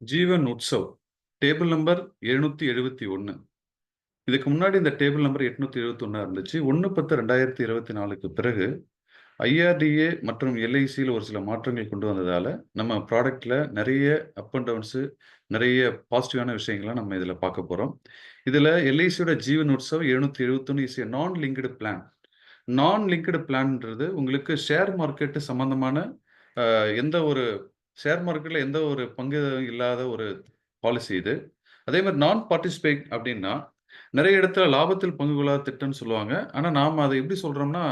ஜீவன் Utsav table number 771. இதுக்கு முன்னாடி இந்த டேபிள் நம்பர் 871 இருந்துச்சு. 1/10/2024க்கு பிறகு ஐஆர்டிஏ மற்றும் எல்ஐசியில் ஒரு சில மாற்றங்கள் கொண்டு வந்ததால நம்ம ப்ராடக்ட்ல நிறைய அப் அண்ட் டவுன்ஸு, நிறைய பாசிட்டிவான விஷயங்களை நம்ம இதில் பார்க்க போகிறோம். இதில் எல்ஐசியோட ஜீவன் உட்சவ் 771 இஸ் ஏ நான் லிங்க்டு பிளான். நான் லிங்க்டு பிளான்ன்றது உங்களுக்கு ஷேர் மார்க்கெட்டு சம்பந்தமான எந்த ஒரு ஷேர் மார்க்கெட்டில் எந்த ஒரு பங்கு இல்லாத ஒரு பாலிசி இது. அதே மாதிரி நான் பார்ட்டிசிபேட் அப்படின்னா நிறைய இடத்துல லாபத்தில் பங்கு கொள்ளாத திட்டம்னு சொல்லுவாங்க. ஆனால் நாம் அதை எப்படி சொல்கிறோம்னா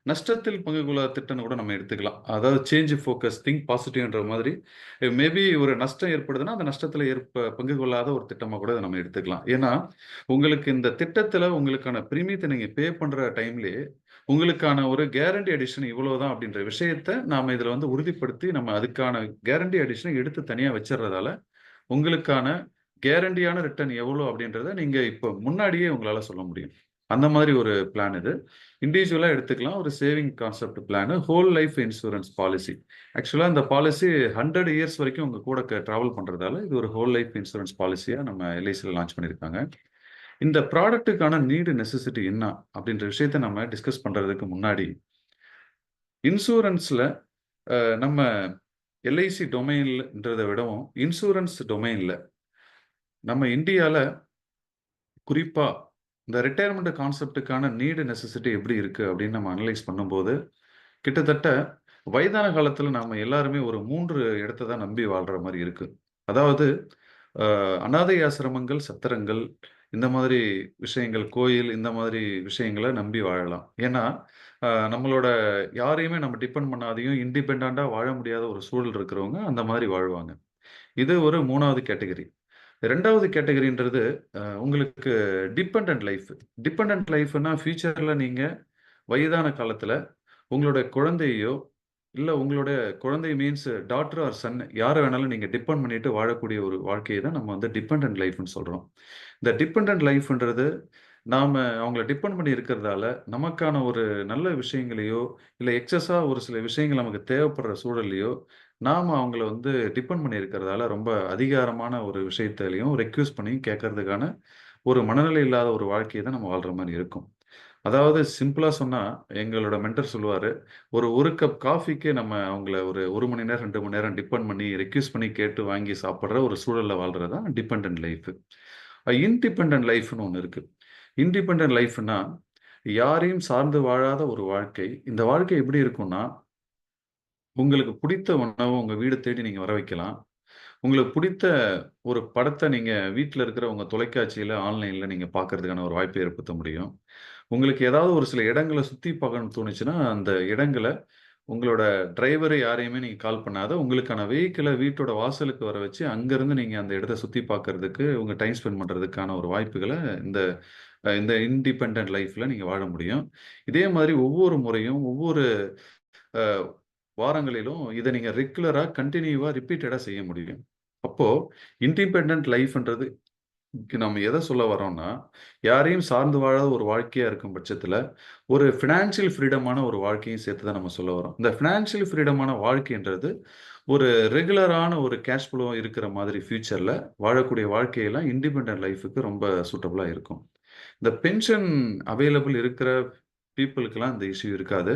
நஷ்டத்தில் பங்கு கொள்ளாத திட்டம்னு கூட நம்ம எடுத்துக்கலாம். அதாவது சேஞ்ச் ஃபோக்கஸ், திங்க் பாசிட்டிவ்ன்ற மாதிரி மேபி ஒரு நஷ்டம் ஏற்படுதுன்னா அந்த நஷ்டத்தில் பங்கு கொள்ளாத ஒரு திட்டமாக கூட நம்ம எடுத்துக்கலாம். ஏன்னா உங்களுக்கு இந்த திட்டத்தில் உங்களுக்கான பிரீமியத்தை நீங்கள் பே பண்ணுற டைம்லேயே உங்களுக்கான ஒரு கேரண்டி அடிஷன் இவ்வளவுதான் அப்படின்ற விஷயத்த நாம இதுல வந்து உறுதிப்படுத்தி நம்ம அதுக்கான கேரண்டி அடிஷனை எடுத்து தனியா வச்சிடுறதால உங்களுக்கான கேரண்டியான ரிட்டர்ன் எவ்வளோ அப்படின்றத நீங்க இப்போ முன்னாடியே உங்களால சொல்ல முடியும். அந்த மாதிரி ஒரு பிளான் இது. இண்டிவிஜுவலா எடுத்துக்கலாம். ஒரு saving concept plan, whole life insurance policy. ஆக்சுவலா இந்த பாலிசி 100 இயர்ஸ் வரைக்கும் உங்க கூட டிராவல் பண்றதால இது ஒரு ஹோல் லைஃப் இன்சூரன்ஸ் பாலிசியா நம்ம எல்ஐசியில் லான்ச் பண்ணியிருக்காங்க. இந்த ப்ராடக்ட்டுக்கான நீடு நெசசிட்டி என்ன அப்படின்ற விஷயத்த நம்ம டிஸ்கஸ் பண்றதுக்கு முன்னாடி இன்சூரன்ஸ்ல நம்ம எல்ஐசி டொமைன்ன்றதை விடவும் இன்சூரன்ஸ் டொமைன்ல நம்ம இந்தியால குறிப்பா இந்த ரிட்டையர்மெண்ட் கான்செப்டுக்கான நீடு நெசசிட்டி எப்படி இருக்கு அப்படின்னு நம்ம அனலைஸ் பண்ணும்போது கிட்டத்தட்ட வயதான காலத்துல நாம எல்லாருமே ஒரு 3 இடத்தை தான் நம்பி வாழ்ற மாதிரி இருக்கு. அதாவது அனாதை ஆசிரமங்கள், சத்திரங்கள், இந்த மாதிரி விஷயங்கள், கோயில், இந்த மாதிரி விஷயங்களை நம்பி வாழலாம். ஏன்னா நம்மளோட யாரையுமே நம்ம டிபெண்ட் பண்ணாதையும் இண்டிபெண்டா வாழ முடியாத ஒரு சூழல் இருக்கிறவங்க அந்த மாதிரி வாழ்வாங்க. இது ஒரு 3வது கேட்டகரி. 2வது கேட்டகரின்றது உங்களுக்கு டிபெண்டன்ட் லைஃப். டிபெண்டன்ட் லைஃப்னா ஃபியூச்சர்ல நீங்க வயதான காலத்துல உங்களோட குழந்தையோ இல்ல உங்களுடைய குழந்தை மீன்ஸ் டாட்டர் ஆர் சன் யார வேணாலும் நீங்க டிபெண்ட் பண்ணிட்டு வாழக்கூடிய ஒரு வாழ்க்கையை தான் நம்ம வந்து டிபெண்டன்ட் லைஃப்னு சொல்றோம். இந்த டிபெண்டன்ட் லைஃப்ன்றது நாம அவங்கள டிபெண்ட் பண்ணி இருக்கிறதால நமக்கான ஒரு நல்ல விஷயங்களையோ இல்ல எக்ஸஸா ஒரு சில விஷயங்கள் நமக்கு தேவைப்படுற சூழல்லையோ நாம அவங்கள வந்து டிபெண்ட் பண்ணி இருக்கிறதால ரொம்ப அதிகாரமான ஒரு விஷயத்திலையும் ரெக்யூஸ்ட் பண்ணி கேட்கறதுக்கான ஒரு மனநிலை இல்லாத ஒரு வாழ்க்கையை தான் நம்ம வாழ்ற மாதிரி இருக்கும். அதாவது சிம்பிளா சொன்னா, எங்களோட மென்டர் சொல்லுவாரு, ஒரு கப் காஃபிக்கு நம்ம அவங்கள ஒரு 1 மணி நேரம், 2 மணி நேரம் டிபெண்ட் பண்ணி, ரெக்யூஸ்ட் பண்ணி கேட்டு வாங்கி சாப்பிடுற ஒரு சூழல்ல வாழ்றது தான் டிபெண்டன்ட் லைஃப். இன்டிபெண்டன்ட் லைஃப்ன்னு ஒண்ணு இருக்கு. இன்டிபெண்டன்ட் லைஃப்ன்னா, யாரையும் சார்ந்து வாழாத ஒரு வாழ்க்கை. இந்த வாழ்க்கை எப்படி இருக்கும்னா, உங்களுக்கு பிடித்த உணவ உங்க வீடு தேடி நீங்க வர வைக்கலாம். உங்களுக்கு பிடித்த ஒரு படத்த நீங்க வீட்ல இருக்கிற உங்க தொலைக்காட்சியில, ஆன்லைன்ல நீங்க பார்க்கறதுக்கான ஒரு வாய்ப்பை ஏற்படுத்த முடியும். உங்களுக்கு ஏதாவது ஒரு சில இடங்கள சுத்தி பார்க்கணும்னு தோணுச்சுன்னா, அந்த இடங்கள உங்களோட டிரைவர் யாரையுமே நீங்க கால் பண்ணாத, உங்களுக்கான வெஹிக்கிள வீட்டோட வாசலுக்கு வர வச்சு, அங்கருந்து நீங்க அந்த இடத்த சுத்தி பார்க்கறதுக்கு, உங்க டைம் ஸ்பெண்ட் பண்றதுக்கான ஒரு வாய்ப்புகள இந்த இந்த இண்டிபெண்டன்ட் லைஃப்ல நீங்க வாழ முடியும். இதே மாதிரி ஒவ்வொரு முறையும், ஒவ்வொரு அ வாரங்களிலும் இத நீங்க ரெகுலரா, கன்டினியூவா, ரிப்பீட்டடா செய்ய முடியும். அப்போ இண்டிபெண்டன்ட் லைஃப்ன்றது நம்ம எத சொல்ல வரோம்னா, யாரையும் சார்ந்து வாழாத ஒரு வாழ்க்கையா இருக்கும் பட்சத்துல, ஒரு ஃபினான்ஷியல் ஃப்ரீடமான ஒரு வாழ்க்கையும் சேர்த்து தான் நம்ம சொல்ல வரோம். இந்த ஃபினான்ஷியல் ஃப்ரீடமான வாழ்க்கைன்றது, ஒரு ரெகுலரான ஒரு கேஷ் ஃப்ளோ இருக்கிற மாதிரி ஃபியூச்சர்ல வாழக்கூடிய வாழ்க்கையெல்லாம் இண்டிபெண்டன்ட் லைஃப்க்கு ரொம்ப சூட்டபிளா இருக்கும். இந்த பென்ஷன் அவைலபிள் இருக்கிற பீப்பிள்க்குலாம் இந்த இஷ்யூ இருக்காது.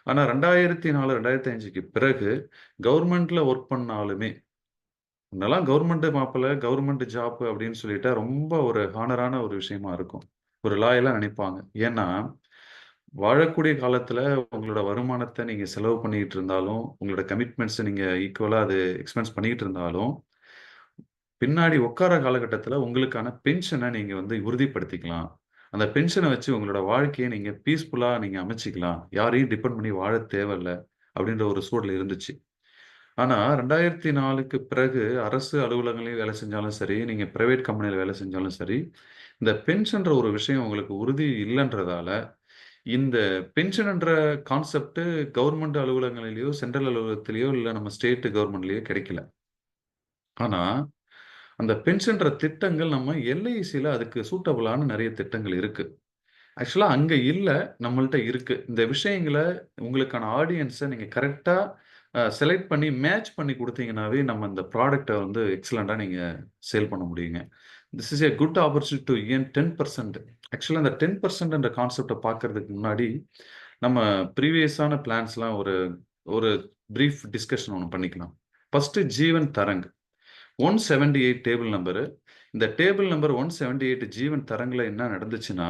ஆனா 2004, 2005க்கு பிறகு கவர்ன்மென்ட்ல வொர்க் பண்ணாலுமே முன்னலாம் கவர்ன்மென்ட் மாப்பிள்ளை, கவர்ன்மென்ட் ஜாப் அப்படின்னு சொல்லிட்டா ரொம்ப ஒரு ஹானரான ஒரு விஷயமா இருக்கும். ஒரு லாயலா நினைப்பாங்க. ஏன்னா, வாழக்கூடிய காலத்துல உங்களோட வருமானத்த நீங்க செலவு பண்ணிட்டு இருந்தாலும், உங்களோட கமிட்மெண்ட்ஸ நீங்க ஈக்குவலா அது எக்ஸ்பென்ஸ் பண்ணிட்டு இருந்தாலும், பின்னாடி உட்கார காலகட்டத்துல உங்களுக்கான பென்ஷன நீங்க வந்து உறுதிப்படுத்திக்கலாம். அந்த பென்ஷன வச்சு உங்களோட வாழ்க்கைய நீங்க பீஸ்ஃபுல்லா நீங்க அமைச்சுக்கலாம். யாரையும் டிபெண்ட் பண்ணி வாழ தேவையில்ல. அப்படின்ற ஒரு சூழல் இருந்துச்சு. ஆனா 2004க்கு பிறகு அரசு அலுவலகங்கள்லயும் வேலை செஞ்சாலும் சரி, நீங்க பிரைவேட் கம்பெனில வேலை செஞ்சாலும் சரி, இந்த பென்ஷன்ற ஒரு விஷயம் உங்களுக்கு உறுதி இல்லன்றதால, இந்த பென்ஷன்ன்ற கான்செப்ட் கவர்ன்மென்ட் அலுவலகங்களிலயோ, சென்ட்ரல் அலுவலகத்திலயோ, இல்ல நம்ம ஸ்டேட் கவர்ன்மென்ட்லயோ கிடைக்கல. ஆனா, அந்த பென்ஷன்ற திட்டங்கள் நம்ம எல்ஐசில அதுக்கு சூட்டபிளான நெறைய திட்டங்கள் இருக்கு. ஆக்சுவலா அங்க இல்ல. நம்மள்ட்ட இருக்கு. இந்த விஷயங்கள உங்களுக்கான ஆடியன்ஸ நீங்க கரெக்ட்டா செலக்ட் பண்ணி, மேட்ச் பண்ணி குடுத்தீங்கன்னாவே, நம்ம இந்த ப்ராடக்ட்ட வந்து எக்ஸலென்ட்டா நீங்க சேல் பண்ண முடியுங்க. This is a good opportunity to earn 10%. ஆக்சுவலா அந்த 10% என்ற கான்செப்ட்ட பார்க்கறதுக்கு முன்னாடி, நம்ம ப்ரீவியஸான பிளான்ஸ்லாம் ஒரு ஒரு பிரீஃப் டிஸ்கஷன் ஒண்ணு பண்ணிக்கலாம். ஃபர்ஸ்ட்டு ஜீவன் தரங். 178 டேபிள் நம்பரு. இந்த டேபிள் நம்பர் 178 ஜீவன் தரங்குல என்ன நடந்துச்சுன்னா,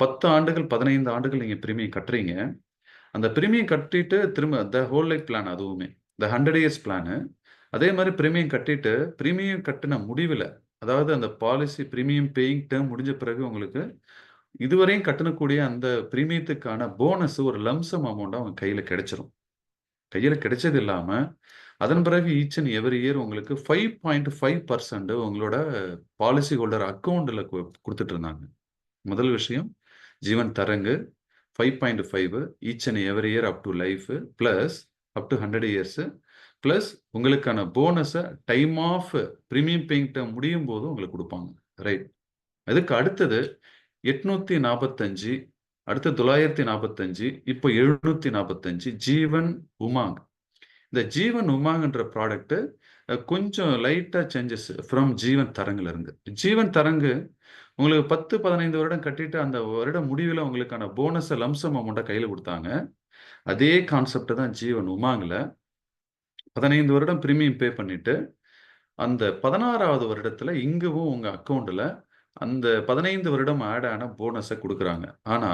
10 ஆண்டுகள், 15 ஆண்டுகள் நீங்க பிரீமியம் கட்டுறீங்க. அந்த பிரீமியம் கட்டிட்டு திரும்ப ஹோல் லைஃப் பிளான் அதுவுமே. 100 இயர்ஸ் பிளானு. அதே மாரி பிரீமியம் கட்டிட்டு, பிரீமியம் கட்டுன முடிவுல, அதாவது அந்த பாலிசி பிரீமியம் பேயிங் டெர்ம் முடிஞ்ச பிறகு உங்களுக்கு இதுவரையும் கட்டுனக்கூடிய அந்த பிரீமியத்துக்கான போனஸ் ஒரு லம்ப் சம் அமௌண்ட்டா உங்க கையில கிடைச்சிரும். கையில கிடைச்சது இல்லாம, அதன் பிறகு ஈச் அண்ட் எவரி இயர் உங்களுக்கு 5.5% உங்களோட பாலிசி ஹோல்டர் அக்கவுண்ட்ல குடுத்துட்டு இருந்தாங்க. முதல் விஷயம், Jeevan Tarang 5.5 each and every year up to life plus up to 100 years plus உங்களுக்கான bonus time of premium paying term முடியும் போது உங்களுக்கு குடுப்பாங்க. ரைட். அதுக்கு அடுத்தது 845 அடுத்து 945 இப்போ 745 ஜீவன் உமாங். இந்த ஜீவன் உமாங்ன்ற ப்ராடக்ட் கொஞ்சம் லைட்டா சேஞ்சஸ் ஃப்ரம் ஜீவன் தரங்குல இருந்து. ஜீவன் தரங்கு உங்களுக்கு 10, 15 வருடம் கட்டிட்டு அந்த வருட முடிவுல உங்களுக்கான போனஸ லம்ப் சம் அமௌண்ட்டா கையில குடுத்தாங்க. அதே கான்செப்ட் தான் ஜீவன் உமாங்ல. 15 வருடம் பிரீமியம் பே பண்ணிட்டு, அந்த 16வது வருடத்துல இங்கவும் உங்க அக்கவுண்ட்ல அந்த 15 வருடம் ஆட் ஆன போனஸ குடுக்குறாங்க. ஆனா,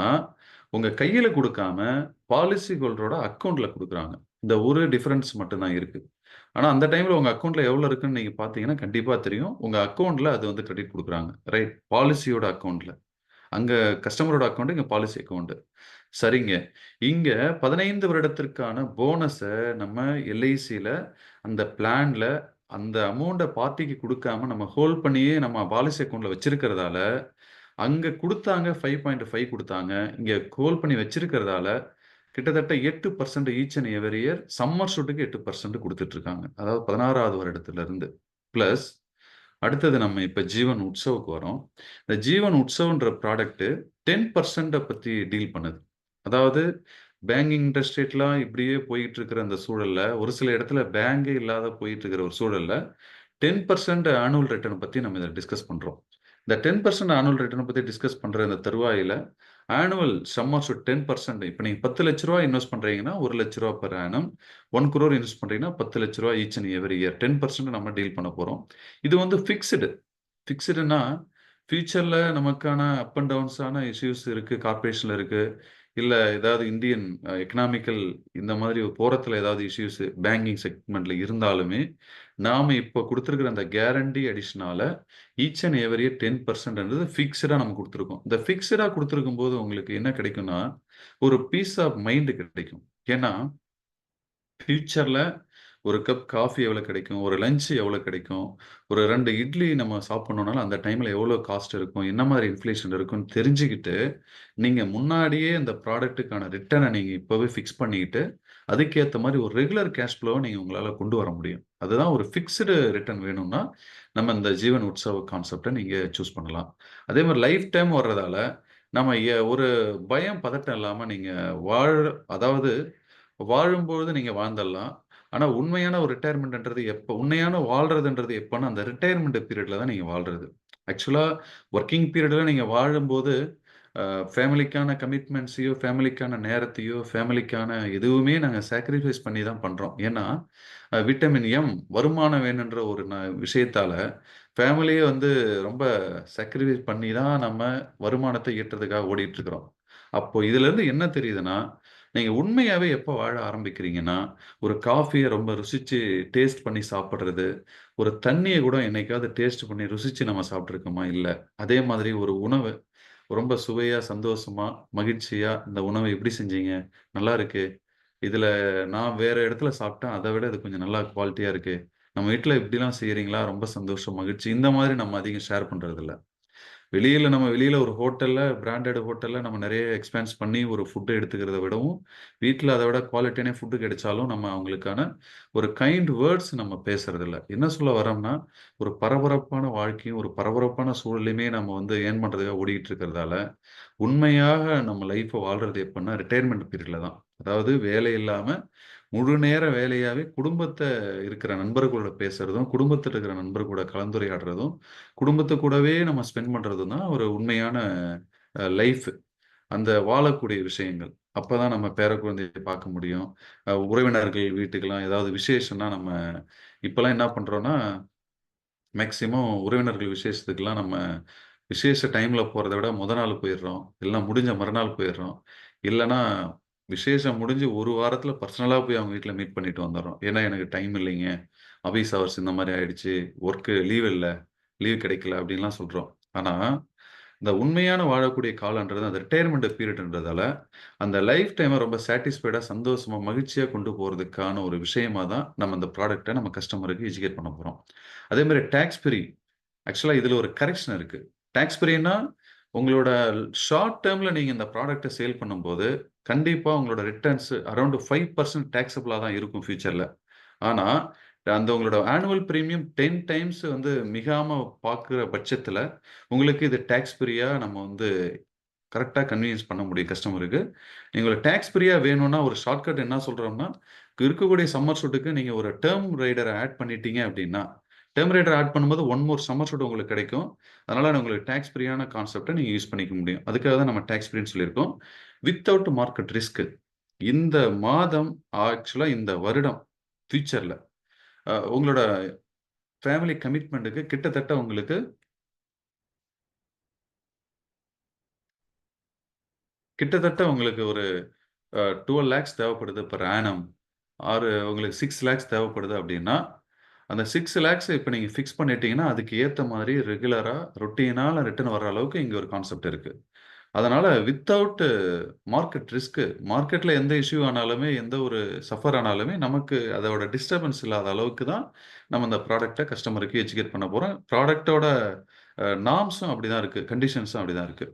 உங்க கையில குடுக்காம, பாலிசி ஹோல்டரோட அக்கவுண்ட்ல குடுக்குறாங்க. இந்த ஒரு டிஃபரன்ஸ் மட்டும் தான் இருக்கு. ஆனா, அந்த டைம்ல உங்க அக்கவுண்ட்ல எவ்வளோ இருக்குன்னு நீங்க பார்த்தீங்கன்னா, கண்டிப்பா தெரியும். உங்க அக்கவுண்ட்ல அது வந்து கிரெடிட் குடுக்குறாங்க. ரைட். பாலிசியோட அக்கவுண்ட்ல. அங்க கஸ்டமரோட அக்கவுண்ட், இங்க பாலிசி அக்கவுண்ட். சரிங்க. இங்க 15 வருடத்திற்கான போனஸ நம்ம எல்ஐசில அந்த பிளான்ல அந்த அமௌண்ட்ட பார்ட்டிக்கு குடுக்காம நம்ம ஹோல்ட் பண்ணியே நம்ம பாலிசி அக்கவுண்ட்ல வச்சிருக்கிறதால, அங்க குடுத்தாங்க 5.5 குடுத்தாங்க. இங்க ஹோல்ட் பண்ணி வச்சிருக்கிறதால, கிட்டத்தட்ட 8% each and every year sum ஷூட்டுக்கு 8% குடுத்துட்டு இருக்காங்க. அதாவது 16வது வருடத்துல இருந்து. பிளஸ் அடுத்தது நம்ம இப்ப ஜீவன் உட்சவ்க்கு வரோம். இந்த ஜீவன் உட்சவ்ன்ற ப்ராடக்ட் 10% பத்தி டீல் பண்ணுது. அதாவது பேங்கிங் இன்ட்ரெஸ்ட் ரேட்லாம் இப்படியே போயிட்டு இருக்கிற அந்த சூழல்ல, ஒரு சில இடத்துல பேங்கே இல்லாத போயிட்டு இருக்கிற ஒரு சூழல்ல, 10% ஆனுவல் ரிட்டர்ன் பத்தி நம்ம இத டிஸ்கஸ் பண்றோம். இந்த 10% ஆனுவல் ரிட்டர்ன் பத்தி டிஸ்கஸ் பண்ற இந்த தருவாயில, ஆனுவல் சம் ஆஃப் 10% இப்ப நீங்க ரூ. 10,00,000 இன்வெஸ்ட் பண்றீங்கன்னா, ரூ. 1,00,000 பெர் ஆனம். 1 crore இன்வெஸ்ட் பண்றீங்கன்னா, ரூ. 10,00,000 ஈச் அண்ட் எவரி இயர். 10% நம்ம டீல் பண்ண போறோம். இது வந்து ஃபிக்ஸ்டு. ஃபிக்ஸ்டுன்னா, ஃபியூச்சர்ல நமக்கான அப் அண்ட் டவுன்ஸான இஷ்யூஸ் இருக்கு. கார்ப்பரேஷன்ல இருக்கு. இல்ல ஏதாவது இந்தியன் எக்கனாமிக்கல் இந்த மாதிரி போறத்துல ஏதாவது இஷ்யூஸ் பேங்கிங் செக்மெண்ட்ல இருந்தாலுமே, நாம இப்ப குடுத்திருக்கிற அந்த கேரண்டி அடிஷனால ஈச் அண்ட் எவரி இயர் 10%ன்றது ஃபிக்ஸ்டா நம்ம குடுத்திருக்கோம். இந்த ஃபிக்ஸ்டா குடுத்திருக்கும்போது உங்களுக்கு என்ன கிடைக்கும்னா, ஒரு பீஸ் ஆஃப் மைண்ட் கிடைக்கும். ஏன்னா, ஃபியூச்சர்ல ஒரு கப் காஃபி எவ்வளோ கிடைக்கும்? ஒரு லஞ்ச் எவ்வளோ கிடைக்கும்? ஒரு 2 இட்லி நம்ம சாப்பிடணும்னாலும் அந்த டைம்ல எவ்வளோ காஸ்ட் இருக்கும்? என்ன மாரி இன்ஃப்ளேஷன் இருக்குன்னு தெரிஞ்சுக்கிட்டு, நீங்க முன்னாடியே அந்த ப்ராடக்ட்டுக்கான ரிட்டர்ன நீங்க இப்பவே ஃபிக்ஸ் பண்ணிக்கிட்டு, அதுக்கேத்த மாரி ஒரு ரெகுலர் கேஷ் ஃப்ளோவ நீங்க உங்களால கொண்டு வர முடியும். அதுதான் ஒரு ஃபிக்ஸ்டு ரிட்டர்ன் வேணும்னா, நம்ம இந்த ஜீவன் உட்சவ் கான்செப்ட்ட நீங்க சூஸ் பண்ணலாம். அதே மாரி லைஃப் டைம் வர்றதால, நம்ம ஒரு பயம், பதட்டம் இல்லாம நீங்க வாழ் அதாவது வாழும்பொழுது நீங்க வாழ்ந்துடலாம். ஆனா, உண்மையான ஒரு ரிட்டயர்மென்ட்ன்றது உண்மையான வாழ்றதுன்றது எப்பன்னா, அந்த ரிட்டயர்மென்ட் பீரியட்ல தான் நீங்க வாழ்றது. ஆக்சுவலா வொர்க்கிங் பீரியட்ல நீங்க வாழும்போது, ஃபேமிலிக்கான கமிட்மெண்ட்ஸையோ, ஃபேமிலிக்கான நேரத்தையோ, ஃபேமிலிக்கான எதுவுமே நாங்க சாக்ரிஃபைஸ் பண்ணி தான் பண்றோம். ஏன்னா, விட்டமின் எம் வருமானம் வேணுன்ற ஒரு விஷயத்தால, ஃபேமிலியே வந்து ரொம்ப சாக்ரிஃபைஸ் பண்ணி தான் நம்ம வருமானத்த ஈட்டுறதுக்காக ஓடிட்டு இருக்கிறோம். அப்போ இதிலிருந்து என்ன தெரியுதுன்னா, நீங்க உண்மையாவே எப்ப வாழ ஆரம்பிக்கிறீங்கன்னா, ஒரு காஃபிய ரொம்ப ருசிச்சு டேஸ்ட் பண்ணி சாப்பிடுறது, ஒரு தண்ணிய கூட என்னைக்காவது டேஸ்ட் பண்ணி ருசிச்சு நம்ம சாப்பிட்டுருக்கோமா? இல்ல. அதே மாதிரி ஒரு உணவு ரொம்ப சுவையா, சந்தோஷமா, மகிழ்ச்சியா, "இந்த உணவ எப்படி செஞ்சீங்க? நல்லா இருக்கு. இதுல நான் வேற இடத்துல சாப்பிட்டேன். அத விட இது கொஞ்சம் நல்லா குவாலிட்டியா இருக்கு. நம்ம வீட்ல இப்படிலாம் செய்றீங்களா? ரொம்ப சந்தோஷம், மகிழ்ச்சி." இந்த மாதிரி நம்ம அதிகம் ஷேர் பண்றதில்ல. வெளியில ஒரு ஹோட்டல்ல, பிராண்டட் ஹோட்டல்ல நம்ம நெறைய எக்ஸ்பென்ஸ் பண்ணி ஒரு ஃபுட் எடுத்துக்கிறத விடவும், வீட்ல அத விட குவாலிட்டியான ஃபுட் கிடைச்சாலும், நம்ம அவங்களுக்கான ஒரு கைண்ட் வேர்ட்ஸ் நம்ம பேசுறதில்ல. என்ன சொல்ல வர்றோம்னா, ஒரு பரபரப்பான வாழ்க்கையும், ஒரு பரபரப்பான சூழலையுமே நம்ம வந்து ஏர்ன் பண்றதுக்காக ஓடிக்கிட்டு இருக்கிறதால, உண்மையாக நம்ம லைஃப்பை வாழ்றது எப்படின்னா ரிட்டையர்மெண்ட் பீரியட்ல தான். அதாவது வேலை இல்லாம முழு நேர வேலையாவே குடும்பத்தை இருக்கிற நண்பர்களோட பேசுறதும், குடும்பத்தில் இருக்கிற நண்பர் கூட கலந்துரையாடுறதும், குடும்பத்து கூடவே நம்ம ஸ்பெண்ட் பண்றதும் தான் ஒரு உண்மையான லைஃப். அந்த வாழக்கூடிய விஷயங்கள். அப்பதான் நம்ம பேர குழந்தைய பார்க்க முடியும். உறவினர்கள் வீட்டுக்கெல்லாம் ஏதாவது விசேஷம்னா நம்ம இப்பலாம் என்ன பண்றோம்னா, மேக்ஸிமம் உறவினர்கள் விசேஷத்துக்குலாம் நம்ம விசேஷ டைம்ல போறத விட மொத நாள் போயிடுறோம். இல்ல முடிஞ்ச மறுநாள் போயிடுறோம். இல்லன்னா விசேஷம் முடிஞ்சு 1 வாரத்துல பர்சனலா போய் அவங்க வீட்ல மீட் பண்ணிட்டு வந்துர்றோம். ஏன்னா எனக்கு டைம் இல்லைங்க. ஆஃபீஸ் ஹவர்ஸ் இந்த மாரி ஆயிடுச்சு. ஒர்க் லீவ் இல்ல. லீவ் கிடைக்கல அப்படின்லாம் சொல்றோம். ஆனா, இந்த உண்மையான வாழக்கூடிய காலம்ன்றது அந்த ரிட்டயர்மென்ட் பீரியட்ன்றதால, அந்த லைஃப் டைம ரொம்ப சாட்டிஸ்ஃபைடா, சந்தோஷமா, மகிழ்ச்சியா கொண்டு போறதுக்கான ஒரு விஷயமா தான் நம்ம அந்த ப்ராடக்ட்ட நம்ம கஸ்டமருக்கு எஜுகேட் பண்ண போறோம். அதே மாரி டாக்ஸ் ஃப்ரீ. ஆக்சுவலா இதுல ஒரு கரெக்ஷன் இருக்கு. டாக்ஸ் ஃப்ரீன்னா, உங்களோட ஷார்ட் டெர்ம்ல நீங்க இந்த ப்ராடக்ட்ட சேல் பண்ணும்போது, கண்டிப்பா உங்களோட ரிட்டர்ன்ஸ் அரவுண்ட் 5% டாக்ஸபிளா தான் இருக்கும் ஃபியூச்சர்ல. ஆனா, அந்த உங்களோட ஆனுவல் பிரீமியம் 10 டைம்ஸ் வந்து மிகாம பார்க்குற பட்சத்தில, உங்களுக்கு இது டாக்ஸ் ஃப்ரீயா நம்ம வந்து கரெக்ட்டா கன்வீனியன்ஸ் பண்ண முடியும் கஸ்டமருக்கு. உங்களுக்கு டாக்ஸ் ஃப்ரீயா வேணும்னா, ஒரு ஷார்ட்கட் என்ன சொல்றோம்னா, இருக்கக்கூடிய சம்மர் சூட்டுக்கு நீங்க ஒரு டெர்ம் ரைடர ஆட் பண்ணிட்டீங்க அப்டின்னா, டெர்ம் ரைடர் ஆட் பண்ணும்போது 1 மோர் சம்மர் சூட் உங்களுக்கு கிடைக்கும். அதனால உங்களுக்கு டாக்ஸ் ஃப்ரீயான கான்செப்ட்ட நீங்க யூஸ் பண்ணிக்க முடியும். அதுக்காக தான் நம்ம டாக்ஸ் ஃப்ரீன்னு சொல்லியிருக்கோம். Without market risk. இந்த மாதம் ஆக்சுவலா இந்த வருடம் ஃபியூச்சர்ல உங்களோட ஃபேமிலி கமிட்மென்ட்க்கு கிட்டத்தட்ட உங்களுக்கு கிட்டத்தட்ட உங்களுக்கு ஒரு 12 லேக்ஸ் தேவைப்படுது பெர் ஆனம். ஆர் உங்களுக்கு 6 லேக்ஸ் தேவைப்படுது அப்படின்னா, அந்த 6 லேக்ஸ் இப்ப நீங்க ஃபிக்ஸ் பண்ணிட்டீங்கன்னா, அதுக்கு ஏத்த மாரி ரெகுலரா, ரொட்டீனா ரிட்டர்ன் வர அளவுக்கு இங்க ஒரு கான்செப்ட் இருக்கு. அதனால வித்தவுட் மார்க்கெட் ரிஸ்க் மார்க்கெட்ல எந்த இஷ்யூ ஆனாலுமே, எந்த ஒரு சஃபர் ஆனாலுமே, நமக்கு அதோட டிஸ்டர்பன்ஸ் இல்லாத அளவுக்கு தான் நம்ம அந்த ப்ராடக்ட்ட கஸ்டமருக்கு எஜுகேட் பண்ண போறோம். ப்ராடக்ட்டோட நார்ம்ஸும் அப்படிதான் இருக்கு. கண்டிஷன்ஸும் அப்படிதான் இருக்கு.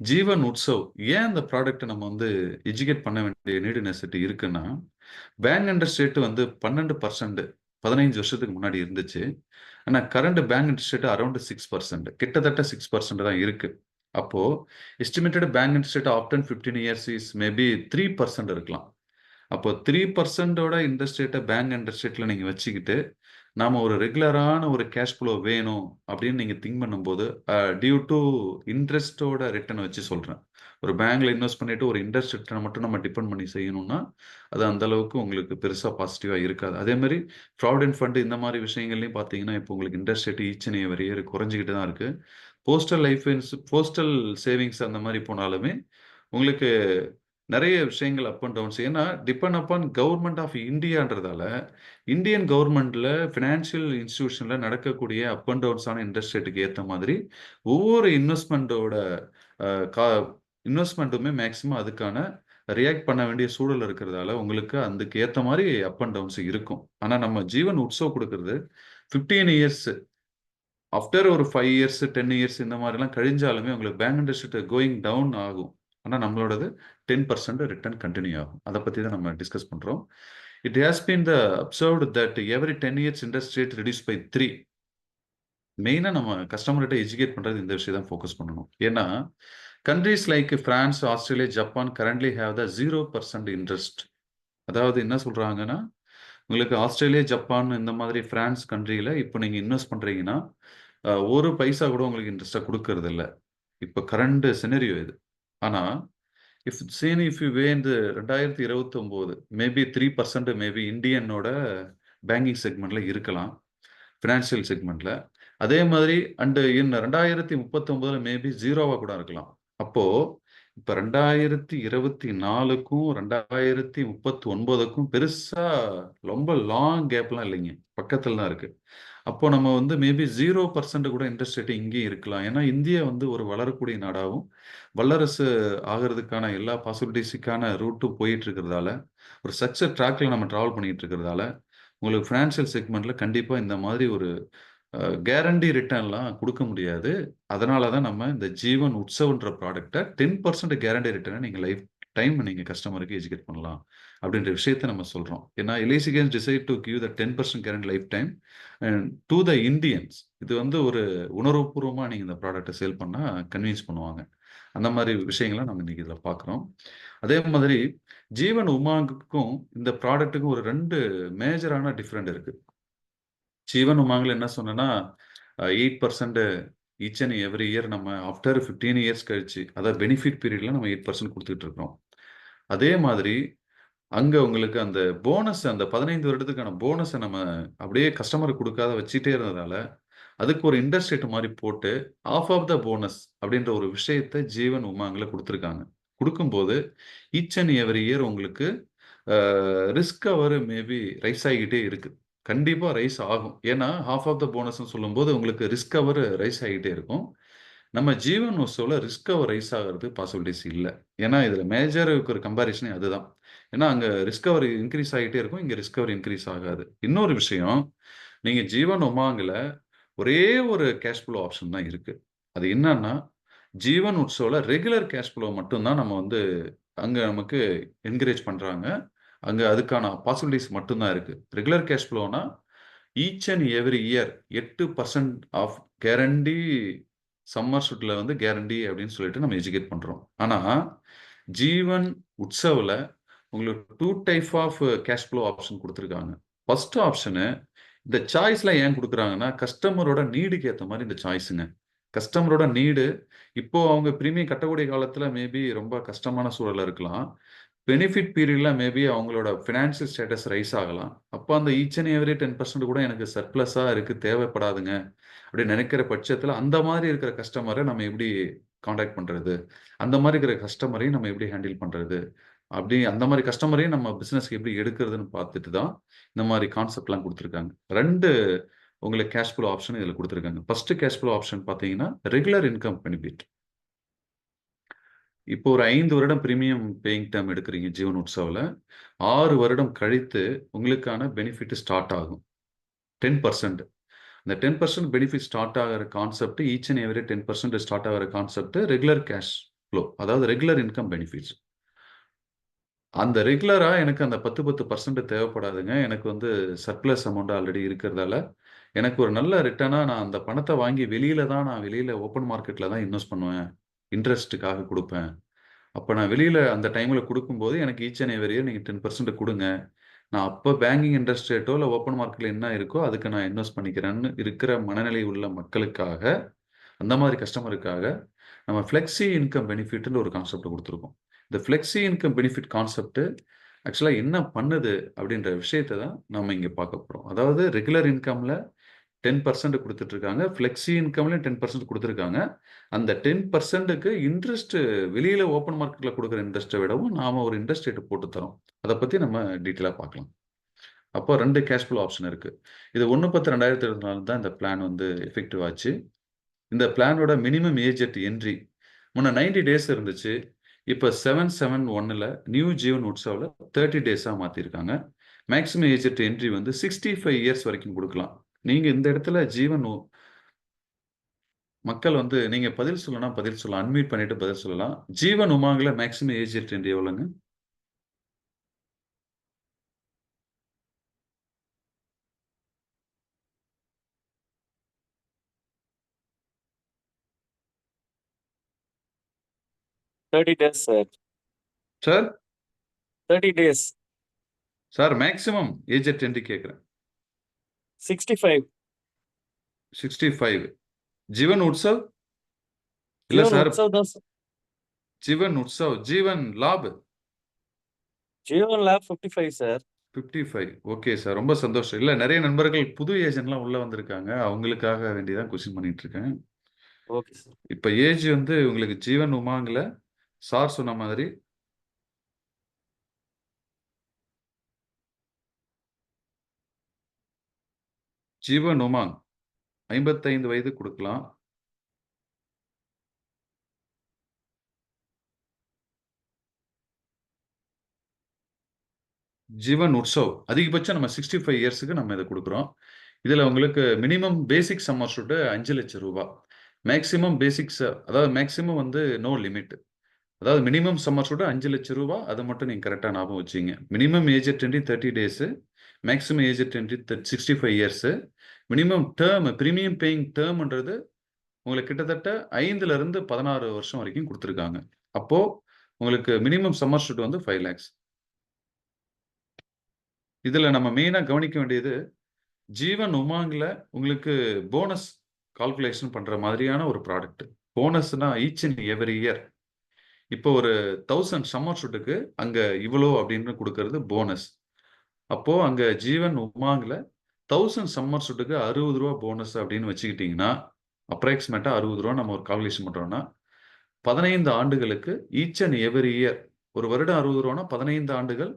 ஜீவன் உட்சவ் ஏன் இந்த ப்ராடக்ட்ட நம்ம வந்து எஜுகேட் பண்ண வேண்டிய நீடு நெசசிட்டி இருக்குன்னா, பேங்க் இன்ட்ரெஸ்ட் ரேட் வந்து 12% 15 வருஷத்துக்கு முன்னாடி இருந்துச்சு. ஆனா current bank interest rate around 6% கிட்டத்தட்ட 6% தான் இருக்கு. அப்போ estimated bank interest rate after 15 years is maybe 3% இருக்கலாம். அப்போ 3% ஓட இன்ட்ரெஸ்ட் ரேட்ட பேங்க் இன்ட்ரெஸ்ட் ரேட்ல நீங்க வச்சுக்கிட்டு, நாம ஒரு ரெகுலரான ஒரு கேஷ் ஃப்ளோ வேணும் அப்படின்னு நீங்க திங்க் பண்ணும்போது, டியூ டூ இன்ட்ரெஸ்ட்டோட ரிட்டர்ன் வச்சு சொல்றேன். ஒரு பேங்க்ல இன்வெஸ்ட் பண்ணிட்டு ஒரு இன்ட்ரெஸ்ட் ரிட்டர்ன மட்டும் நம்ம டிபெண்ட் பண்ணி செய்யணும்னா, அது அந்த அளவுக்கு உங்களுக்கு பெருசா பாசிட்டிவா இருக்காது. அதே மாரி ப்ராவிடென்ட் ஃபண்ட் இந்த மாரி விஷயங்கள்லயும் பார்த்தீங்கன்னா, இப்போ உங்களுக்கு interest rate each and every year குறைஞ்சுகிட்டு தான் இருக்கு. போஸ்டல் சேவிங்ஸ் அந்த மாரி போனாலுமே, உங்களுக்கு நெறைய விஷயங்கள் அப் அண்ட் டவுன்ஸ். ஏன்னா, டிபெண்ட் அப்பான் கவர்ன்மென்ட் ஆஃப் இண்டியான்றதால, இந்தியன் கவர்ன்மென்ட்ல பினான்சியல் இன்ஸ்டிடியூஷன்ல நடக்கக்கூடிய அப் அண்ட் டவுன்ஸான இன்ட்ரெஸ்ட் ரேட்டுக்கு ஏத்த மாதிரி, ஒவ்வொரு இன்வெஸ்ட்மென்ட்டோட அ கா இன்வெஸ்ட்மென்ட்டுமே மேக்ஸிமம் அதுக்கான ரியாக்ட் பண்ண வேண்டிய சூழல் இருக்கிறதால, உங்களுக்கு அதுக்கு ஏத்த மாரி அப் அண்ட் டவுன்ஸ் இருக்கும். ஆனா, நம்ம ஜீவன் உட்சவ் குடுக்குறது 15 இயர்ஸ் ஆஃப்டர் ஒரு 5 இயர்ஸ், 10 இயர்ஸ் இந்த மாரிலாம் கழிஞ்சாலுமே உங்களுக்கு பேங்க் இன்ட்ரெஸ்ட் கோயிங் டவுன் ஆகும். ஆனா நம்மளோடது 10% ரிட்டர்ன் கன்டின்யூ ஆகும். அத பத்தி தான் நம்ம டிஸ்கஸ் பண்றோம். It has been the observed that every 10 years interest rate reduce by 3. மெயினா நம்ம கஸ்டமர்ட்ட எஜுகேட் பண்றது இந்த விஷயம் தான் ஃபோக்கஸ் பண்ணணும். ஏன்னா, countries like France, Australia, Japan currently have the 0% interest. அதாவது என்ன சொல்றாங்கன்னா, உங்களுக்கு ஆஸ்திரேலியா, ஜப்பான் இந்த மாதிரி பிரான்ஸ் கண்ட்ரில இப்ப நீங்க இன்வெஸ்ட் பண்றீங்கன்னா, 1 பைசா கூட உங்களுக்கு இன்ட்ரெஸ்ட்டா குடுக்கறதில்ல. இப்ப கரண்ட் சினரியோ இது. ஆனா, இஃப் யூ வே இந்த 2029 மேபி 3% மேபி இந்தியனோட பேங்கிங் செக்மென்ட்ல இருக்கலாம். பினான்சியல் செக்மென்ட்ல. அதே மாதிரி அண்ட் இன் 2039ல மேபி 0வா கூட இருக்கலாம். அப்போ இப்ப 2024க்கும் 2039க்கும் பெருசா ரொம்ப லாங் கேப்லாம் இல்லைங்க. பக்கத்துல தான் இருக்கு. அப்போ நம்ம வந்து மேபி 0% கூட இன்ட்ரெஸ்ட் ரேட் இங்கேயும் இருக்கலாம். ஏன்னா, இந்தியா வந்து ஒரு வளரக்கூடிய நாடாவும், வல்லரசு ஆகுறதுக்கான எல்லா பாசிபிலிட்டீஸ்க்கான ரூட்டும் போயிட்டு இருக்கிறதால, ஒரு சக்சஸ் ட்ராக்ல நம்ம டிராவல் பண்ணிட்டு இருக்கிறதால, உங்களுக்கு பினான்சியல் செக்மென்ட்ல கண்டிப்பா இந்த மாதிரி ஒரு கேரண்டி ரிட்டர்ன்லாம் குடுக்க முடியாது. அதனால தான் நம்ம இந்த ஜீவன் உட்சவ்ன்ற ப்ராடக்ட்ட 10% கேரண்டி ரிட்டர்ன நீங்க லைஃப் டைம் நீங்க கஸ்டமருக்கு எஜுகேட் பண்ணலாம். அப்படின்ற விஷயத்த நம்ம சொல்றோம். ஏன்னா LIC cans decide to give the 10% guarantee life time to the Indians. இது வந்து ஒரு உணர்வுபூர்வமா நீங்க இந்த ப்ராடக்ட்ட சேல் பண்ணா கன்வின்ஸ் பண்ணுவாங்க. அந்த மாதிரி விஷயங்களை நம்ம இன்னைக்கு இதில் பார்க்குறோம். அதே மாதிரி ஜீவன் உமாங்குக்கும் இந்த ப்ராடக்ட்டுக்கும் ஒரு 2 மேஜரான டிஃப்ரெண்ட் இருக்கு. ஜீவன் உமாங்கில் என்ன சொன்னேன்னா 8% ஈச் அண்ட் எவ்ரி இயர் நம்ம ஆஃப்டர் 15 இயர்ஸ் கழிச்சு, அதாவது பெனிஃபிட் பீரியட்ல நம்ம 8% கொடுத்துட்டு இருக்கிறோம். அதே மாதிரி அங்க உங்களுக்கு அந்த போனஸ், அந்த 15 வருடத்துக்கான போனஸை நம்ம அப்படியே கஸ்டமருக்கு கொடுக்காத வச்சுட்டே இருந்ததால, அதுக்கு ஒரு இன்ட்ரெஸ்ட் ரேட் மாதிரி போட்டு ஆஃப் ஆஃப் த போனஸ் அப்படின்ற ஒரு விஷயத்தை ஜீவன் உமாங்கில் கொடுத்துருக்காங்க. கொடுக்கும்போது ஈச் அண்ட் எவ்ரி இயர் உங்களுக்கு ரிஸ்க் அவர் மேபி ரைஸ் ஆகிக்கிட்டே இருக்கு. கண்டிப்பா ரைஸ் ஆகும். ஏன்னா ஹாஃப் ஆஃப் த போனஸ்ன்னு சொல்லும்போது உங்களுக்கு ரிஸ்க் அவர் ரைஸ் ஆகிட்டே இருக்கும். நம்ம ஜீவன் உற்சவ்ல ரிஸ்க் அவர் ரைஸ் ஆகிறது பாசிபிலிட்டிஸ் இல்லை. ஏன்னா இதுல மேஜர் ஒரு கம்பாரிசனே அதுதான். ஏன்னா அங்க ரிஸ்க் அவர் இன்க்ரீஸ் ஆகிட்டே இருக்கும், இங்க ரிஸ்க் அவர் இன்க்ரீஸ் ஆகாது. இன்னொரு விஷயம், நீங்க ஜீவன் உமாங்கில் ஒரே ஒரு கேஷ் ஃப்ளோ ஆப்ஷன் தான் இருக்கு. அது என்னன்னா ஜீவன் உற்சவ்ல ரெகுலர் கேஷ் ஃப்ளோ மட்டும்தான் நம்ம வந்து அங்க நமக்கு என்கரேஜ் பண்றாங்க. அங்க அதுக்கான பாசிபிலிட்டிஸ் மட்டும்தான் இருக்கு. ரெகுலர் கேஷ் ஃப்ளோனா each and every year 8% of guarantee sum ஷூட்ல வந்து கேரண்டி அப்படின்னு சொல்லிட்டு நம்ம எஜுகேட் பண்றோம். ஆனா ஜீவன் உற்சவ்ல உங்களுக்கு 2 type of cash flow option கொடுத்துருக்காங்க. ஃபர்ஸ்ட் ஆப்ஷனு இந்த சாய்ஸ்லாம் ஏன் கொடுக்குறாங்கன்னா கஸ்டமரோட நீடுக்கு ஏற்ற மாதிரி இந்த சாய்ஸுங்க. கஸ்டமரோட நீடு இப்போ அவங்க பிரீமியம் கட்டக்கூடிய காலத்துல மேபி ரொம்ப கஷ்டமான சூழல்ல இருக்கலாம். பெனிஃபிட் பீரியட்ல மேபி அவங்களோட ஃபினான்ஷியல் ஸ்டேட்டஸ் ரைஸ் ஆகலாம். அப்போ அந்த ஈச் அண்ட் எவ்ரி 10% கூட எனக்கு சர்ப்ளஸா இருக்கு, தேவைப்படாதுங்க அப்படின்னு நினைக்கிற பட்சத்துல அந்த மாதிரி இருக்கிற கஸ்டமரை நம்ம எப்படி காண்டாக்ட் பண்றது? அந்த மாதிரி இருக்கிற கஸ்டமரையும் நம்ம எப்படி ஹேண்டில் பண்றது? அப்படி அந்த மாதிரி கஸ்டமரையும் நம்ம பிசினஸ்க்கு எப்படி எடுக்கிறதுன்னு பார்த்துட்டு தான் இந்த மாதிரி கான்செப்ட்லாம் கொடுத்துருக்காங்க. 2 உங்களுக்கு கேஷ் ஃப்ளோ ஆப்ஷன் இதில் கொடுத்துருக்காங்க. ஃபர்ஸ்ட் கேஷ் ஃப்ளோ ஆப்ஷன் பார்த்தீங்கன்னா ரெகுலர் இன்கம் பெனிஃபிட். இப்போ ஒரு 5 வருடம் பிரீமியம் பேயிங் டேர்ம் எடுக்கிறீங்க ஜீவன் உற்சவ்ல. 6 வருடம் கழித்து உங்களுக்கான பெனிஃபிட் ஸ்டார்ட் ஆகும். 10%. இந்த 10% பெனிஃபிட் ஸ்டார்ட் ஆகிற concept each and every 10% start ஆகிற கான்செப்ட் ரெகுலர் கேஷ் ஃப்ளோ, அதாவது ரெகுலர் இன்கம் பெனிஃபிட்ஸ். அந்த ரெகுலரா எனக்கு அந்த 10% தேவைப்படாதுங்க. எனக்கு வந்து சர்ப்ளஸ் அமௌண்ட் ஆல்ரெடி இருக்கிறதால, எனக்கு ஒரு நல்ல ரிட்டர்னா நான் அந்த பணத்த வாங்கி நான் வெளியில ஓப்பன் மார்க்கெட்ல தான் இன்வெஸ்ட் பண்ணுவேன். இன்ட்ரெஸ்ட்டுக்காக குடுப்பேன். அப்ப நான் வெளியில அந்த டைம்ல குடுக்கும்போது எனக்கு ஈச் அண்ட் எவரி இயர் நீங்க 10% குடுங்க. நான் அப்ப பேங்கிங் இன்ட்ரெஸ்ட் ரேட்டோ, இல்ல ஓப்பன் மார்க்கெட்ல என்ன இருக்கோ அதுக்கு நான் இன்வெஸ்ட் பண்ணிக்கிறேன்னு இருக்கிற மனநிலை உள்ள மக்களுக்காக, அந்த மாதிரி கஸ்டமருக்காக நம்ம ஃப்ளெக்ஸி இன்கம் பெனிஃபிட்ன்னு ஒரு கான்செப்ட் குடுத்துருக்கோம். இந்த ஃப்ளெக்ஸி இன்கம் பெனிஃபிட் கான்செப்ட் ஆக்சுவலா என்ன பண்ணுது அப்படின்ற விஷயத்த தான் நாம இங்க பார்க்க போறோம். அதாவது ரெகுலர் இன்கம்ல 10% குடுத்துட்டு இருக்காங்க. ஃப்ளெக்ஸி இன்கம்லயும் 10% குடுத்துருக்காங்க. அந்த 10%க்கு இன்ட்ரெஸ்ட் வெளியில ஓப்பன் மார்க்கெட்ல குடுக்குற இன்ட்ரெஸ்ட்ட விடவும் நாம ஒரு இன்ட்ரெஸ்ட் ரேட் போட்டு தரோம். அத பத்தி நம்ம டீட்டெயிலா பார்க்கலாம். அப்போ 2 கேஷ் ஃப்ளோ ஆப்ஷன் இருக்கு. இது 1/10/2024 தான் இந்த பிளான் வந்து எஃபெக்டிவ் ஆச்சு. இந்த பிளானோட மினிமம் ஏஜ் அட் என்ட்ரி முன்ன 90 டேஸ் இருந்துச்சு. இப்ப 7/7/1ல நியூ ஜீவன் உற்சவ்ல 30 டேஸா மாத்திருக்காங்க. மேக்ஸிமம் ஏஜ் அட் என்ட்ரி வந்து 65 இயர்ஸ் வரைக்கும் குடுக்கலாம். நீங்க இந்த இடத்துல மக்கள் வந்து நீங்க பதில் சொல்லணும்னா பதில் சொல்லலாம். அன்மியூட் பண்ணிட்டு பதில் சொல்லலாம். ஜீவன் உமாங்ல மேக்ஸிமம் ஏஜ் அட் என்ட்ரி எவ்வளவுங்க? 30 days, sir. Sir 30 days. Sir maximum age at entry கேட்கிறேன். 65. 65. ஜீவன் உற்சவ் இல்ல Jeevan சார், Utsav das. Jeevan Utsav, Jeevan Labh Jeevan Lab 55, sir. 55. Okay sir, ரொம்ப சந்தோஷம். இல்ல நிறைய நண்பர்கள் புது ஏஜென்ட்லாம் உள்ள வந்திருக்காங்க. அவங்களுக்காக வேண்டிதான் கொஸ்டின் பண்ணிட்டு இருக்கேன். Okay, sir. இப்ப ஏஜ் வந்து உங்களுக்கு ஜீவன் உமாங்ல சார் சொன்ன மாதிரி ஜீவன் உமாங் 55 வயது கொடுக்கலாம். ஜீவன் உற்சவ் அதிகபட்சம் நம்ம 65 இயர்ஸ்க்கு நம்ம இதை கொடுக்குறோம். இதுல உங்களுக்கு மினிமம் பேசிக் சம்மர் ஷூட் 5 லட்சம் ரூபாய். மேக்ஸிமம் பேசிக்ஸ், அதாவது மேக்ஸிமம் வந்து நோ லிமிட். அதாவது மினிமம் சம்மர் ஷூட் 5 லட்சம் ரூபாய். அதை மட்டும் நீங்க கரெக்டா ஞாபகம் வச்சீங்க. Minimum age at 30 days, maximum age at 65 years. Minimum term premium paying டேர்ம்ன்றது உங்களுக்கு கிட்டத்தட்ட 5ல இருந்து 16 வருஷம் வரைக்கும் கொடுத்துருக்காங்க. அப்போ உங்களுக்கு மினிமம் சம்மர் ஷூட் வந்து 5 lakhs. இதுல நம்ம மெயினா கவனிக்க வேண்டியது, ஜீவன் உமாங்ல உங்களுக்கு போனஸ் கால்குலேஷன் பண்ற மாதிரியான ஒரு ப்ராடக்ட். போனஸ்னா ஈச் அண்ட் எவரி இயர். இப்போ ஒரு 1000 சம்மர் ஷூட்டுக்கு அங்க இவ்வளோ அப்படின்னு கொடுக்கறது போனஸ். அப்போ அங்க ஜீவன் உமாங்ல 1000 சம்மர் ஷூட்டுக்கு ரூ. 60 போனஸ் அப்படின்னு வச்சுக்கிட்டீங்கன்னா, அப்ராக்சிமேட்டா ரூ. 60 நம்ம ஒரு கால்குலேஷன் பண்றோம்னா, 15 ஆண்டுகளுக்கு ஈச் அண்ட் எவரி இயர் ஒரு வருடம் ரூ. 60 15 ஆண்டுகள்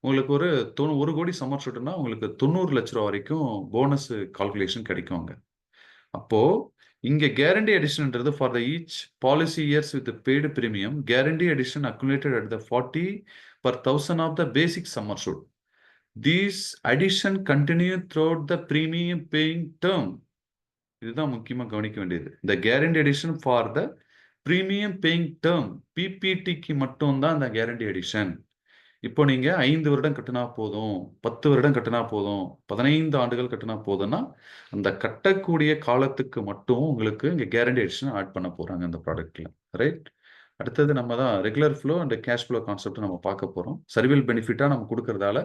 உங்களுக்கு ஒரு 1 கோடி சம்மர் ஷூட்னா உங்களுக்கு 90 லட்ச ரூபா வரைக்கும் போனஸ் கால்குலேஷன் கிடைக்குங்க. அப்போ இங்க கேரண்டி அடிஷன்ன்றது for the each policy years with paid premium guarantee addition accumulated at the 40 per 1000 of the basic sum assured. These addition continue throughout the premium paying term. இதுதான் முக்கியமா கவனிக்க வேண்டியது. இந்த guarantee addition for the premium paying term, பிபிடிக்கு மட்டும் தான் இந்த guarantee addition. இப்போ நீங்க 5 வருடம் கட்டினா போதும், 10 வருடம் கட்டினா போதும், 15 ஆண்டுகள் கட்டினா போதும்னா, அந்த கட்டக்கூடிய காலத்துக்கு மட்டும் உங்களுக்கு இங்க கேரண்டி அடிஷன் ஆட் பண்ண போறாங்க இந்த ப்ராடக்ட்ல. ரைட்? அடுத்தது நம்ம தான் regular flow and cash flow concept நம்ம பார்க்க போறோம். சர்வீல் பெனிஃபிட்டா நம்ம கொடுக்கறதால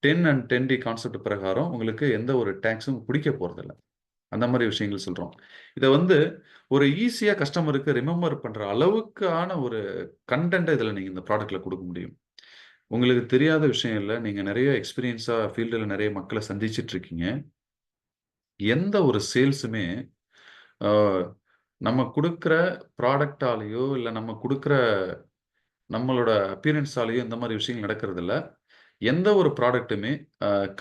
10 and 10D கான்செப்ட் பிரகாரம் உங்களுக்கு எந்த ஒரு டாக்ஸும் பிடிக்க போறதில்ல. அந்த மாதிரி விஷயங்கள் சொல்றோம். இதை வந்து ஒரு ஈஸியா கஸ்டமருக்கு ரிமெம்பர் பண்ற அளவுக்கான ஒரு கண்டென்ட் இதுல நீங்க இந்த ப்ராடக்ட்ல கொடுக்க முடியும். உங்களுக்கு தெரியாத விஷயம் இல்ல. நீங்க நிறைய எக்ஸ்பீரியன்ஸா ஃபீல்டுல நிறைய மக்களை சந்திச்சிட்டு இருக்கீங்க. எந்த ஒரு சேல்ஸுமே நம்ம கொடுக்குற ப்ராடக்டாலேயோ இல்ல நம்ம கொடுக்குற நம்மளோட அப்பியரன்ஸாலேயோ இந்த மாதிரி விஷயங்கள் நடக்கிறது இல்ல. எந்த ஒரு ப்ராடக்ட்டுமே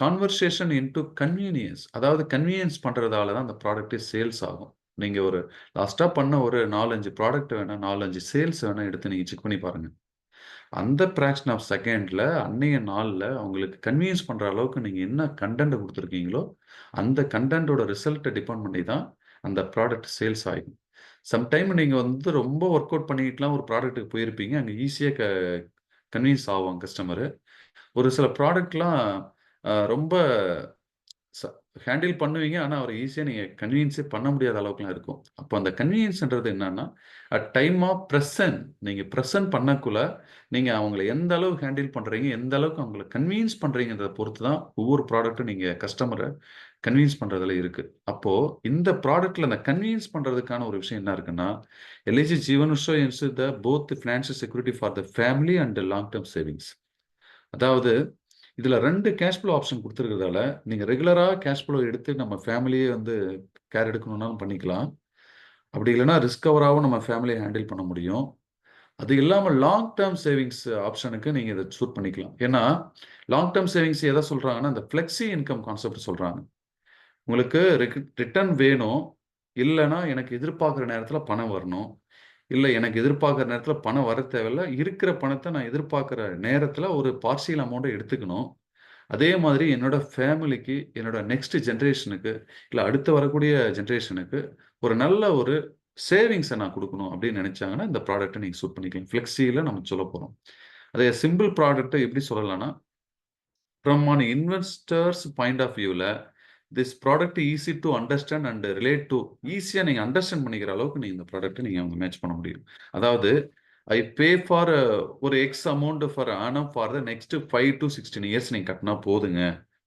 கான்வர்சேஷன் இன்டு கன்வீனியன்ஸ், அதாவது கன்வீனியன்ஸ் பண்றதால தான் அந்த ப்ராடக்ட்டே சேல்ஸ் ஆகும். நீங்க ஒரு லாஸ்டா பண்ண ஒரு 4, 5 ப்ராடக்ட் வேணா 4, 5 சேல்ஸ் வேணா எடுத்து நீங்க செக் பண்ணி பாருங்க. அந்த பிராக்ஷன் ஆஃப் செகண்ட்ல அன்னைய நாள்ல அவங்களுக்கு கன்வீன்ஸ் பண்ற அளவுக்கு நீங்க என்ன கண்டென்ட் கொடுத்துருக்கீங்களோ அந்த கண்டென்ட்டோட ரிசல்ட்டை டிபெண்ட் பண்ணி தான் அந்த ப்ராடக்ட் சேல்ஸ் ஆகும். சம்டைம் நீங்க வந்து ரொம்ப ஒர்க் அவுட் பண்ணிட்டுலாம் ஒரு ப்ராடக்ட்டுக்கு போயிருப்பீங்க. அங்க ஈஸியா கன்வீன்ஸ் ஆவாங்க கஸ்டமரு. ஒரு சில ப்ராடக்ட்லாம் ரொம்ப ஹேண்டில் பண்ணுவீங்க. ஆனா, அவர ஈஸியா நீங்க கன்வீனியன்ஸே பண்ண முடியாத அளவுக்குலாம் இருக்கும். அப்போ அந்த கன்வீனியன்ஸ்ன்றது என்னன்னா, டைம் ஆஃப் பிரசன்ட். நீங்க பிரசன்ட் பண்ணக்குள்ள, நீங்க அவங்கள எந்த அளவு ஹேண்டில் பண்றீங்க, எந்த அளவுக்கு அவங்கள கன்வீன்ஸ் பண்றீங்கன்றத பொறுத்து தான் ஒவ்வொரு ப்ராடக்ட்டும் நீங்க கஸ்டமர கன்வீன்ஸ் பண்றதுல இருக்கு. அப்போ இந்த ப்ராடக்ட்ல அந்த கன்வீன்ஸ் பண்றதுக்கான ஒரு விஷயம் என்ன இருக்குன்னா, LIC Jeevan insurance the both financial security for the family and long term savings. அதாவது இதுல 2 கேஷ் ஃப்ளோ ஆப்ஷன் குடுத்திருக்கிறதால, நீங்க ரெகுலரா கேஷ் ஃப்ளோ எடுத்து நம்ம ஃபேமிலியே வந்து கேர் எடுக்கணும்னாலும் பண்ணிக்கலாம். அப்படி இல்லன்னா ரிஸ்க் கவராவும் நம்ம ஃபேமிலிய ஹேண்டில் பண்ண முடியும். அது இல்லாம லாங் டெர்ம் சேவிங்ஸ் ஆப்ஷனுக்கு நீங்க இத சூட் பண்ணிக்கலாம். ஏன்னா, லாங் டெர்ம் சேவிங்ஸ் எத சொல்றாங்கன்னா, இந்த ஃப்ளெக்ஸி இன்கம் கான்செப்ட் சொல்றாங்க. உங்களுக்கு ரிட்டர்ன் வேணும். இல்லன்னா எனக்கு எதிர்பார்க்கிற நேரத்துல பணம் வரணும். இல்ல எனக்கு எதிர்பார்க்கிற நேரத்துல பணம் வர தேவையில்ல. இருக்கிற பணத்த நான் எதிர்பார்க்கிற நேரத்துல ஒரு பார்ஷியல் அமௌண்ட்ட எடுத்துக்கணும். அதே மாதிரி என்னோட ஃபேமிலிக்கு, என்னோட நெக்ஸ்ட் ஜெனரேஷனுக்கு, இல்ல அடுத்து வரக்கூடிய ஜெனரேஷனுக்கு ஒரு நல்ல ஒரு சேவிங்ஸ நான் குடுக்கணும் அப்படின்னு நினைச்சாங்கன்னா, இந்த ப்ராடக்ட்ட நீங்க சூட் பண்ணிக்கலாம். ஃப்ளெக்ஸில நம்ம சொல்லப் போறோம். அதே சிம்பிள் ப்ராடக்ட்ட எப்படி சொல்லலாம்னா, from an investors point of வியூல, this product easy to understand and relate to ஈஸியா நீங்க அண்டர்ஸ்டாண்ட் பண்ணிக்கிற அளவுக்கு நீங்க இந்த ப்ராடக்ட்ட நீங்க அவங்க மேட்ச் பண்ண முடியும். அதாவது ஐ பே ஃபார் ஒரு X amount for annum for the next 5 to 16 years நீங்க கட்டினா போதுங்க.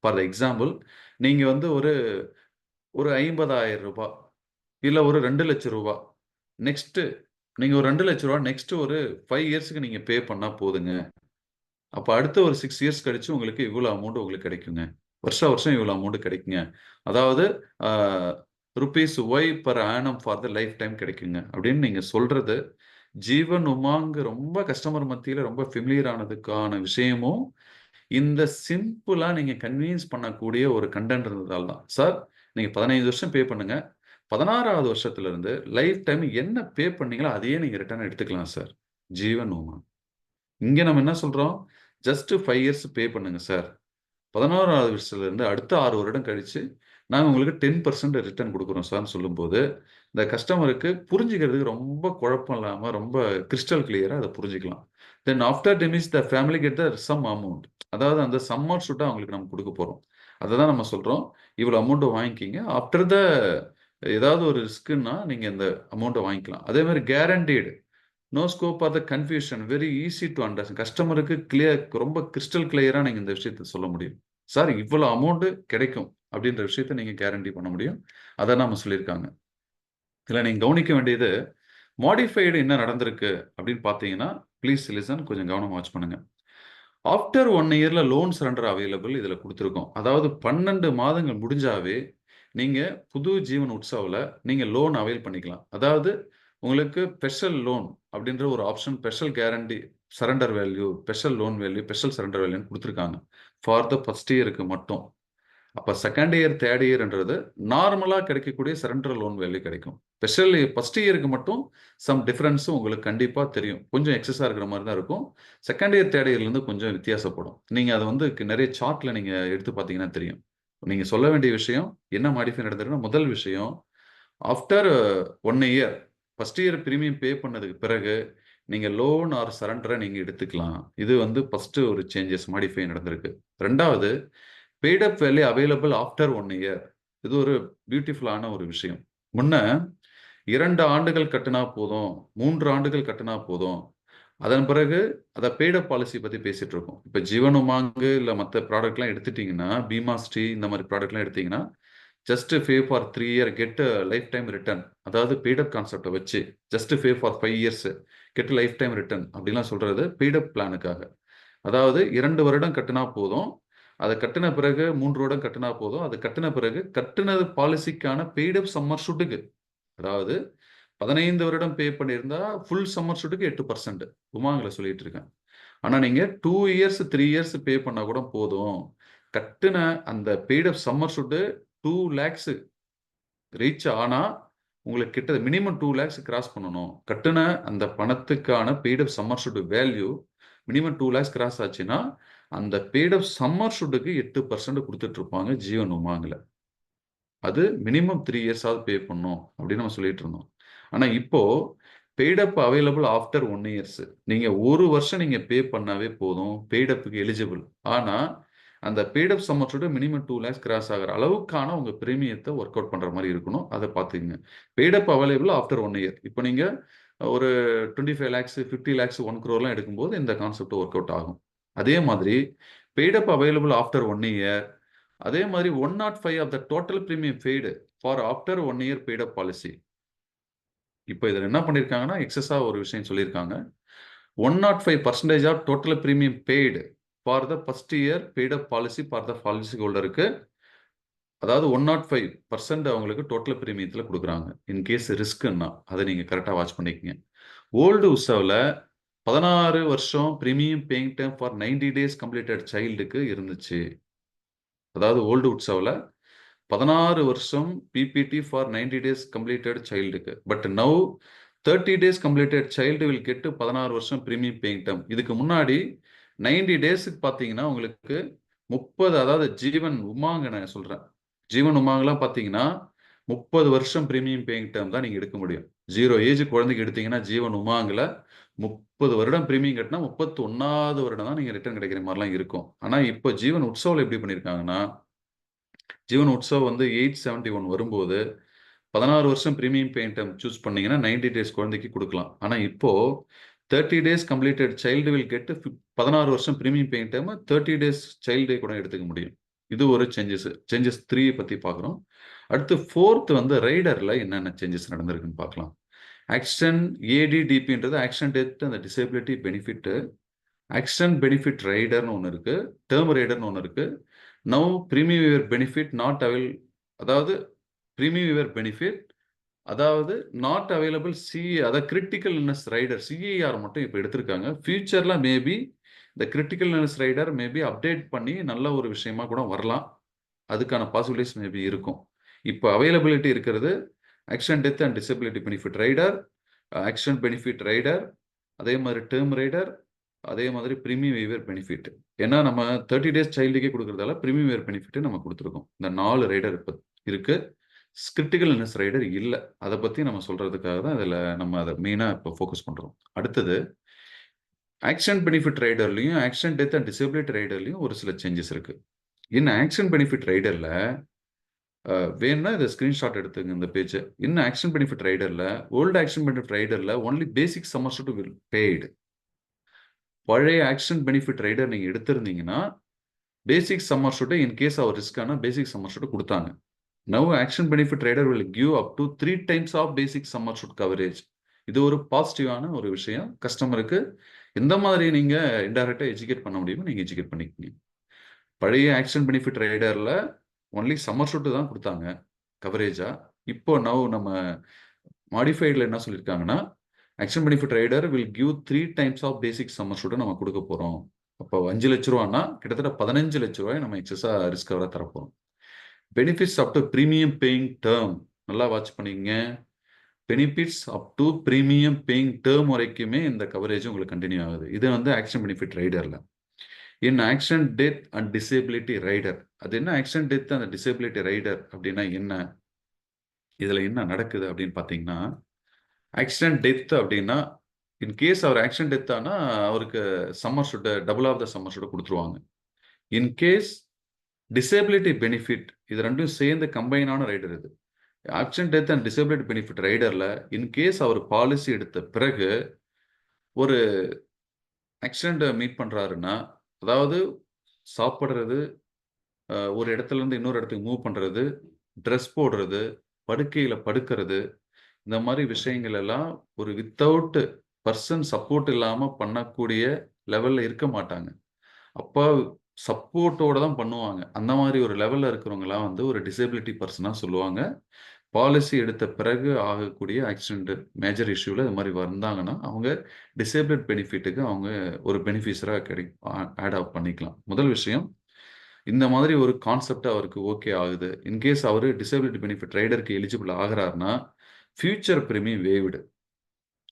ஃபார் எக்ஸாம்பிள் நீங்க வந்து ஒரு ஒரு ரூ. 50,000 இல்ல ஒரு ரூ. 2,00,000 நெக்ஸ்ட் நீங்க ஒரு ரூ. 2,00,000 நெக்ஸ்ட் ஒரு 5 இயர்ஸ்க்கு நீங்க பே பண்ணா போதுங்க. அப்ப அடுத்த ஒரு 6 இயர்ஸ் கழிச்சு உங்களுக்கு இவ்வளோ அமௌண்ட் உங்களுக்கு கிடைக்குங்க. வருஷம் இவ்வளோ அமௌண்ட் கிடைக்குங்க. அதாவது ஆ rupees y per annum for the lifetime கிடைக்குங்க. அப்படின்னு நீங்க சொல்றது ஜீவன் உமாங் ரொம்ப கஸ்டமர் மத்தியில ரொம்ப ஃபெமிலியர் ஆனதுக்கான விஷயமும், இந்த சிம்பிளா நீங்க கன்வின்ஸ் பண்ணக்கூடிய ஒரு கன்டென்ட் இருந்ததால தான். சார் நீங்க 15 வருஷம் பே பண்ணுங்க. 16வது வருஷத்துல இருந்து லைஃப் டைம் என்ன பே பண்ணீங்களோ அதையே நீங்க ரிட்டர்ன் எடுத்துக்கலாம் சார். ஜீவன் உமாங். இங்க நம்ம என்ன சொல்றோம்? ஜஸ்ட் 5 இயர்ஸ் பே பண்ணுங்க சார். 11வது வருஷத்துல இருந்து அடுத்த 6 வருடம் கழிச்சு, நாங்க உங்களுக்கு 10% ரிட்டர்ன் குடுக்குறோம் சார்ன்னு சொல்லும்போது, இந்த கஸ்டமருக்கு புரிஞ்சுக்கிறதுக்கு ரொம்ப குழப்பம் இல்லாம, ரொம்ப கிரிஸ்டல் கிளியரா அத புரிஞ்சுக்கலாம். Then after டெமிஸ் the family get the some amount. அதாவது அந்த சம் அமௌண்ட் அவங்களுக்கு நம்ம குடுக்க போறோம். அததான் நம்ம சொல்றோம். இவ்வளோ அமௌண்ட் வாங்கிக்கிங்க. ஆஃப்டர் த ஏதாவது ஒரு ரிஸ்க்குன்னா நீங்க இந்த அமௌண்ட்டை வாங்கிக்கலாம். அதே மாதிரி guaranteed, no scope or the confusion, very easy to understand. கஸ்டமருக்கு கிளியர், ரொம்ப கிறிஸ்டல் கிளியரா நீங்க இந்த விஷயத்தை சொல்ல முடியும். சார் இவ்வளவு அமௌண்ட் கிடைக்கும் அப்படின்ற விஷயத்தை நீங்க கேரண்டி பண்ண முடியும். அதை நாம சொல்லியிருக்காங்க. இதில் நீங்க கவனிக்க வேண்டியது, மாடிஃபைடு என்ன நடந்திருக்கு அப்படின்னு பார்த்தீங்கன்னா, ப்ளீஸ் லிசன், கொஞ்சம் கவனமா வாட்ச் பண்ணுங்க. ஆஃப்டர் 1 இயர்ல லோன் சரண்டர் அவைலபிள் இதில் கொடுத்துருக்கோம். அதாவது 12 மாதங்கள் முடிஞ்சாவே நீங்க புது ஜீவன் உற்சவ்ல நீங்க லோன் அவைல் பண்ணிக்கலாம். அதாவது உங்களுக்கு ஸ்பெஷல் லோன் அப்படின்ற ஒரு option, special guarantee surrender value, special loan value, special surrender வேல்யூன்னு கொடுத்துருக்காங்க ஃபார் த ஃபர்ஸ்ட் இயருக்கு மட்டும். அப்போ செகண்ட் இயர், தேர்ட் இயர்ன்றது நார்மலாக கிடைக்கக்கூடிய சரண்டர் லோன் வேல்யூ கிடைக்கும். ஸ்பெஷல் ஃபர்ஸ்ட் இயருக்கு மட்டும் சம் டிஃபரன்ஸ் உங்களுக்கு கண்டிப்பாக தெரியும். கொஞ்சம் எக்ஸஸாக இருக்கிற மாதிரி தான் இருக்கும். செகண்ட் இயர், தேர்ட் இயர்லேருந்து கொஞ்சம் வித்தியாசப்படும். நீங்கள் அதை வந்து நிறைய சார்ட்டில் நீங்கள் எடுத்து பார்த்தீங்கன்னா தெரியும். நீங்கள் சொல்ல வேண்டிய விஷயம் என்ன மாடிஃபை நடந்திருக்குன்னா, முதல் விஷயம், after 1 year first year premium பே பண்ணதுக்கு பிறகு நீங்கள் லோன் ஆர் சரண்டரை நீங்கள் எடுத்துக்கலாம். இது வந்து ஃபர்ஸ்ட் ஒரு சேஞ்சஸ் மாடிஃபை நடந்திருக்கு. ரெண்டாவது, paid up value available after 1 year. இது ஒரு பியூட்டிஃபுல்லான ஒரு விஷயம். முன்ன 2 ஆண்டுகள் கட்டினா போதும், 3 ஆண்டுகள் கட்டினா போதும். அதன் பிறகு அதை பெய்ட் அப் பாலிசி பற்றி பேசிட்டு இருக்கோம். இப்போ ஜீவன் உமாங்கு இல்லை மற்ற ப்ராடக்ட்லாம் எடுத்துட்டீங்கன்னா, பீமா ஸ்ரீ இந்த மாதிரி ப்ராடக்ட்லாம் எடுத்தீங்கன்னா, just pay for 3 year get life time return. அதாவது பெய்ட் அப் கான்செப்டை வச்சு just pay for 5 years get life time return அப்படிலாம் சொல்றது பெய்ட் அப் பிளானுக்காக. அதாவது 2 வருடம் கட்டினா போதும், அதை கட்டின பிறகு 3 வருடம் கட்டினா போதும், அது கட்டின பிறகு கட்டினது பாலிசிக்கான பெய்ட் அப் சம்மர் ஷூட்டுக்கு, அதாவது 15 வருடம் பே பண்ணியிருந்தா ஃபுல் சம்மர் ஷூட்டுக்கு 8% உமாங்களை சொல்லிட்டு இருக்கேன். ஆனா நீங்க 2 இயர்ஸ் 3 இயர்ஸ் பே பண்ணா கூட போதும், கட்டின அந்த paid up sum assured 2 lakhs reach ஆனா உங்களுக்கு கிட்ட மினிமம் 2 lakhs கிராஸ் பண்ணணும். கட்டின அந்த பணத்துக்கான paid up summer assured value minimum 2 lakhs cross ஆச்சுன்னா அந்த பெய்ட் அப் சம்மர் ஷூட்டுக்கு 8% கொடுத்துட்டு இருப்பாங்க ஜீவன் உமாங்கில். அது மினிமம் 3 இயர்ஸாவது பே பண்ணும் அப்படின்னு நம்ம சொல்லிட்டு இருந்தோம். ஆனா இப்போ paid up available after 1 years. நீங்க ஒரு வருஷம் நீங்க பே பண்ணாவே போதும், பெய்ட் அப்புக்கு எலிஜிபிள். ஆனா அந்த paid up summer shoot minimum 2 lakhs cross ஆகிற அளவுக்கான உங்க பிரீமியத்தை ஒர்க் அவுட் பண்ற மாதிரி இருக்கணும். அதை பார்த்துக்கங்க. Paid up available after 1 year. இப்போ நீங்க ஒரு 25 lakhs 50 lakhs 1 crore எடுக்கும்போது இந்த கான்செப்ட் ஒர்க் அவுட் ஆகும். அதே மாதிரி paid up available after 1 year. அதே மாதிரி 105 of the total premium paid for after 1 year paid up policy. இப்போ இதில் என்ன பண்ணியிருக்காங்கன்னா, எக்ஸஸாக ஒரு விஷயம் சொல்லியிருக்காங்க. 105% of total premium paid for the first year paid up policy for the policy ஹோல்டருக்கு, அதாவது 105% அவங்களுக்கு டோட்டல் பிரீமியத்தில் கொடுக்குறாங்க. இன்கேஸ் ரிஸ்க்குன்னா அதை நீங்கள் கரெக்டாக வாட்ச் பண்ணிக்கங்க. ஓல்டு உற்சவில் 16 வருஷம் premium paying time for 90 days completed சைல்டுக்கு இருந்துச்சு. அதாவது ஓல்டு உற்சவில் 16 வருஷம் பிபிடி ஃபார் 90 days கம்ப்ளீட்டட் சைல்டுக்கு. But now 30 days completed child will get 16 வருஷம் பிரீமியம் பேயிங் டைம். இதுக்கு முன்னாடி 90 daysக்கு பார்த்தீங்கன்னா உங்களுக்கு 30, அதாவது ஜீவன் உமாங்க நான் சொல்கிறேன், ஜீவன் உமாங்கெல்லாம் பார்த்தீங்கன்னா 30 வருஷம் பிரீமியம் பேயிங் டைம் தான் நீங்கள் எடுக்க முடியும். 0 ஏஜ் குழந்தைக்கு எடுத்தீங்கன்னா ஜீவன் உமாங்கில் 30 வருடம் பிரீமியம் கட்டினா 31வது வருடம் தான் நீங்கள் ரிட்டர்ன் கிடைக்கிற மாதிரிலாம் இருக்கும். ஆனால் இப்போ ஜீவன் உற்சவில் எப்படி பண்ணியிருக்காங்கன்னா, ஜீவன் உற்சவ் வந்து 871 வரும்போது 16 வருஷம் பிரீமியம் பேயிங் டைம் சூஸ் பண்ணீங்கன்னா 90 days குழந்தைக்கு கொடுக்கலாம். ஆனால் இப்போ 30 days completed child will get 16 வருஷம் premium paying time 30 days child கூட எடுத்துக்க முடியும். இது ஒரு சேஞ்சஸ் 3 பற்றி பார்க்குறோம். அடுத்து 4th வந்து ரைடரில் என்னென்ன சேஞ்சஸ் நடந்திருக்குன்னு பார்க்கலாம். ஆக்சிடென்ட் ஏடிடிபின்றது ஆக்சிடென்ட் டெத் அந்த டிசேபிலிட்டி பெனிஃபிட்டு. ஆக்சிடென்ட் பெனிஃபிட் ரைடர்னு ஒன்று இருக்கு, டேர்ம் ரைடர்னு ஒன்று இருக்கு. Now premium waiver benefit not avail, அதாவது பிரீமியம் விவர் பெனிஃபிட், அதாவது நாட் அவைலபிள் சிஏ, அதாவது கிரிட்டிக்கல் இல்னஸ் ரைடர் சிஏஆர் மட்டும் இப்போ எடுத்திருக்காங்க. ஃபியூச்சரில் மேபி இந்த critical illness rider maybe update பண்ணி நல்ல ஒரு விஷயமா கூட வரலாம். அதுக்கான பாசிபிலிட்டிஸ் மேபி இருக்கும். இப்போ அவைலபிலிட்டி இருக்கிறது accident death and disability benefit rider, accident benefit rider, அதே மாதிரி டேர்ம் ரைடர், அதே மாதிரி பிரீமியம் வேவர் பெனிஃபிட். ஏன்னா நம்ம 30 days சைல்டுக்கே கொடுக்கறதால பிரீமியம் வேவர் பெனிஃபிட் நம்ம கொடுத்துருக்கோம். இந்த 4 ரைடர் இப்போ இருக்கு. கிரிட்டிக்கல் இல்னஸ் ரைடர் இல்லை. அதை பற்றி நம்ம சொல்றதுக்காக தான் இதில் நம்ம அதை மெயினாக இப்போ ஃபோக்கஸ் பண்ணுறோம். அடுத்தது ஆக்சிடென்ட் பெனிஃபிட் ரைடர்லையும் ஆக்சிடென்ட் டெத் அண்ட் டிசபிலிட்டி ரைடர்லையும் ஒரு சில சேஞ்சஸ் இருக்கு. இன்னும் ஆக்சிடென்ட் பெனிஃபிட் ரைடரில் வேணும்னா இதை ஸ்கிரீன்ஷாட் எடுத்துங்க இந்த பேஜ். இன்னும் ஆக்ஷன் பெனிஃபிட் ரைடர்ல, ஓல்டு ஆக்ஷன் பெனிஃபிட் ரைடர்ல only basic sum assured will paid. பழைய ஆக்ஷன் பெனிஃபிட் ரைடர் நீங்க எடுத்திருந்தீங்கன்னா basic sum assured in case அவர் ரிஸ்க் ஆனா பேசிக் சம் அஷ்யூர்ட் கொடுத்தாங்க. Now action benefit rider will give up to 3 times of basic sum assured coverage. இது ஒரு பாசிட்டிவான ஒரு விஷயம். கஸ்டமருக்கு எந்த மாதிரி நீங்க இன்டைரக்டா எஜுகேட் பண்ண முடியுமோ நீங்க எஜுகேட் பண்ணிக்கீங்க. பழைய ஆக்ஷன் பெனிஃபிட் ரைடர்ல ஒன்லி சம் அஷ்யூர்ட் தான் கொடுத்தாங்க கவரேஜா. இப்போ நவ் நம்ம மாடிஃபைட்ல என்ன சொல்லியிருக்காங்கன்னா action benefit rider will give 3 times of basic sum assured நம்ம கொடுக்க போறோம். அப்போ 5 லட்ச ரூபான்னா கிட்டத்தட்ட 15 லட்ச ரூபாய் நம்ம எக்ஸஸா ரிஸ்க் கவரா தரப்போம். Benefits up to premium paying term, நல்லா வாட்ச் பண்ணிக்கங்க. Benefits up to premium paying term வரைக்குமே இந்த கவரேஜ் உங்களுக்கு கண்டினியூ ஆகுது. இது வந்து ஆக்ஷன் பெனிஃபிட் ரைடர்ல. In action death and disability rider, அது என்ன action death and disability rider அப்படின்னா என்ன, இதுல என்ன நடக்குது அப்படின்னு பாத்தீங்கன்னா, ஆக்சிடென்ட் டெத் அப்படின்னா இன்கேஸ் அவர் ஆக்சிடென்ட் டெத் ஆனா அவருக்கு sum assured double of the summer shoot கொடுத்துருவாங்க. இன்கேஸ் டிசேபிலிட்டி பெனிஃபிட், இது ரெண்டும் சேர்ந்து கம்பைனான ரைடர். இது accident death and disability benefit ரைடர்ல இன்கேஸ் அவர் பாலிசி எடுத்த பிறகு ஒரு ஆக்சிடென்ட் மீட் பண்றாருன்னா, அதாவது சாப்பிடுறது, ஒரு இடத்துல இருந்து இன்னொரு இடத்துக்கு மூவ் பண்றது, ட்ரெஸ் போடுறது, படுக்கையில படுக்கிறது, இந்த மாதிரி விஷயங்கள் எல்லாம் ஒரு வித்தவுட் பர்சன் சப்போர்ட் இல்லாம பண்ணக்கூடிய லெவல்ல இருக்க மாட்டாங்க. அப்போ சப்போர்ட்டோட தான் பண்ணுவாங்க. அந்த மாதிரி ஒரு லெவல்ல இருக்கிறவங்கலாம் வந்து ஒரு டிசேபிலிட்டி பர்சனா சொல்லுவாங்க. பாலிசி எடுத்த பிறகு ஆகக்கூடிய ஆக்சிடென்ட் மேஜர் இஷ்யூல இது மாதிரி வந்தாங்கன்னா அவங்க டிசேபிலிட்டி பெனிஃபிட்டுக்கு அவங்க ஒரு பெனிஃபிஷரா ஆட் ஆஃப் பண்ணிக்கலாம். முதல் விஷயம், இந்த மாதிரி ஒரு கான்செப்ட் அவருக்கு ஓகே ஆகுது. இன்கேஸ் அவரு டிசேபிலிட்டி பெனிஃபிட் ரைடருக்கு எலிஜிபிள் ஆகிறாருன்னா future premium waived.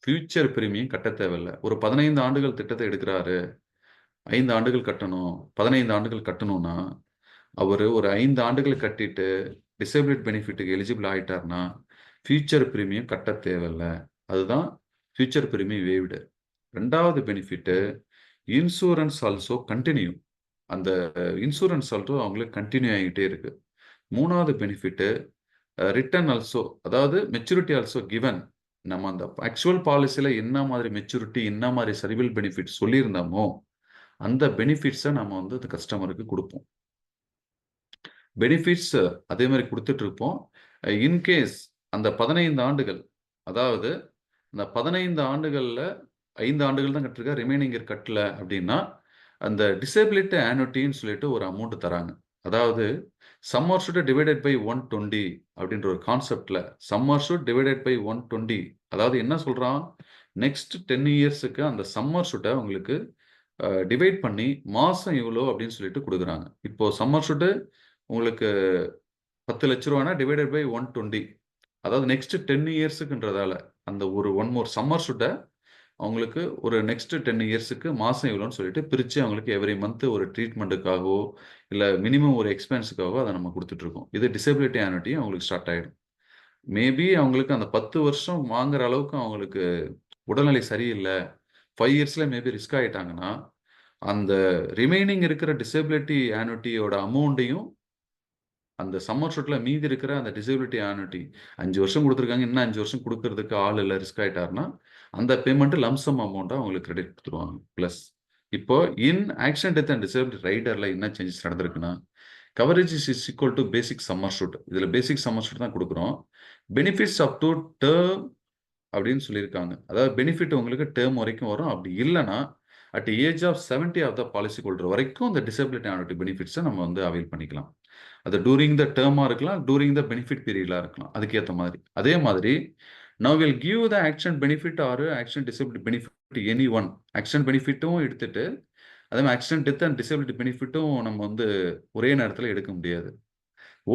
Future premium கட்ட தேவையில்லை. ஒரு 15 ஆண்டுகள் திட்டத்தை எடுக்கிறாரு, 5 ஆண்டுகள் கட்டணும், 15 ஆண்டுகள் கட்டணும்னா அவரு ஒரு 5 ஆண்டுகள் கட்டிட்டு டிசேபிலிட்டி பெனிஃபிட்டுக்கு எலிஜிபிள் ஆயிட்டாருன்னா ஃபியூச்சர் பிரீமியம் கட்ட தேவையில்லை. அதுதான் ஃபியூச்சர் பிரீமியம் வேவ்டு. ரெண்டாவது பெனிஃபிட், இன்சூரன்ஸ் ஆல்சோ கண்டினியூ. அந்த இன்சூரன்ஸ் ஆல்சோ அவங்களுக்கு கண்டினியூ ஆகிட்டே இருக்கு. மூணாவது பெனிஃபிட், ரிட்டர்ன் ஆல்சோ, அதாவது மெச்சூரிட்டி ஆல்சோ கிவன். நம்ம அந்த ஆக்சுவல் பாலிசியில என்ன மாதிரி மெச்சூரிட்டி, என்ன மாதிரி சர்வியல் பெனிஃபிட் சொல்லியிருந்தோமோ அந்த பெனிஃபிட்ஸை நம்ம வந்து அந்த கஸ்டமருக்கு கொடுப்போம். பெனிஃபிட்ஸ் அதே மாதிரி கொடுத்துட்டு இருப்போம். இன்கேஸ் அந்த 15 ஆண்டுகள், அதாவது அந்த 15 ஆண்டுகள்ல 5 ஆண்டுகள் தான் கட்டிருக்கா, ரிமைனிங் கட்டல அப்படின்னா அந்த டிசேபிலிட்டி ஆனுட்டின்னு சொல்லிட்டு ஒரு அமௌண்ட் தராங்க. அதாவது சம்மர் ஷூட் டிவைடட் பை 120 அப்படின்ற ஒரு கான்செப்ட்ல சம்மர் ஷூட் டிவைடட் பை 120, அதாவது என்ன சொல்றான், நெக்ஸ்ட் 10 இயர்ஸுக்கு அந்த சம்மர் ஷூட்டை உங்களுக்கு டிவைட் பண்ணி மாசம் இவ்வளோ அப்படின்னு சொல்லிட்டு கொடுக்குறாங்க. இப்போ சம்மர் ஷூட்டு உங்களுக்கு 10 லட்ச ரூபானா டிவைடட் பை 120, அதாவது நெக்ஸ்ட் 10 இயர்ஸுக்குன்றதால அந்த ஒரு ஒன் மோர் சம்மர் ஷூட்டை அவங்களுக்கு ஒரு நெக்ஸ்ட் 10 இயர்ஸுக்கு மாசம் இவ்வளோன்னு சொல்லிட்டு பிரிச்சு அவங்களுக்கு எவ்ரி மந்த் ஒரு ட்ரீட்மெண்ட்டுக்காகவோ இல்லை மினிமம் ஒரு எக்ஸ்பென்ஸுக்காகவோ அதை நம்ம கொடுத்துட்டு இருக்கோம். இது டிசேபிலிட்டி ஆனுட்டி அவங்களுக்கு ஸ்டார்ட் ஆகிடும். மேபி அவங்களுக்கு அந்த 10 வருஷம் வாங்குற அளவுக்கு அவங்களுக்கு உடல்நிலை சரியில்லை, 5 இயர்ஸ்ல மேபி ரிஸ்க் ஆகிட்டாங்கன்னா அந்த ரிமைனிங் இருக்கிற டிசேபிலிட்டி ஆனுட்டியோட அமௌண்ட்டையும் அந்த சம்மர் ஷூட்ல மீதி இருக்கிற அந்த டிசேபிலிட்டி ஆனுட்டி 5 வருஷம் கொடுத்துருக்காங்க, இன்னும் 5 வருஷம் கொடுக்கறதுக்கு ஆள் இல்லை, ரிஸ்க் ஆயிட்டாருன்னா அந்த பேமெண்ட் லம்சம் அமௌண்ட்டா அவங்களுக்கு கிரெடிட் கொடுத்துருவாங்க. பிளஸ் இப்போ in accident death and disability ரைடர்ல என்ன சேஞ்சஸ் நடந்திருக்குன்னா, coverage is equal to basic sum assured. இதுல பேசிக் சம்மர் ஷூட் தான் கொடுக்குறோம். பெனிஃபிட்ஸ் அப் டு டேர்ம் அப்படின்னு சொல்லியிருக்காங்க. அதாவது பெனிஃபிட் உங்களுக்கு டேர்ம் வரைக்கும் வரும். அப்படி இல்லைன்னா at age of 70 of the policy holder வரைக்கும் இந்த டிசேபிலிட்டி ஆனுட்டி பெனிஃபிட்ஸை நம்ம வந்து அவைல் பண்ணிக்கலாம். அது டூரிங் த டேர்மா இருக்கலாம், டூரிங் த பெனிஃபிட் பீரியடா இருக்கலாம், அதுக்கேற்ற மாதிரி. அதே மாதிரி now will give the action benefit or action disability benefit to anyone. action benefitடும் எடுத்துட்டு அதே மாதிரி accident death and disability benefitடும் நம்ம வந்து ஒரே நேரத்தில் எடுக்க முடியாது.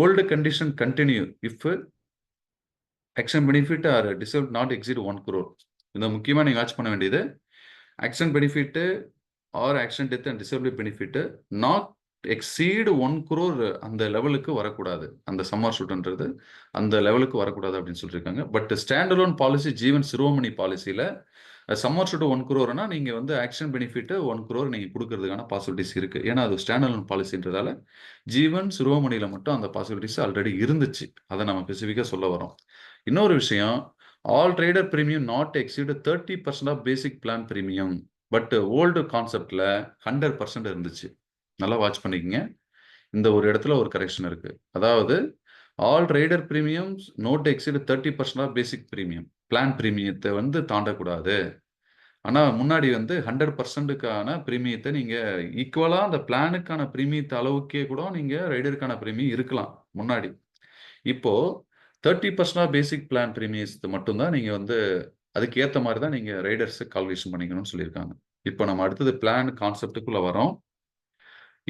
old condition continue if action benefit or disability not exceed 1 crore. இந்த முக்கியமா நீங்க வாட்ச் பண்ண வேண்டியது, action benefit or action death and disability benefit not exceed 1 crore அந்த லெவலுக்கு வரக்கூடாது. அந்த சம்மர் ஷூட்ன்றது அந்த லெவலுக்கு வரக்கூடாது அப்படின்னு சொல்லியிருக்காங்க. But standalone policy Jeevan Shiromani பாலிசியில சம் அஷூர்டு 1 crore நீங்க வந்து ஆக்ஷன் பெனிஃபிட் 1 crore நீங்க கொடுக்கறதுக்கான பாசிபிலிட்டிஸ் இருக்கு. ஏன்னா அது ஸ்டாண்டர்ட் பாலிசின்றதால ஜீவன் சிறுவமணியில மட்டும் அந்த பாசிபிலிட்டிஸ் ஆல்ரெடி இருந்துச்சு. அதை நம்ம ஸ்பெசிஃபிக்காக சொல்ல வரோம். இன்னொரு விஷயம், all trader premium not exceed 30% of basic plan premium. But old கான்செப்ட்ல 100% இருந்துச்சு. நல்லா வாட்ச் பண்ணிக்கங்க. இந்த ஒரு இடத்துல ஒரு கரெக்ஷன் இருக்கு. அதாவது all rider premiums not exceed 30% of basic premium. Plan பிரீமியத்தை வந்து தாண்டக்கூடாது. ஆனால் முன்னாடி வந்து 100%க்கான பிரீமியத்தை நீங்கள் ஈக்குவலாக அந்த பிளானுக்கான பிரீமியத்தை அளவுக்கே கூட நீங்கள் ரைடருக்கான பிரீமியம் இருக்கலாம் முன்னாடி. இப்போ 30% ஆஃப் பேசிக் பிளான் பிரீமியத்தை மட்டும்தான் நீங்கள் வந்து அதுக்கு ஏற்ற மாதிரி தான் நீங்கள் ரைடர்ஸை கால்குலேஷன் பண்ணிக்கணும்னு சொல்லியிருக்காங்க. இப்போ நம்ம அடுத்தது பிளான் கான்செப்டுக்குள்ளே வரோம்.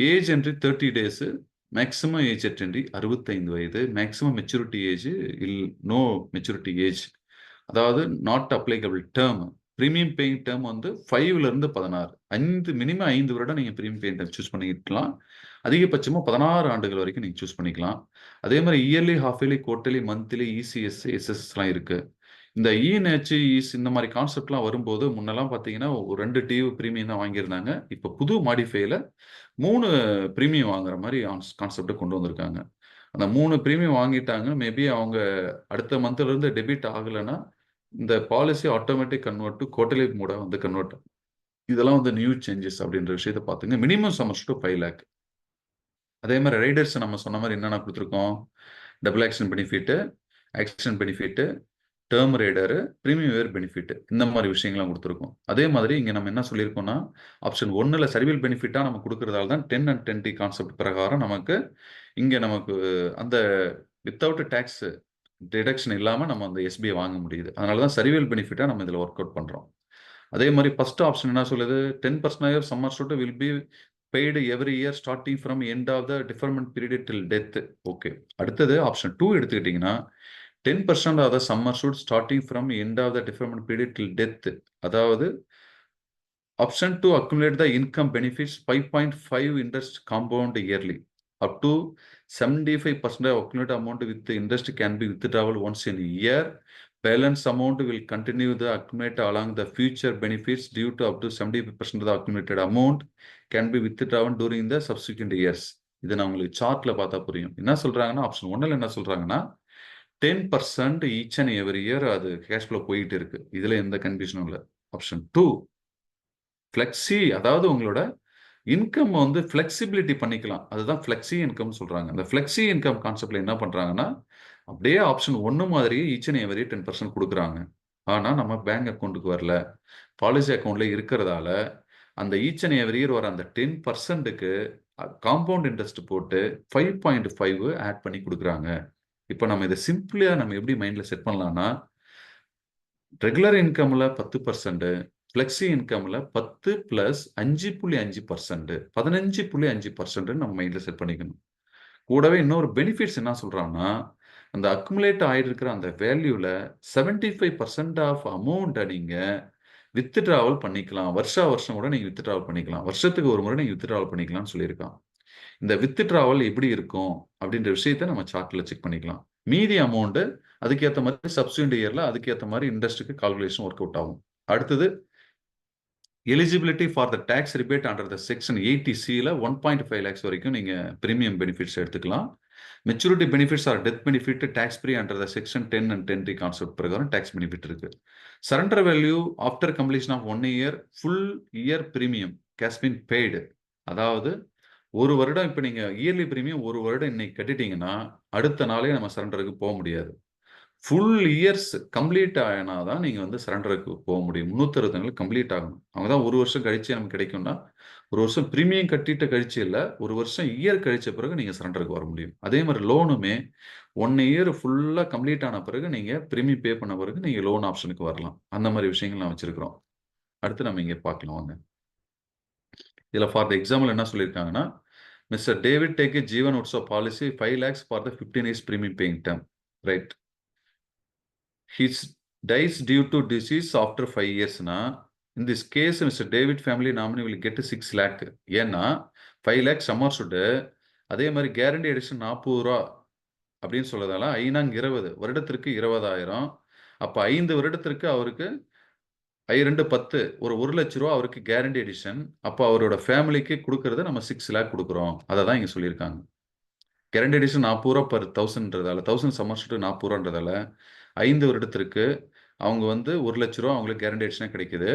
Age entry 30 days, maximum age entry 65 வயது, maximum maturity age no maturity age. அதாவது not applicable term. Premium paying term வந்து 5லேருந்து 16. மினிமம் 5 வருடம் நீங்கள் ப்ரீமியம் பேயிங் டேர்ம் சூஸ் பண்ணிக்கலாம். அதிகபட்சமாக 16 ஆண்டுகள் வரைக்கும் நீங்கள் சூஸ் பண்ணிக்கலாம். அதே மாதிரி yearly, half yearly, quarterly, monthly, ECS, எஸ்எஸ்லாம் இருக்குது. இந்த இஎன்ஹெச், இந்த மாதிரி கான்செப்ட்லாம் வரும்போது முன்னெல்லாம் பார்த்தீங்கன்னா ஒரு 2 டியூ ப்ரீமியம் தான் வாங்கியிருந்தாங்க. இப்போ புது மாடிஃபைல 3 ப்ரீமியம் வாங்குற மாதிரி கான்செப்டை கொண்டு வந்திருக்காங்க. அந்த 3 ப்ரீமியம் வாங்கிட்டாங்க. மேபி அவங்க அடுத்த மந்த்லேருந்து டெபிட் ஆகலைன்னா இந்த policy automatic convert to quarterly மோடாக வந்து கன்வெர்ட். இதெல்லாம் வந்து நியூ சேஞ்சஸ் அப்படின்ற விஷயத்தை பார்த்துங்க. Minimum sum assured to 5 lakh. அதே மாதிரி ரைடர்ஸ் நம்ம சொன்ன மாதிரி என்னென்ன கொடுத்துருக்கோம்? Double action benefit, action benefit, term rider, premium waiver benefit, இந்த மாதிரி விஷயங்கள்லாம் கொடுத்துருக்கோம். அதே மாதிரி இங்கே நம்ம என்ன சொல்லியிருக்கோம்னா, ஆப்ஷன் 1ல் சர்வீல் பெனிஃபிட்டாக நம்ம கொடுக்கறதால தான் 10 and 10T கான்செப்ட் பிரகாரம் நமக்கு இங்கே நமக்கு அந்த வித்தவுட் டேக்ஸ் டிடக்ஷன் இல்லாமல் நம்ம அந்த எஸ்பிஐ வாங்க முடியுது. அதனால தான் சர்வீல் பெனிஃபிட்டாக நம்ம இதில் ஒர்க் அவுட் பண்ணுறோம். அதே மாதிரி ஃபர்ஸ்ட் ஆப்ஷன் என்ன சொல்லுது? 10% sum assured will be paid every year starting from end of the deferment period till death. Okay. அடுத்தது ஆப்ஷன் 2 எடுத்துக்கிட்டிங்கன்னா 10% of the summer assured starting from end of the deferment period till death. அதாவது option 2 accumulate the income benefits 5.5 interest compound yearly up to 75% of accumulated amount with the interest can be withdrawal once in a year. Balance amount will continue the accumulate along the future benefits due to up to 75% of the accumulated amount can be withdrawn during the subsequent years. இது நான் உங்களுக்கு சார்ட்ல பார்த்தா புரியும். என்ன சொல்றாங்கன்னா option 1ல் என்ன சொல்றாங்கன்னா 10% ஈச் அண்ட் எவரி இயர் அது கேஷ் ஃப்ளோ போயிட்டு இருக்கு. இதுல எந்த கன்ஃபியூஷனும் இல்லை. ஆப்ஷன் 2 ஃப்ளெக்ஸி, அதாவது உங்களோட இன்கம் வந்து ஃப்ளெக்சிபிலிட்டி பண்ணிக்கலாம். அதுதான் ஃப்ளெக்ஸி இன்கம் சொல்றாங்க. அந்த ஃப்ளெக்ஸி இன்கம் கான்செப்ட்ல என்ன பண்றாங்கன்னா, அப்படியே ஆப்ஷன் 1 மாதிரியே ஈச் அண்ட் எவரி 10% கொடுக்குறாங்க. ஆனா நம்ம பேங்க் அக்கௌண்ட்டுக்கு வரல, பாலிசி அக்கௌண்ட்ல இருக்கிறதால அந்த ஈச் அண்ட் எவரி இயர் வர அந்த 10%க்கு காம்பவுண்ட் இன்ட்ரெஸ்ட் போட்டு 5.5 ஆட் பண்ணி கொடுக்குறாங்க. இப்போ நம்ம இதை சிம்பிளா நம்ம எப்படி மைண்ட்ல செட் பண்ணலாம்னா, ரெகுலர் இன்கம்ல 10%, ஃப்ளெக்ஸி இன்கம்ல 10 + 5.5%, 15.5% நம்ம மைண்ட்ல செட் பண்ணிக்கணும். கூடவே இன்னொரு பெனிஃபிட்ஸ் என்ன சொல்றாங்கன்னா, அந்த அக்குமுலேட் ஆயிட்டு இருக்கிற அந்த வேல்யூல 75% ஆஃப் அமௌண்ட்டை நீங்க வித்ட்ராவல் பண்ணிக்கலாம். வருஷம் கூட நீங்க வித்ட்ராவல் பண்ணிக்கலாம். வருஷத்துக்கு ஒரு முறை நீங்க வித்ட்ராவல் பண்ணிக்கலாம்னு சொல்லியிருக்கான். இந்த வித்ட்ராவல் எப்படி இருக்கும் அப்படின்ற விஷயத்தை நம்ம சார்ட்ல செக் பண்ணிக்கலாம். மீதி அமௌண்ட் அதுக்கேற்ற மாதிரி சப்சிக்வெண்ட் இயர்ல அதுக்கேற்ற மாதிரி இன்ட்ரெஸ்ட்டுக்கு கால்குலேஷன் ஒர்க் அவுட் ஆகும். அடுத்தது eligibility for the tax rebate under the section 80C 1.5 lakhs வரைக்கும் நீங்க பிரீமியம் பெனிஃபிட்ஸ் எடுத்துக்கலாம். Maturity benefits or death benefit tax free under the section 10 and 10T concept பிரகாரம் டேக்ஸ் பெனிஃபிட் இருக்கு. Surrender value after completion of 1 year full year premium has been paid. அதாவது ஒரு வருடம் இப்போ நீங்க இயர்லி பிரீமியம் ஒரு வருடம் இன்னைக்கு கட்டிட்டீங்கன்னா அடுத்த நாளே நம்ம சரண்டருக்கு போக முடியாது. ஃபுல் இயர்ஸ் கம்ப்ளீட் ஆனாதான் நீங்க வந்து சரண்டருக்கு போக முடியும். 360 நாள் கம்ப்ளீட் ஆகணும். அவங்க தான் ஒரு வருஷம் கழிச்சு நமக்கு கிடைக்கும்னா, ஒரு வருஷம் பிரீமியம் கட்டிட்டு கழிச்சு இல்லை, ஒரு வருஷம் இயர் கழிச்ச பிறகு நீங்க சரண்டருக்கு வர முடியும். அதே மாதிரி லோனுமே 1 year ஃபுல்லா கம்ப்ளீட் ஆன பிறகு நீங்க பிரீமியம் பே பண்ண பிறகு நீங்க லோன் ஆப்ஷனுக்கு வரலாம். அந்த மாதிரி விஷயங்கள் நான் வச்சிருக்கிறோம். அடுத்து நம்ம இங்க பார்க்கலாம் வாங்க. இதுல ஃபார் த எக்ஸாம்பிள் என்ன சொல்லியிருக்காங்கன்னா, mister David take a Jeevan Utsav policy 5 lakhs for the 15 years premium paying term. Right. He dies due to disease after 5 years. In this case, Mr. David family nominee will get 6 lakh. ஏன்னா 5 lakh summer shoot, அதே மாதிரி guarantee edition 40 ரூபா அப்படின்னு சொல்லதால 5 20 வருடத்திற்கு 20,000. அப்போ 5 வருடத்திற்கு அவருக்கு I2 10 ஒரு 1 லட்ச ரூபா அவருக்கு கேரண்டி எடிஷன். அப்போ அவரோட ஃபேமிலிக்கு கொடுக்கறத நம்ம 6 லேக் கொடுக்குறோம். அதை தான் இங்கே சொல்லியிருக்காங்க. கேரண்டி எடிஷன் 40 ரூபா per 1000ன்றதால 1000 சம்மர் ஷூட் 40 ரூபான்றதால 5 வருடத்திற்கு அவங்க வந்து 1 லட்ச ரூபா அவங்களுக்கு கேரண்டி எடிஷனாக கிடைக்குது.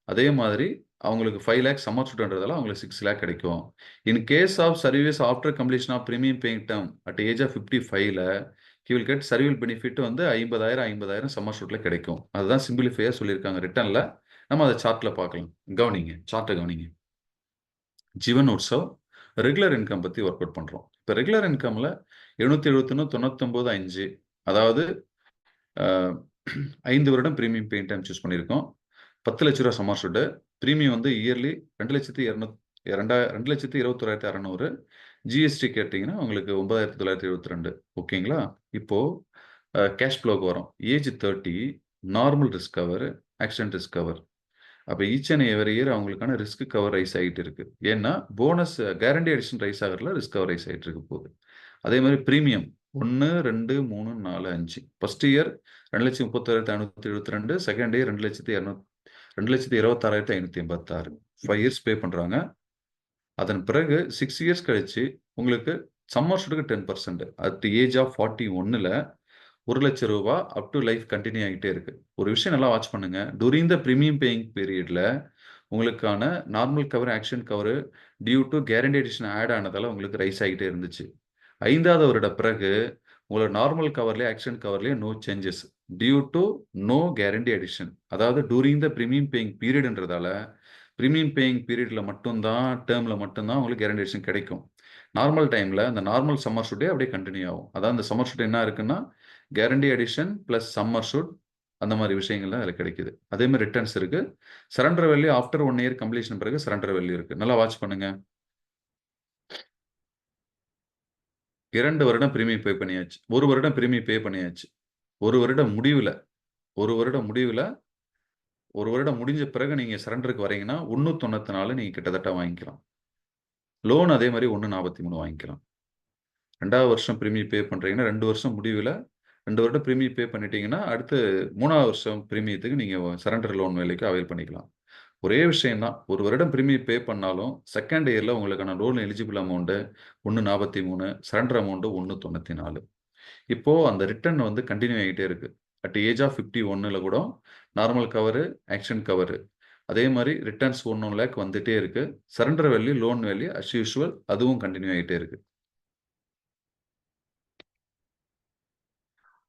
அதே மாதிரி அவங்களுக்கு 5 லேக் சம்மர் ஷூட்ன்றதால அவங்களுக்கு 6 லேக் கிடைக்கும். In case of service after completion of premium paying term at age of 55ல he will get survival benefit வந்து 50,000 சம்மர் ஷூட்ல கிடைக்கும். அதுதான் சிம்பிளிஃபையாக சொல்லியிருக்காங்க ரிட்டர்னில். நம்ம அதை சார்ட்டில் பார்க்கலாம். கவனிங்க, சார்ட்டை கவனிங்க. ஜீவன் உற்சவ் ரெகுலர் இன்கம் பற்றி ஒர்க் அவுட் பண்ணுறோம். இப்போ ரெகுலர் இன்கமில் 771,99,5 அதாவது 5 வருடம் பிரீமியம் பேயிங் டைம் சூஸ் பண்ணியிருக்கோம். 10 லட்ச ரூபா சம்மர் ஷூட்டு. பிரீமியம் வந்து இயர்லி 2,21,600. ஜிஎஸ்டி கேட்டிங்கன்னா உங்களுக்கு 9,972. ஓகேங்களா? இப்போது கேஷ் ஃப்ளோக்கு வரும். Age 30, normal risk cover, accident risk cover. அப்போ ஈச் அண்ட் எவரி இயர் அவங்களுக்கான ரிஸ்க் கவர் ரைஸ் ஆகிட்டு இருக்கு. ஏன்னா போனஸ் கேரண்டி எடிஷன் ரைஸ் ஆகிறதுல ரிஸ்க் கவர் ரைஸ் ஆகிட்டு இருக்கு போகுது. அதே மாதிரி premium 1, 2, 3, 4, 5. First year 2,31,572. Second year 2,26,586. 5 years pay பண்ணுறாங்க. அதன் பிறகு 6 இயர்ஸ் கழிச்சு உங்களுக்கு சம்மர் ஷூட்டுக்கு 10% அட் ஏஜ் ஆஃப் 41ல் 1 லட்ச ரூபா அப் டு லைஃப் கண்டினியூ ஆகிட்டே இருக்கு. ஒரு விஷயம் நல்லா வாட்ச் பண்ணுங்க. டூரிங் த ப்ரீமியம் பேயிங் பீரியட்ல உங்களுக்கான normal cover, action cover due to guarantee addition add ஆனதால உங்களுக்கு ரைஸ் ஆகிட்டே இருந்துச்சு. 5வது வருட பிறகு உங்களோட நார்மல் கவர்லேயே, ஆக்ஷன் கவர்லேயே no changes due to no guarantee addition. அதாவது டூரிங் த ப்ரீமியம் பேயிங் பீரியட்ன்றதால ப்ரீமியம் பேயிங் பீரியடில் மட்டும்தான், டேர்மில் மட்டும்தான் உங்களுக்கு கேரண்டி எடிஷன் கிடைக்கும். நார்மல் டைமில் அந்த நார்மல் சம்மர் ஷூட்டே அப்படியே கண்டினியூ ஆகும். அதாவது அந்த சம்மர் ஷூட் என்ன இருக்குன்னா guarantee edition plus summer shoot, அந்த மாதிரி விஷயங்கள்லாம் அதில் கிடைக்குது. அதே மாதிரி ரிட்டர்ன்ஸ் இருக்குது. Surrender value after 1 year completion பிறகு சரண்டர் வேல்யூ இருக்குது. நல்லா வாட்ச் பண்ணுங்க. 2 வருடம் பிரீமியம் பே பண்ணியாச்சு. 1 வருடம் பிரீமியம் பே பண்ணியாச்சு. 1 வருடம் முடிவில் 1 வருடம் முடிஞ்ச பிறகு நீங்கள் சரண்டருக்கு வரீங்கன்னா 194 நீங்கள் கிட்டத்தட்ட வாங்கிக்கலாம். லோன் அதே மாதிரி 143 வாங்கிக்கலாம். 2வது வருஷம் பிரீமியம் பே பண்ணுறீங்கன்னா 2 வருஷம் முடிவில் 2 வருடம் பிரீமியம் பே பண்ணிட்டீங்கன்னா அடுத்து 3வது வருஷம் பிரீமியத்துக்கு நீங்கள் சரண்டர் லோன் வேலைக்கு அவைல் பண்ணிக்கலாம். ஒரே விஷயம் தான், 1 வருடம் பிரீமியம் பே பண்ணாலும் செகண்ட் இயரில் உங்களுக்கான loan eligible amount 143, surrender amount 194. இப்போது அந்த ரிட்டர்ன் வந்து கண்டினியூ ஆகிட்டே இருக்குது. அட் ஏஜ் ஆஃப் 51ல் கூட நார்மல் கவரு, ஆக்ஷன் கவரு, அதே மாதிரி ரிட்டர்ன்ஸ் 1 லேக் வந்துட்டே இருக்கு. Surrender value, loan value as usual அதுவும் கண்டினியூ ஆகிட்டே இருக்கு.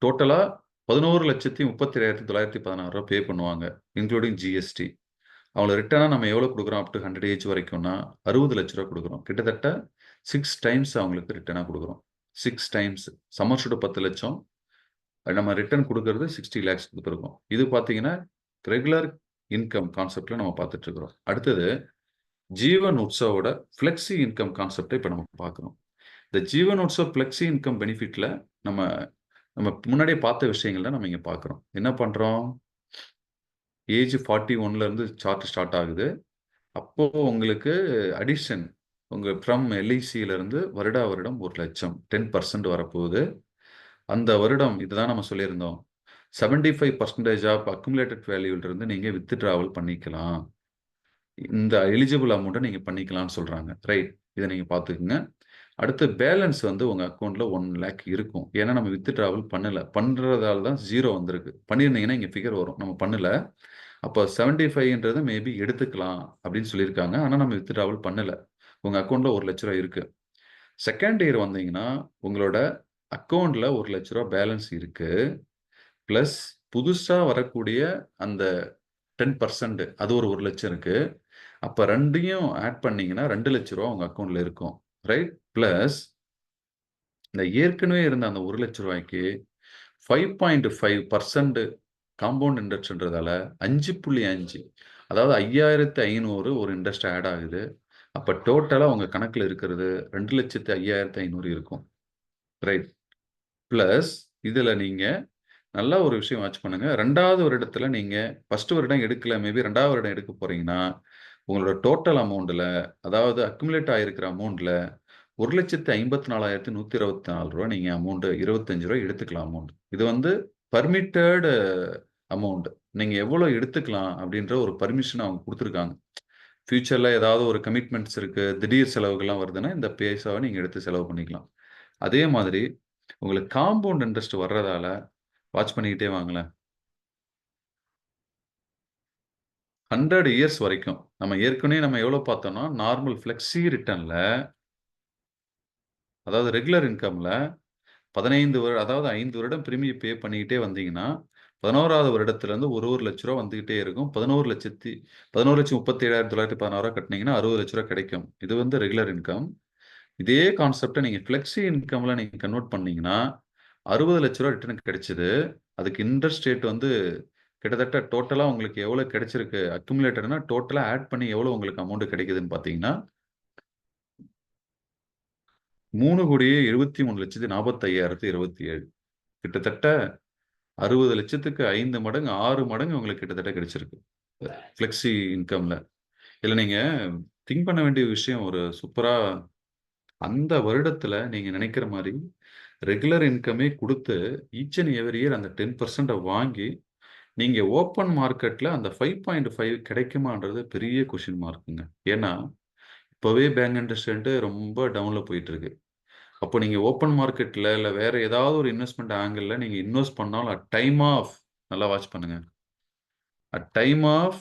டோட்டலாக 11,37,916 பே பண்ணுவாங்க, இன்க்ளூடிங் ஜிஎஸ்டி. அவங்கள ரிட்டர்னாக நம்ம எவ்வளோ கொடுக்குறோம் அப் டு 100 ஏஜ் வரைக்கும்னா 60 லட்ச ரூபா கொடுக்குறோம். கிட்டத்தட்ட 6 டைம்ஸ் அவங்களுக்கு ரிட்டர்னாக கொடுக்குறோம். 6 டைம்ஸ். சம்மர் ஷூட் 10 லட்சம், நம்ம ரிட்டர்ன் கொடுக்கறது 60 லேக்ஸ் கொடுத்துருக்கோம். இது பார்த்தீங்கன்னா ரெகுலர் இன்கம் கான்செப்டில் நம்ம பார்த்துட்ருக்குறோம். அடுத்தது ஜீவன் உற்சவோட ஃப்ளெக்ஸி இன்கம் கான்செப்டை இப்போ நம்ம பார்க்குறோம். இந்த ஜீவன் உற்சவ் ஃப்ளெக்ஸி இன்கம் பெனிஃபிட்டில் நம்ம முன்னாடியே பார்த்த விஷயங்கள்ல நம்ம இங்கே பார்க்குறோம். என்ன பண்ணுறோம்? ஏஜ் 41லேருந்து சார்ட் ஸ்டார்ட் ஆகுது. அப்போது உங்களுக்கு அடிஷன் உங்கள் ஃப்ரம் எல்ஐசியிலேருந்து வருடம் 1 லட்சம் 10% வரப்போகுது. அந்த வருடம் இதுதான் நம்ம சொல்லியிருந்தோம், 75% ஆஃப் அக்குமுலேட்டட் வேல்யூவிலிருந்து நீங்கள் வித்ட்ராவல் பண்ணிக்கலாம். இந்த எலிஜிபிள் அமௌண்ட்டை நீங்கள் பண்ணிக்கலாம்னு சொல்கிறாங்க. ரைட், இதை நீங்கள் பார்த்துக்குங்க. அடுத்து பேலன்ஸ் வந்து உங்கள் அக்கௌண்ட்டில் 1 லேக் இருக்கும். ஏன்னா நம்ம வித்ட்ராவல் பண்ணலை. பண்ணுறதால தான் 0 வந்திருக்கு. பண்ணியிருந்தீங்கன்னா இங்கே ஃபிகர் வரும். நம்ம பண்ணலை. அப்போ 75ன்றது மேபி எடுத்துக்கலாம் அப்படின்னு சொல்லியிருக்காங்க. ஆனால் நம்ம வித்ட்ராவல் பண்ணலை. உங்கள் அக்கௌண்ட்டில் 1 லட்ச ரூபா இருக்குது. செகண்ட் இயர் வந்தீங்கன்னா உங்களோட அக்கௌண்ட்டில் 1 லட்ச ரூபா பேலன்ஸ் இருக்குது. ப்ளஸ் புதுசாக வரக்கூடிய அந்த 10% அது ஒரு 1 லட்சம் இருக்குது. அப்போ ரெண்டையும் ஆட் பண்ணிங்கன்னா 2 லட்ச ரூபா உங்கள் அக்கௌண்ட்டில் இருக்கும். ரைட்? ப்ளஸ் இந்த ஏற்கனவே இருந்த அந்த 1 லட்ச ரூபாய்க்கு 5.5% காம்பவுண்ட் இன்ட்ரெஸ்ட்ன்றதால 5.5, அதாவது 5,500 ஒரு இன்ட்ரெஸ்ட் ஆட் ஆகுது. அப்போ டோட்டலாக உங்கள் கணக்கில் இருக்கிறது 2,05,500 இருக்கும். ரைட்? ப்ளஸ் இதில் நீங்கள் நல்லா ஒரு விஷயம் வாட்ச் பண்ணுங்கள். 2வது வருடத்தில் நீங்கள் ஃபஸ்ட்டு வருடம் எடுக்கல, மேபி 2வது வருடம் எடுக்க போகிறீங்கன்னா உங்களோட டோட்டல் அமௌண்ட்டில், அதாவது அக்குமுலேட் ஆகிருக்கிற அமௌண்ட்டில் 1,54,124 ரூபா நீங்கள் அமௌண்ட்டு 25 ரூபா எடுத்துக்கலாம் அமௌண்ட். இது வந்து பர்மிட்டட் அமௌண்ட். நீங்க எவ்வளோ எடுத்துக்கலாம் அப்படின்ற ஒரு பர்மிஷன் அவங்க குடுத்துருக்காங்க. ஃபியூச்சர்ல ஏதாவது ஒரு கமிட்மெண்ட்ஸ் இருக்கு, திடீர் செலவுகள்லாம் வருதுன்னா, இந்த பைசாவ நீங்க எடுத்து செலவு பண்ணிக்கலாம். அதே மாதிரி உங்களுக்கு காம்பவுண்ட் இன்ட்ரெஸ்ட் வர்றதால வாட்ச் பண்ணிக்கிட்டே வாங்களேன். 100 இயர்ஸ் வரைக்கும். நம்ம ஏற்கனவே எவ்வளோ பார்த்தோம்னா, நார்மல் ஃப்ளெக்ஸி ரிட்டர்ன்ல அதாவது ரெகுலர் இன்கம்ல 15 அதாவது 5 வருடம் பிரீமியம் பே பண்ணிக்கிட்டே வந்தீங்கன்னா, 11வது வருடத்திலிருந்து ஒரு ரூ. 1,00,000 வந்துகிட்டே இருக்கும். 11,37,916 கட்டுனீங்கன்னா ரூ. 60,00,000 கிடைக்கும். இது வந்து ரெகுலர் இன்கம். இதே கான்செப்ட்ட நீங்க ஃப்ளெக்ஸி இன்கம்ல நீங்க கன்வெர்ட் பண்ணீங்கன்னா, ரூ. 60,00,000 ரிட்டர்ன் கிடைச்சது. அதுக்கு இன்ட்ரெஸ்ட் ரேட் வந்து கிட்டத்தட்ட டோட்டலா உங்களுக்கு எவ்வளோ கிடைச்சிருக்கு? அக்குமுலேட்டட்னா டோட்டலா ஆட் பண்ணி எவ்வளோ உங்களுக்கு அமௌண்ட் கிடைக்குதுன்னு பார்த்தீங்கன்னா, 3,73,45,027 கிட்டத்தட்ட 60,00,000க்கு 5 மடங்கு, 6 மடங்கு உங்களுக்கு கிட்டத்தட்ட கிடைச்சிருக்கு. ஃப்ளெக்ஸி இன்கம்ல. இதுல நீங்க திங்க் பண்ண வேண்டிய விஷயம் ஒரு சூப்பரா அந்த வருடத்துல நீங்க நினைக்கிற மாரி ரெகுலர் இன்கமே குடுத்து, ஈச் அண்ட் எவரி இயர் அந்த 10% வாங்கி, நீங்க ஓப்பன் மார்க்கெட்ல அந்த 5.5 கிடைக்குமான்றது பெரிய கொஸ்டின் மார்க்குங்க. ஏன்னா, இப்பவே பேங்க் இன்ட்ரெஸ்ட் ரேட் ரொம்ப டவுன்ல போயிட்டு இருக்கு. அப்போ நீங்க ஓப்பன் மார்க்கெட்ல இல்ல வேற ஏதாவது ஒரு இன்வெஸ்ட்மென்ட் ஆங்கிள்ல நீங்க இன்வெஸ்ட் பண்ணாலும் அட் டைம் ஆஃப் நல்லா வாட்ச் பண்ணுங்க. அட் டைம் ஆஃப்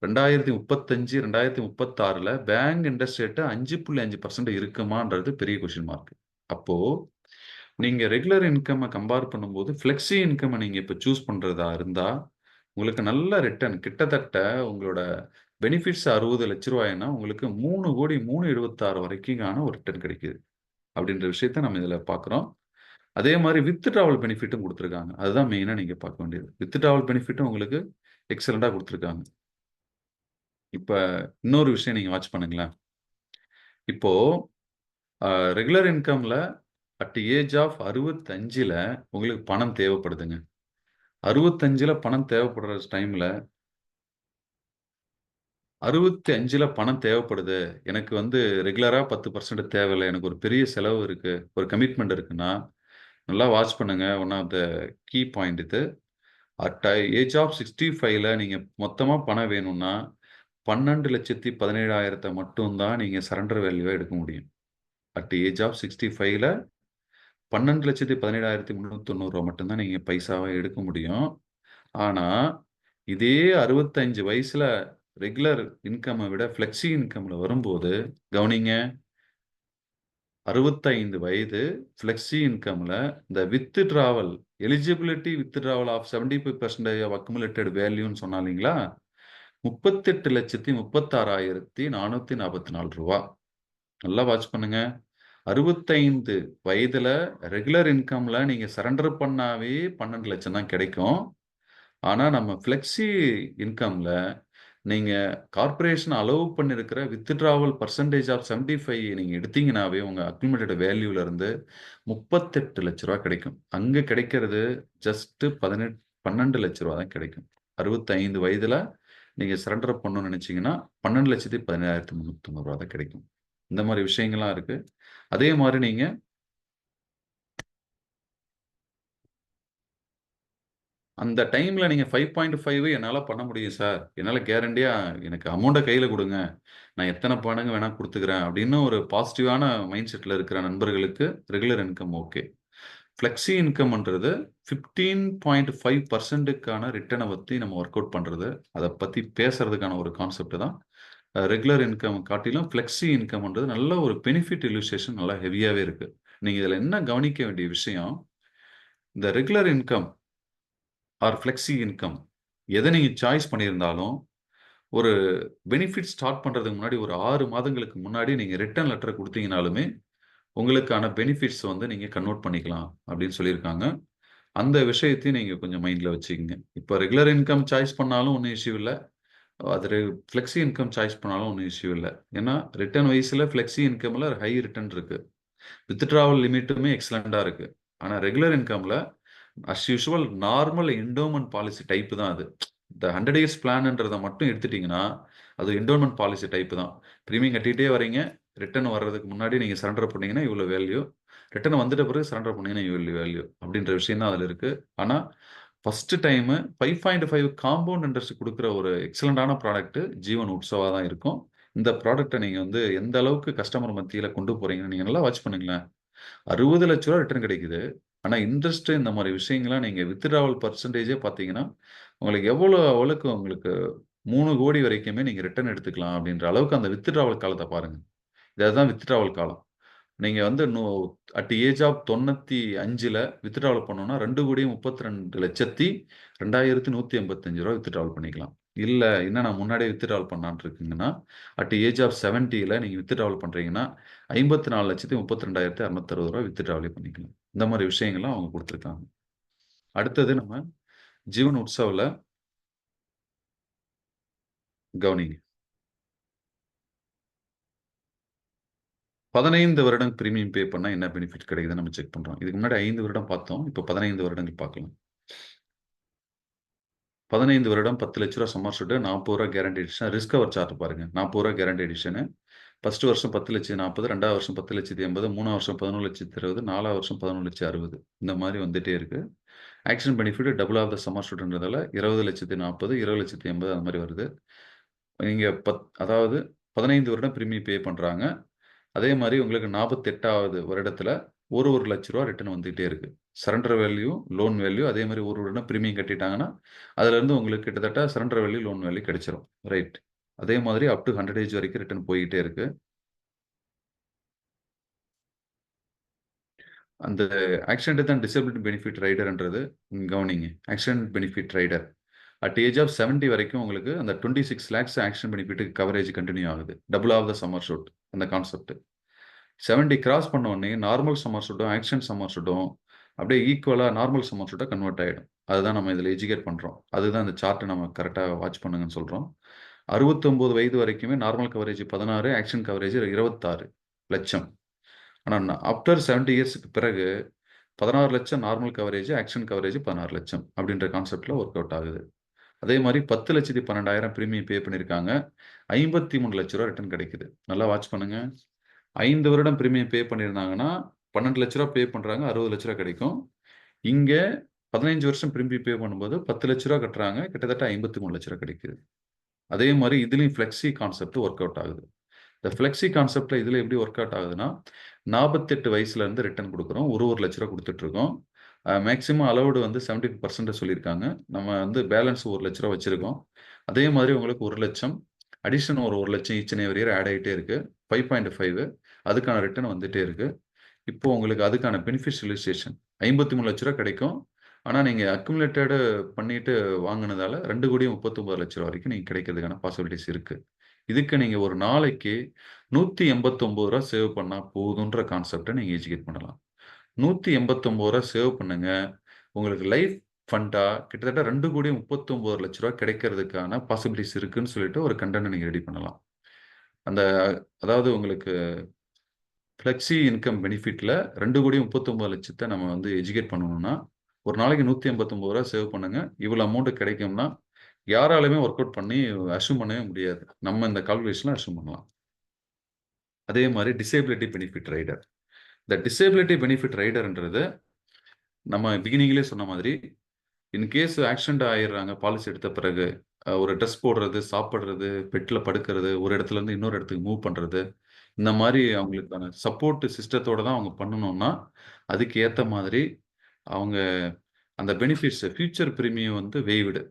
2035, 2036ல பேங்க் இன்ட்ரெஸ்ட் ரேட் 5.5% இருக்குமான்றது பெரிய கொஸ்டின் மார்க். அப்போ நீங்க ரெகுலர் இன்கம் கம்பேர் பண்ணும்போது ஃப்ளெக்ஸி இன்கம் நீங்க இப்ப சூஸ் பண்றதா இருந்தா, உங்களுக்கு நல்ல ரிட்டர்ன் கிட்டத்தட்ட உங்களோட பெனிஃபிட்ஸ் ரூ. 60,00,000னா உங்களுக்கு 3,03,26 வரைக்குமான ஒரு ரிட்டர்ன் கிடைக்குது. அப்படின்ற விஷயத்த நம்ம இதுல பார்க்குறோம். அதே மாரி வித்ட்ராவல் பெனிஃபிட்டும் குடுத்துருக்காங்க. அதுதான் மெயினா நீங்க பார்க்க வேண்டியது. வித்ட்ராவல் பெனிஃபிட்டும் உங்களுக்கு எக்ஸலென்ட்டா குடுத்துருக்காங்க. இப்ப இன்னொரு விஷயம் நீங்க வாட்ச் பண்ணுங்களேன். இப்போ ரெகுலர் இன்கம்ல அட் ஏஜ் ஆஃப் 65ல உங்களுக்கு பணம் தேவைப்படுதுங்க. 65ல பணம் தேவைப்படுற டைம்ல 65ல பணம் தேவைப்படுது. எனக்கு வந்து ரெகுலரா 10% தேவையில்ல. எனக்கு ஒரு பெரிய செலவு இருக்கு. ஒரு கமிட்மெண்ட் இருக்குன்னா, நல்லா வாட்ச் பண்ணுங்க. One of the key point இது. அட் ஏஜ் ஆஃப் 65ல நீங்க மொத்தமா பணம் வேணும்னா, 12,17,000 மட்டும் தான் நீங்க சரண்டர் வேல்யூவா எடுக்க முடியும். அட் ஏஜ் ஆஃப் 65ல 12,17,390 மட்டும் தான் நீங்க பைசாவா எடுக்க முடியும். ஆனா, இதே 65 வயசுல ரெகுலர் இன்கம்ம விட ஃப்ளெக்ஸி இன்கம்ல வரும்போது, கவனிங்க 65 வயது ஃப்ளெக்ஸி இன்கம்ல இந்த withdrawal eligibility withdrawal of 75% of accumulated வேல்யூன்னு சொன்னா இல்லீங்களா? ரூ. 38,36,444. நல்லா வாட்ச் பண்ணுங்க. 65 வயதுல ரெகுலர் இன்கம்ல நீங்க சரண்டர் பண்ணாவே 12,00,000 தான் கிடைக்கும். ஆனா, நம்ம ஃப்ளெக்ஸி இன்கம்ல நீங்க கார்ப்பரேஷன் அலோவ் பண்ணியிருக்கிற வித்ட்ராவல் பெர்சன்டேஜ் ஆஃப் 75 நீங்க எடுத்தீங்கனாவே உங்க அக்குமுலேட்டட் வேல்யூல இருந்து ரூ. 38,00,000 கிடைக்கும். அங்க கிடைக்கிறது ஜஸ்ட் 12,00,000 தான் கிடைக்கும். 65 வயதுல நீங்க சரண்டர் பண்ணணும்னு நினைச்சீங்கன்னா, 12,17,390 தான் கிடைக்கும். இந்த மாரி விஷயங்கள்லாம் இருக்கு. அதே மாரி நீங்க அந்த டைம்ல நீங்க 5.5 என்னால பண்ண முடியும் சார். என்னால கேரண்டியா எனக்கு அமௌண்ட்ட கையில குடுங்க. நான் எத்தன மடங்கு வேணா குடுத்துக்கிறேன் அப்படின்னு ஒரு பாசிட்டிவான மைண்ட் செட்ல இருக்கிற நண்பர்களுக்கு ரெகுலர் இன்கம் ஓகே. ஃப்ளெக்ஸி இன்கம்ன்றது 15.5%க்கான ரிட்டர்ன பத்தி நம்ம வொர்க் அவுட் பண்றது. அத பத்தி பேசுறதுக்கான ஒரு கான்செப்ட் தான். ரெகுலர் இன்கம் காட்டிலும் ஃப்ளெக்ஸி இன்கம்ன்றது நல்ல ஒரு பெனிஃபிட் இல்லுஸ்ட்ரேஷன் நல்லா ஹெவியாவே இருக்கு. நீங்க இதுல என்ன கவனிக்க வேண்டிய விஷயம், இந்த regular income R flexi income எத நீங்க சாய்ஸ் பண்ணியிருந்தாலும், ஒரு பெனிஃபிட் ஸ்டார்ட் பண்றதுக்கு முன்னாடி ஒரு 6 மாதங்களுக்கு முன்னாடி நீங்க ரிட்டர்ன் லெட்டர் குடுத்தீங்கனாலுமே, உங்களுக்கான பெனிஃபிட்ஸ் வந்து நீங்க கன்வெர்ட் பண்ணிக்கலாம் அப்படின்னு சொல்லியிருக்காங்க. அந்த விஷயத்தையும் நீங்க கொஞ்சம் மைண்ட்ல வச்சுக்கங்க. இப்ப ரெகுலர் இன்கம் சாய்ஸ் பண்ணாலும் ஒண்ணும் இஷ்யூ இல்ல. அது ஃப்ளெக்ஸி இன்கம் சாய்ஸ் பண்ணாலும் ஒண்ணும் இஷ்யூ இல்ல. ஏன்னா, ரிட்டர்ன் வைஸ்ல ஃப்ளெக்ஸி இன்கம்ல ஹை ரிட்டர்ன் இருக்கு. வித்ட்ராவல் லிமிட்டுமே எக்ஸலென்ட்டா இருக்கு. ஆனா ரெகுலர் இன்கம்ல as usual normal endowment policy type தான் அது. இந்த 100 இயர்ஸ் பிளான்ன்றத மட்டும் எடுத்துட்டீங்கன்னா, அது என்டோமென்ட் பாலிசி டைப் தான். பிரீமியம் கட்டிட்டே வரீங்க. ரிட்டர்ன் வர்றதுக்கு முன்னாடி நீங்க சரண்டர் பண்ணீங்கன்னா இவ்வளோ வேல்யூ. ரிட்டர்ன் வந்துட்ட பிறகு சரண்டர் பண்ணீங்கன்னா இவ்வளோ வேல்யூ. அப்படின்ற விஷயம் தான் அதுல இருக்கு. ஆனா, ஃபர்ஸ்ட் டைம் 5.5 காம்பவுண்ட் இன்ட்ரெஸ்ட் கொடுக்குற ஒரு எக்ஸலண்டான ப்ராடக்ட் ஜீவன் உற்சவா தான் இருக்கும். இந்த ப்ராடக்ட்டை நீங்க வந்து எந்த அளவுக்கு கஸ்டமர் மத்தியில கொண்டு போறீங்கன்னு நீங்க நல்லா வாட்ச் பண்ணுங்களேன். 60 லட்ச ரூபா ரிட்டர்ன் கிடைக்குது. ஆனா இன்ட்ரெஸ்ட் இந்த மாதிரி விஷயங்கள்லாம் நீங்க வித்ட்ராவல் பர்சன்டேஜே பார்த்தீங்கன்னா, உங்களுக்கு எவ்வளவுக்கு உங்களுக்கு 3 கோடி வரைக்குமே நீங்க ரிட்டர்ன் எடுத்துக்கலாம் அப்படின்ற அளவுக்கு அந்த வித்ட்ராவல் காலத்தை பாருங்க. இதுதான் வித்ட்ராவல் காலம். நீங்க வந்து அட் ஏஜ் ஆஃப் 95ல வித்ட்ராவல் பண்ணோம்னா 2,32,02,185 ரூபா வித்ட்ராவல் பண்ணிக்கலாம். இல்ல இன்னும் நான் முன்னாடியே வித்ட்ராவல் பண்ணலாம்னு இருக்கீங்கன்னா, அட் ஏஜ் ஆஃப் 70ல நீங்க வித்ட்ராவல் பண்றீங்கன்னா 54,32,660 ரூபா வித்ட்ராவலே பண்ணிக்கலாம். இந்த மாதிரி விஷயங்கள்லாம் அவங்க கொடுத்துருக்காங்க. அடுத்தது நம்ம ஜீவன் உற்சவ்ல கவனிங்க. 15 வருடம் பிரீமியம் பே பண்ணா என்ன பெனிஃபிட் கிடைக்குதுன்னு நம்ம செக் பண்றோம். இதுக்கு முன்னாடி 5 வருடம் பார்த்தோம். இப்போ 15 வருடங்கள் பார்க்கலாம். 15 வருடம் ரூ. 10,00,000 சம்மர் ஷூட், ரூ. 40 guarantee addition. Risk cover chart பாருங்க. ரூ. 40 கேரண்டி எடிஷன். ஃபர்ஸ்ட் வருஷம் 10,40,000, 2வது வருஷம் 10,80,000, 3வது வருஷம் 11,20,000, 4வது வருஷம் 11,60,000. இந்த மாதிரி வந்துட்டே இருக்கு. Action benefit double of the sum ஷூட்ன்றதால 20,40,000, 20,80,000 அந்த மாதிரி வருது. நீங்க அதாவது 15 வருடம் பிரீமியம் பே பண்றாங்க. அதே மாதிரி உங்களுக்கு 48வது வருடத்துல ஒரு லட்ச ரூபா ரிட்டர்ன் வந்துகிட்டே இருக்கு. சரண்டர் வேல்யூ, லோன் வேல்யூ அதே மாதிரி ஒரு வருடம் பிரீமியம் கட்டிட்டாங்கன்னா அதுல இருந்து உங்களுக்கு கிட்டத்தட்ட சரண்டர் வேல்யூ, லோன் வேல்யூ கிடைச்சிரும். ரைட். அதே மாதிரி அப் டு 100 ஏஜ் வரைக்கும் ரிட்டர்ன் போயிட்டே இருக்கு. அந்த ஆக்சிடென்ட் அண்ட் டிசபிலிட்டி பெனிஃபிட் ரைடர்ன்றது கவனிங்க. Accident benefit rider at age of 70 வரைக்கும் உங்களுக்கு அந்த 26 lakhs accident benefit coverage continue ஆகுது. Double of the summer shoot அந்த கான்செப்ட். 70 கிராஸ் பண்ண உடனே நார்மல் சம்மர் ஷூட்டும் ஆக்ஷன் சம்மர் ஷூட்டும் அப்படியே ஈக்குவலாக நார்மல் சம்மர் ஷூட்டாக கன்வெர்ட் ஆகிடும். அதுதான் நம்ம இதில் எஜுகேட் பண்ணுறோம். அதுதான் இந்த சார்ட்டை நம்ம கரெக்டாக வாட்ச் பண்ணுங்கன்னு சொல்கிறோம். 69 வயது வரைக்குமே நார்மல் கவரேஜ் 16, ஆக்ஷன் கவரேஜ் 26 லட்சம். ஆனால் ஆஃப்டர் 70 இயர்ஸுக்கு பிறகு 16 லட்சம் நார்மல் கவரேஜ், ஆக்ஷன் கவரேஜ் 16 லட்சம் அப்படின்ற கான்செப்டில் ஒர்க் அவுட் ஆகுது. அதே மாதிரி 10,12,000 பிரீமியம் பே பண்ணியிருக்காங்க. 53 லட்ச ரூபா ரிட்டர்ன் கிடைக்குது. நல்லா வாட்ச் பண்ணுங்க. 5 வருடம் பிரீமியம் பே பண்ணியிருந்தாங்கன்னா 12 லட்ச ரூபா பே பண்றாங்க, 60 லட்ச ரூபா கிடைக்கும். இங்க 15 வருஷம் பிரீமியம் பே பண்ணும்போது 10 லட்ச ரூபா கட்டுறாங்க, கிட்டத்தட்ட 53 லட்ச ரூபா கிடைக்குது. அதே மாதிரி இதுலயும் ஃப்ளெக்ஸி கான்செப்ட் ஒர்க் அவுட் ஆகுது. இந்த ஃப்ளெக்ஸி கான்செப்ட்ல இதுல எப்படி ஒர்க் அவுட் ஆகுதுன்னா 48 வயசுல இருந்து ரிட்டர்ன் கொடுக்குறோம். ஒரு லட்ச ரூபா கொடுத்துட்டு இருக்கோம். மேக்ஸிமம் அலவுடு வந்து 70% சொல்லியிருக்காங்க. நம்ம வந்து பேலன்ஸ் 1 லட்ச ரூபா வச்சிருக்கோம். அதே மாதிரி உங்களுக்கு 1 லட்சம் அடிஷன் ஒரு 1 லட்சம் each and every year add ஆகிட்டே இருக்கு. 5.5 அதுக்கான ரிட்டர்ன் வந்துட்டே இருக்கு. இப்போ உங்களுக்கு அதுக்கான பெனிஃபிஷியலைசேஷன் 53 லட்ச ரூபா கிடைக்கும். ஆனா நீங்க அக்குமுலேட்டட் பண்ணிட்டு வாங்கினதால 2,39,00,000 வரைக்கும் நீங்க கிடைக்கிறதுக்கான பாசிபிலிட்டிஸ் இருக்கு. இதுக்கு நீங்க ஒரு நாளைக்கு 189 ரூபா சேவ் பண்ணா போதுன்ற கான்செப்டை நீங்க எஜுகேட் பண்ணலாம். 189 ரூபா சேவ் பண்ணுங்க. உங்களுக்கு லைஃப் ஃபண்டா கிட்டத்தட்ட 2,39,00,000 ரூபா கிடைக்கிறதுக்கான பாசிபிலிட்டிஸ் இருக்குன்னு சொல்லிட்டு ஒரு கண்டென்ட் நீங்க ரெடி பண்ணலாம். அந்த அதாவது உங்களுக்கு ஃப்ளெக்ஸி இன்கம் பெனிஃபிட்ல 2,39,00,000 நம்ம வந்து எஜுகேட் பண்ணணும்னா ஒரு நாளைக்கு 189 ரூபா சேவ் பண்ணுங்க. இவ்வளவு அமௌண்ட் கிடைக்கும்னா யாராலுமே ஒர்க் அவுட் பண்ணி அஷ்யூம் பண்ணவே முடியாது. நம்ம இந்த கால்குலேஷன்ல அஷ்யூம் பண்ணலாம். அதே மாதிரி டிசேபிலிட்டி பெனிஃபிட் ரைடர். இந்த டிசேபிலிட்டி பெனிஃபிட் ரைடர்ன்றது நம்ம பிகினிங்லேயே சொன்ன மாதிரி இன்கேஸ் ஆக்சிடென்ட் ஆயிடுறாங்க பாலிசி எடுத்த பிறகு ஒரு ட்ரெஸ் போடுறது, சாப்பிட்றது, பெட்டில் படுக்கிறது, ஒரு இடத்துல இருந்து இன்னொரு இடத்துக்கு மூவ் பண்ணுறது, இந்த மாதிரி அவங்களுக்கான சப்போர்ட் சிஸ்டத்தோட தான் அவங்க பண்ணணும்னா அதுக்கு ஏற்ற மாதிரி அவங்க அந்த பெனிஃபிட்ஸ் ஃபியூச்சர் ப்ரீமியம் வந்து வேவ்டு.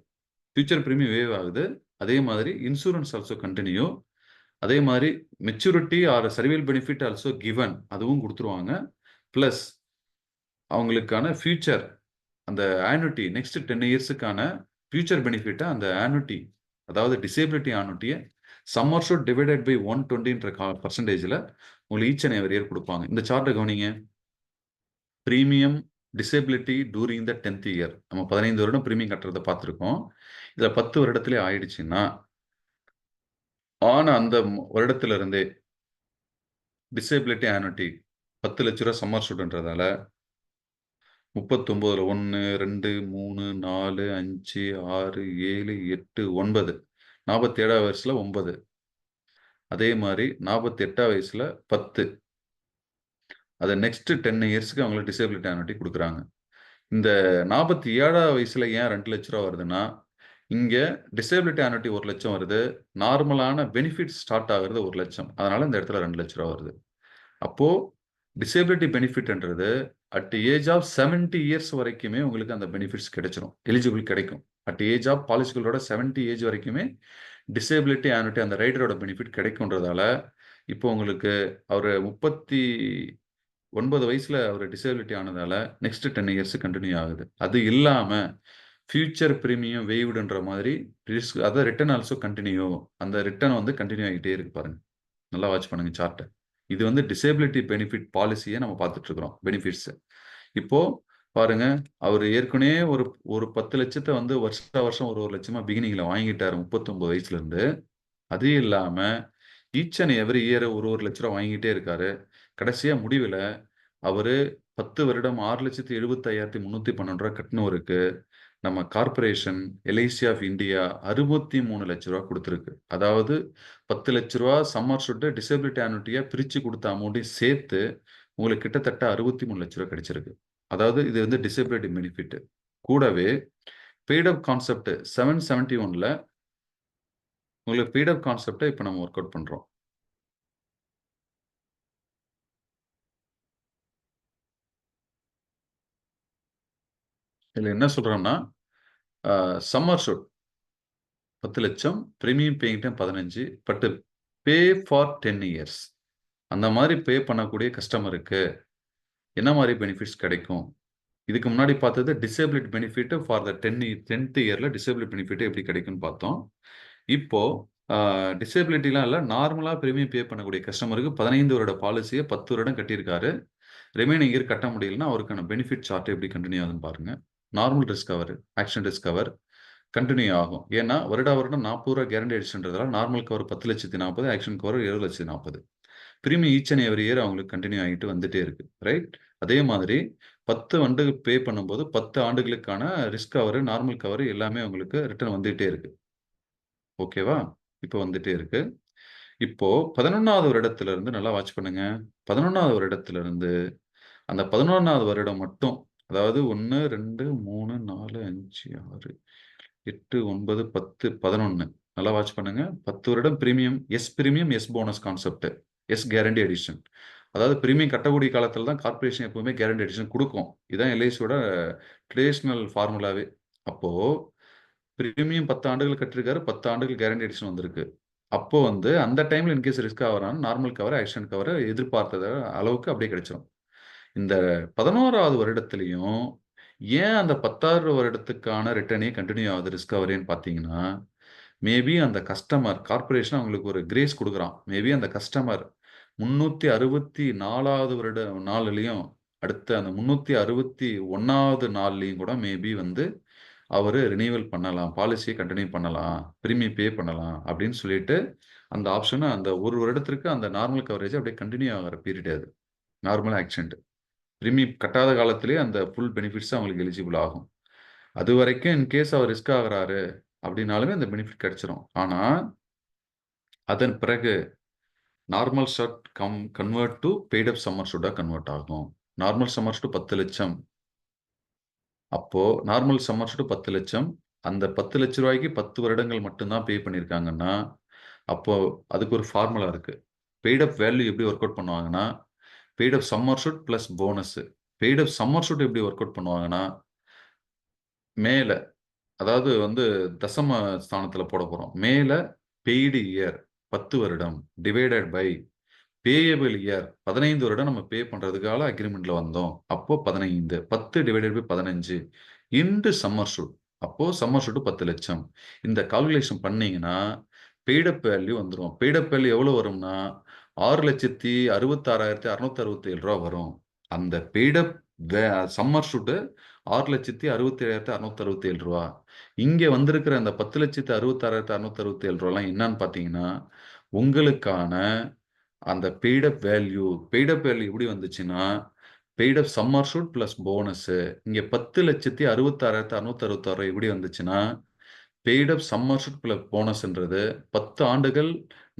ஃபியூச்சர் ப்ரீமியம் வேவ் ஆகுது. அதே மாதிரி இன்சூரன்ஸ் ஆல்சோ கண்டினியூ. அதே மாதிரி maturity or survival benefit also given அதுவும் கொடுத்துருவாங்க. ப்ளஸ் அவங்களுக்கான ஃபியூச்சர் அந்த ஆனுட்டி நெக்ஸ்ட் 10 இயர்ஸுக்கான ஃபியூச்சர் பெனிஃபிட்டை அந்த ஆனுட்டி அதாவது டிசேபிலிட்டி ஆனுட்டியை சம்மர் ஷூட் டிவைடட் பை 120ன்ற பர்சன்டேஜில் உங்களுக்கு ஈச் அண்ட் எவரி இயர் கொடுப்பாங்க. இந்த சார்ட்டை கவனிங்க. Premium disability during the 10th year நம்ம 15 வருடம் ப்ரீமியம் கட்டுறதை பார்த்துருக்கோம். இதில் 10 வருடத்திலே ஆயிடுச்சுன்னா ஆன அந்த வருடத்துல இருந்தே டிசேபிலிட்டி ஆனுட்டி 10 லட்ச ரூபா சம்மர் ஷூட்ன்றதால 39ல் 1, 2, 3, 4, 5, 6, 7, 8, 9 47 வயசுல 9 அதே மாதிரி 48 வயசுல 10 அதை நெக்ஸ்ட் 10 இயர்ஸ்க்கு அவங்களுக்கு டிசேபிலிட்டி ஆனுட்டி கொடுக்குறாங்க. இந்த 47ஆவது வயசுல ஏன் 2 லட்ச ரூபா வருதுன்னா, இங்க டிசேபிலிட்டி ஆனுட்டி 1 லட்சம் வருது. நார்மலான பெனிஃபிட் ஸ்டார்ட் ஆகுறது 1 லட்சம். அதனால இந்த இடத்துல 2 லட்ச ரூபா வருது. அப்போ டிசேபிலிட்டி பெனிஃபிட்ன்றது அட் ஏஜ் ஆஃப் 70 இயர்ஸ் வரைக்குமே உங்களுக்கு அந்த பெனிஃபிட்ஸ் கிடைச்சிரும். எலிஜிபிள் கிடைக்கும். அட் ஏஜ் ஆஃப் பாலிசிகளோட 70 ஏஜ் வரைக்குமே டிசேபிலிட்டி ஆனுட்டி அந்த ரைடரோட பெனிஃபிட் கிடைக்கும்ன்றதால இப்போ உங்களுக்கு அவர் 39 வயசுல அவர் டிசேபிலிட்டி ஆனதால நெக்ஸ்ட் 10 இயர்ஸ் கண்டினியூ ஆகுது. அது இல்லாம ஃபியூச்சர் பிரீமியம் வெய்வ்டுன்ற மாதிரி ரிஸ்க் அதாவது ரிட்டர்ன் ஆல்சோ கண்டினியூ. அந்த ரிட்டர்ன் வந்து கண்டினியூ ஆகிட்டே இருக்கு பாருங்க. நல்லா வாட்ச் பண்ணுங்க சார்ட்டை. இது வந்து டிசேபிலிட்டி பெனிஃபிட் பாலிசியை நம்ம பார்த்துட்டு இருக்கிறோம் பெனிஃபிட்ஸ். இப்போ பாருங்க அவர் ஏற்கனவே ஒரு 10 லட்சத்தை வந்து வருஷம் ஒரு லட்சமா பிகினிங்ல வாங்கிட்டாரு 39 வயசுல இருந்து. அது இல்லாம ஈச் அண்ட் எவ்ரி இயர் ஒரு லட்ச ரூபா வாங்கிட்டே இருக்காரு. கடைசியா முடிவுல அவரு 10 வருடம் 6,75,312 ரூபா கட்டினவருக்கு நம்ம கார்பரேஷன் எல்ஐசி ஆஃப் இந்தியா 63 லட்ச ரூபா கொடுத்துருக்கு. அதாவது 10 லட்ச ரூபா சம்மர்ஷூட் டிசேபிலிட்டி ஆனுட்டியா பிரிச்சு கொடுத்த அமௌண்ட்டையும் சேர்த்து உங்களுக்கு கிட்டத்தட்ட 63 லட்ச ரூபா கிடைச்சிருக்கு. அதாவது இது வந்து டிசேபிலிட்டி பெனிஃபிட். கூடவே பெய்ட் அப் கான்செப்ட் 771ல உங்களுக்கு பெய்ட் அப் கான்செப்டை இப்போ நம்ம ஒர்க் அவுட் பண்றோம். இதுல என்ன சொல்றோம்னா சம்மர்ஷூட் 10 லட்சம், premium paying time 15, but pay for 10 years. அந்த மாதிரி பே பண்ணக்கூடிய கஸ்டமருக்கு என்ன மாதிரி பெனிஃபிட்ஸ் கிடைக்கும்? இதுக்கு முன்னாடி பார்த்தது disability benefit for the 10th இயர்ல டிசேபிலிட்டி பெனிஃபிட் எப்படி கிடைக்கும்னு பார்த்தோம். இப்போ டிசேபிலிட்டிலாம் இல்லை, நார்மலாக பிரீமியம் பே பண்ணக்கூடிய கஸ்டமருக்கு 15 வருட பாலிசியை 10 வருடம் கட்டியிருக்காரு. ரிமைனிங் இயர் கட்ட முடியலன்னா அவருக்கான பெனிஃபிட் சார்ட் எப்படி கண்டினியூ ஆகுதுன்னு பாருங்க. Normal risk cover, action risk cover continue ஆகும். ஏன்னா வருடம் 40 ரூபா கேரண்டி அடிச்சுன்றதால normal cover 10,40,000, action cover 7,40,000. Premium each and every year அவங்களுக்கு கண்டினியூ ஆகிட்டு வந்துட்டே இருக்கு. ரைட். அதே மாதிரி 10 ஆண்டுகள் பே பண்ணும்போது 10 ஆண்டுகளுக்கான ரிஸ்க் கவர், நார்மல் கவர் எல்லாமே உங்களுக்கு ரிட்டர்ன் வந்துட்டே இருக்கு. ஓகேவா? இப்போ வந்துட்டே இருக்கு. இப்போ 11வது வருடத்துல இருந்து நல்லா வாட்ச் பண்ணுங்க. 11வது வருடத்துல இருந்து அந்த 11வது வருடம் மட்டும், அதாவது 1, 2, 3, 4, 5, 6, 8, 9, 10, 11 நல்லா வாட்ச் பண்ணுங்க. 10 வருடம் premium, as bonus concept, as guarantee addition. அதாவது பிரீமியம் கட்டக்கூடிய காலத்துல தான் கார்பரேஷன் எப்பவுமே கேரண்டி எடிஷன் கொடுக்கும். இதான் எல்ஐசியோட ட்ரெடிஷனல் ஃபார்முலாவே. அப்போ பிரீமியம் 10 ஆண்டுகள் கட்டிருக்காரு, 10 ஆண்டுகள் கேரண்டி எடிஷன் வந்திருக்கு. அப்போ வந்து அந்த டைம்ல இன்கேஸ் ரிஸ்க் ஆகிறான்னு நார்மல் கவர், ஆக்ஷன் கவர் எதிர்பார்த்தத அளவுக்கு அப்படியே கிடைச்சிடும். இந்த 11வது வருடத்திலையும் ஏன் அந்த 10வது வருடத்துக்கான ரிட்டர்னே கண்டினியூ ஆகுது ரிஸ்க் கவரேன்னு பார்த்தீங்கன்னா, மேபி அந்த கஸ்டமர் கார்பரேஷன் அவங்களுக்கு ஒரு கிரேஸ் கொடுக்குறான். மேபி அந்த கஸ்டமர் 364வது வருட நாள்லயும் அடுத்த அந்த 361வது நாள்லயும் கூட மேபி வந்து அவரு ரினியூவல் பண்ணலாம், பாலிசியை கண்டினியூ பண்ணலாம், பிரீமியம் பே பண்ணலாம் அப்படின்னு சொல்லிட்டு அந்த ஆப்ஷனை அந்த ஒரு வருடத்திற்கு அந்த நார்மல் கவரேஜ் அப்படியே கண்டினியூ ஆகிற பீரியட் அது. நார்மல் ஆக்சிடென்ட் பிரீமியம் கட்டாத காலத்திலேயே அந்த ஃபுல் பெனிஃபிட்ஸ் அவங்களுக்கு எலிஜிபிள் ஆகும். அது வரைக்கும் இன்கேஸ் அவர் ரிஸ்க் ஆகுறாரு அப்படின்னாலுமே அந்த பெனிஃபிட் கிடைச்சிரும். ஆனா அதன் பிறகு normal assured convert to paid up sum ஷூட்டா கன்வெர்ட் ஆகும். நார்மல் சம்மர் ஷூட் 10 லட்சம். அப்போ நார்மல் சம்மர் ஷூட் 10 லட்சம். அந்த 10 லட்ச ரூபாய்க்கு 10 வருடங்கள் மட்டும்தான் பே பண்ணியிருக்காங்கன்னா, அப்போ அதுக்கு ஒரு ஃபார்முலா இருக்கு. பெய்ட் அப் வேல்யூ எப்படி ஒர்க் அவுட் பண்ணுவாங்கன்னா, paid up summer shoot plus bonus. Paid up summer shoot எப்படி ஒர்க் அவுட் பண்ணுவாங்கன்னா, மேல அதாவது வந்து தசம ஸ்தானத்துல போட போறோம். மேல பெய்டு இயர் 10 வருடம் டிவைடட் பை பேயபிள் இயர் 15 வருடம் நம்ம பே பண்றதுக்காக அக்ரிமெண்ட்ல வந்தோம். அப்போ 15 10 divided by 15 into sum assured. அப்போ சம்மர் ஷூட் 10 லட்சம். இந்த கால்குலேஷன் பண்ணீங்கன்னா பெய்டப் வேல்யூ வந்துடும். பெய்டப் வேல்யூ எவ்வளவு வரும்னா 6,66,667 ரூபா வரும். அந்த பெய்டப் சம்மர் ஷூட் 6,67,667 ரூபா. இங்க வந்திருக்கிற அந்த 10,66,667 ரூபாலாம் என்னன்னு பாத்தீங்கன்னா, உங்களுக்கான அந்த பெய்டப் வேல்யூ எப்படி வந்துச்சுன்னா, paid up sum assured plus bonus. இங்க 10,66,666 எப்படி வந்துச்சுன்னா, பெய்டப் சம்மர் ஷூட் பிளஸ் போனஸ்ன்றது 10 ஆண்டுகள்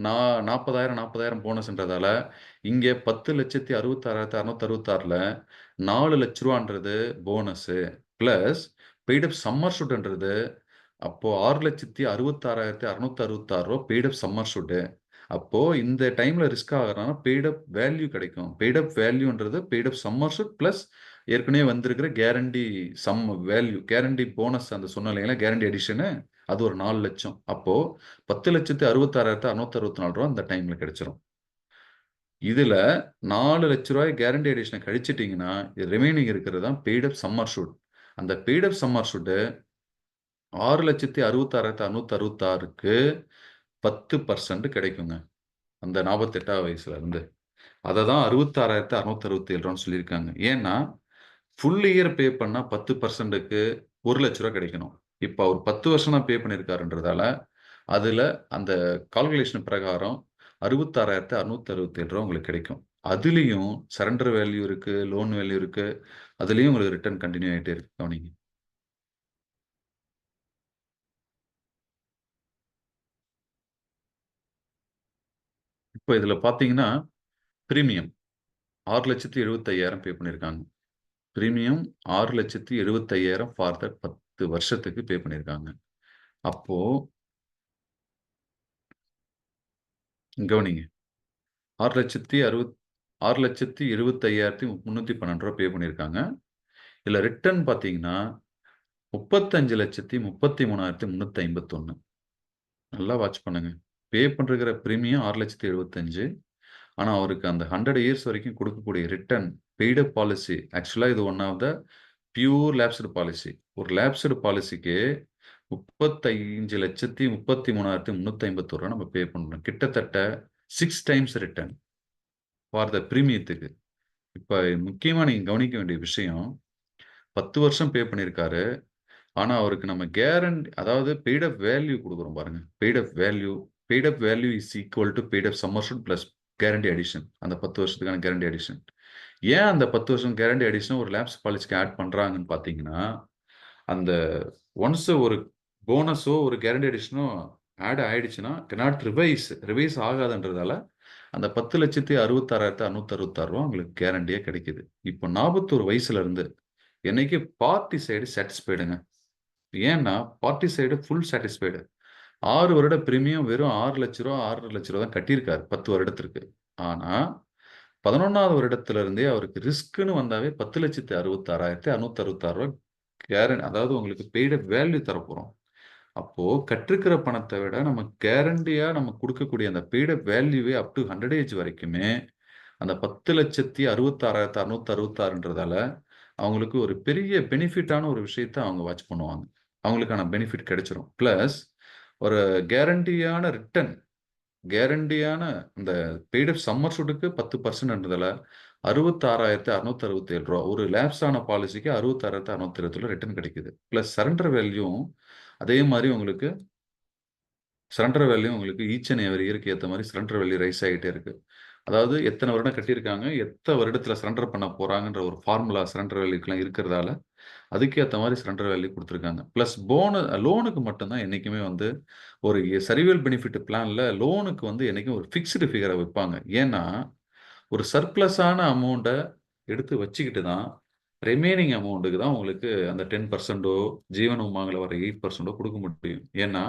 நான் 40,000 போனஸ்ன்றதால, இங்க 10,66,666ல ரூ. 4,00,000ன்றது bonus. Plus paid up sum ஷூட்ன்றது அப்போ ரூ. 6,66,666 பெய்ட் அப் சம்மர் ஷூட்டு. அப்போ இந்த டைம்ல ரிஸ்க் ஆகுறனால பெய்ட் அப் வேல்யூ கிடைக்கும். பெய்ட் அப் வேல்யூன்றது paid up summer shoot plus ஏற்கனவே வந்திருக்கிற guarantee sum value, guarantee bonus அந்த சொன்னேன் இல்லைங்களா, கேரண்டி அடிஷனு அது ஒரு 4,00,000. அப்போ 10,66,664 அந்த டைம்ல கிடைச்சிரும். இதுல ரூ. 4,00,000 கேரண்டி அடிஷனை கழிச்சிட்டீங்கன்னா, ரிமைனிங் இருக்கிறது தான் பெய்ட் அப் சம்மர் ஷூட். அந்த பெய்ட் அப் சம்மர் ஷூட் 6,66,666க்கு 10% கிடைக்குங்க. அந்த 48வது வயசுல இருந்து. அததான் 66,667 சொல்லியிருக்காங்க. ஏன்னா ஃபுல் இயர் பே பண்ணா 10%க்கு ₹1,00,000 கிடைக்கணும். இப்ப அவர் 10 வருஷம் தான் பே பண்ணியிருக்காருன்றதால, அதுல அந்த கால்குலேஷன் பிரகாரம் 66,667 உங்களுக்கு கிடைக்கும். அதுலயும் சரண்டர் வேல்யூ இருக்கு, லோன் வேல்யூ இருக்கு. அதுலயும் உங்களுக்கு ரிட்டர்ன் கன்டின்யூ ஆயிட்டே இருக்கு. கவனிங்க. இப்ப இதுல பாத்தீங்கன்னா, பிரீமியம் 6,75,000 பே பண்ணியிருக்காங்க. பிரீமியம் 6,75,000 ஃபார் த 10 வருஷத்துக்கு பே பண்ணியிருக்காங்க. அப்போ கவனிங்க. 6,75,312 பே பண்ணியிருக்காங்க. இதுல ரிட்டர்ன் பாத்தீங்கன்னா 35,33,351. நல்லா வாட்ச் பண்ணுங்க. பே பண்ற பிரீமியம் 6,75,000. ஆனா அவருக்கு அந்த 100 இயர்ஸ் வரைக்கும் கொடுக்கக்கூடிய ரிட்டர்ன் பெய்ட் அப் பாலிசி. ஆக்சுவலா இது one of the pure lapsed policy. ஒரு லேப்ஸ்டு பாலிசிக்கு 35,33,351 நம்ம பே பண்றோம். கிட்டத்தட்ட 6 டைம்ஸ் ரிட்டர்ன் ஃபார் த பிரீமியத்துக்கு. இப்ப முக்கியமா நீங்க கவனிக்க வேண்டிய விஷயம், 10 வருஷம் பே பண்ணியிருக்காரு. ஆனா அவருக்கு நம்ம கேரண்டி, அதாவது பெய்ட் அப் வேல்யூ கொடுக்குறோம் பாருங்க. Paid up value is equal to paid up summer shoot plus guarantee addition. அந்த 10 வருஷத்துக்கான கேரண்டி அடிஷன். ஏன் அந்த 10 வருஷம் கேரண்டி அடிஷன் ஒரு லேப்ஸ் பாலிசிக்கு ஆட் பண்றாங்கன்னு பாத்தீங்கன்னா, அந்த ஒன்ஸ் ஒரு போனஸோ ஒரு கேரண்டி அடிஷனோ ஆட் ஆயிடுச்சுன்னா கனாட் ரிவைஸ் ஆகாதுன்றதால அந்த 10,66,666 உங்களுக்கு கேரண்டியா கிடைக்குது. இப்போ 41 வயசுல இருந்து என்னைக்கு பார்ட்டி சைடு சாட்டிஸ்ஃபைடுங்க. ஏன்னா பார்ட்டி சைடு ஃபுல் சாட்டிஸ்ஃபைடு. 6 வருட பிரீமியம் வெறும் ரூ. 6,00,000 தான் கட்டியிருக்காரு 10 வருடத்திற்கு. ஆனா 11வது வருடத்துல இருந்தே அவருக்கு ரிஸ்க்னு வந்தாவே 10,66,666 அதாவது உங்களுக்கு பெய்டு வேல்யூ தரப்போறோம். அப்போ கற்றிருக்கிற பணத்தை விட நம்ம கேரண்டியா நம்ம கொடுக்கக்கூடிய அந்த பெய்டு வேல்யூவே அப் டு 100 ஏஜ் வரைக்குமே அந்த 10,66,666ன்றதால அவங்களுக்கு ஒரு பெரிய பெனிஃபிட்டான ஒரு விஷயத்த அவங்க வாட்ச் பண்ணுவாங்க. அவங்களுக்கான பெனிஃபிட் கிடைச்சிரும். பிளஸ் ஒரு கேரண்டியான ரிட்டர்ன், கேரண்டியான இந்த பெய்டு சம்மர் ஷூட்டுக்கு 10%ன்றதால ரூ. 66,667. ஒரு லேப்ஸ் ஆன பாலிசிக்கு 66,667 ரிட்டர்ன் கிடைக்குது. பிளஸ் சரண்டர் வேல்யூவும் அதே மாதிரி உங்களுக்கு சரண்டர் வேல்யூ உங்களுக்கு ஈச் அண்ட் எவரி இயருக்கு ஏத்த மாதிரி சரண்டர் வேல்யூ ரைஸ் ஆகிட்டே இருக்கு. அதாவது எத்தனை வருடம் கட்டியிருக்காங்க, எத்தனை வருடத்துல சரண்டர் பண்ண போறாங்கன்ற ஒரு ஃபார்முலா சரண்டர் வேல்யூக்கெல்லாம் இருக்கிறதால அதுக்கேற்ற மாதிரி சரண்டர் வேல்யூ கொடுத்துருக்காங்க. பிளஸ் லோனுக்கு மட்டும்தான் என்னைக்குமே வந்து ஒரு சர்வியல் பெனிஃபிட் பிளான்ல லோனுக்கு வந்து என்னைக்கும் ஒரு ஃபிக்ஸ்டு ஃபிகரை வைப்பாங்க. ஏன்னா ஒரு சர்ப்ளஸான அமௌண்ட்டை எடுத்து வச்சுக்கிட்டு தான் ரிமைனிங் அமௌண்ட்டுக்கு தான் உங்களுக்கு அந்த 10%ஓ ஜீவன் உமாங்கில் வர 8%ஓ கொடுக்க முடியும். ஏன்னா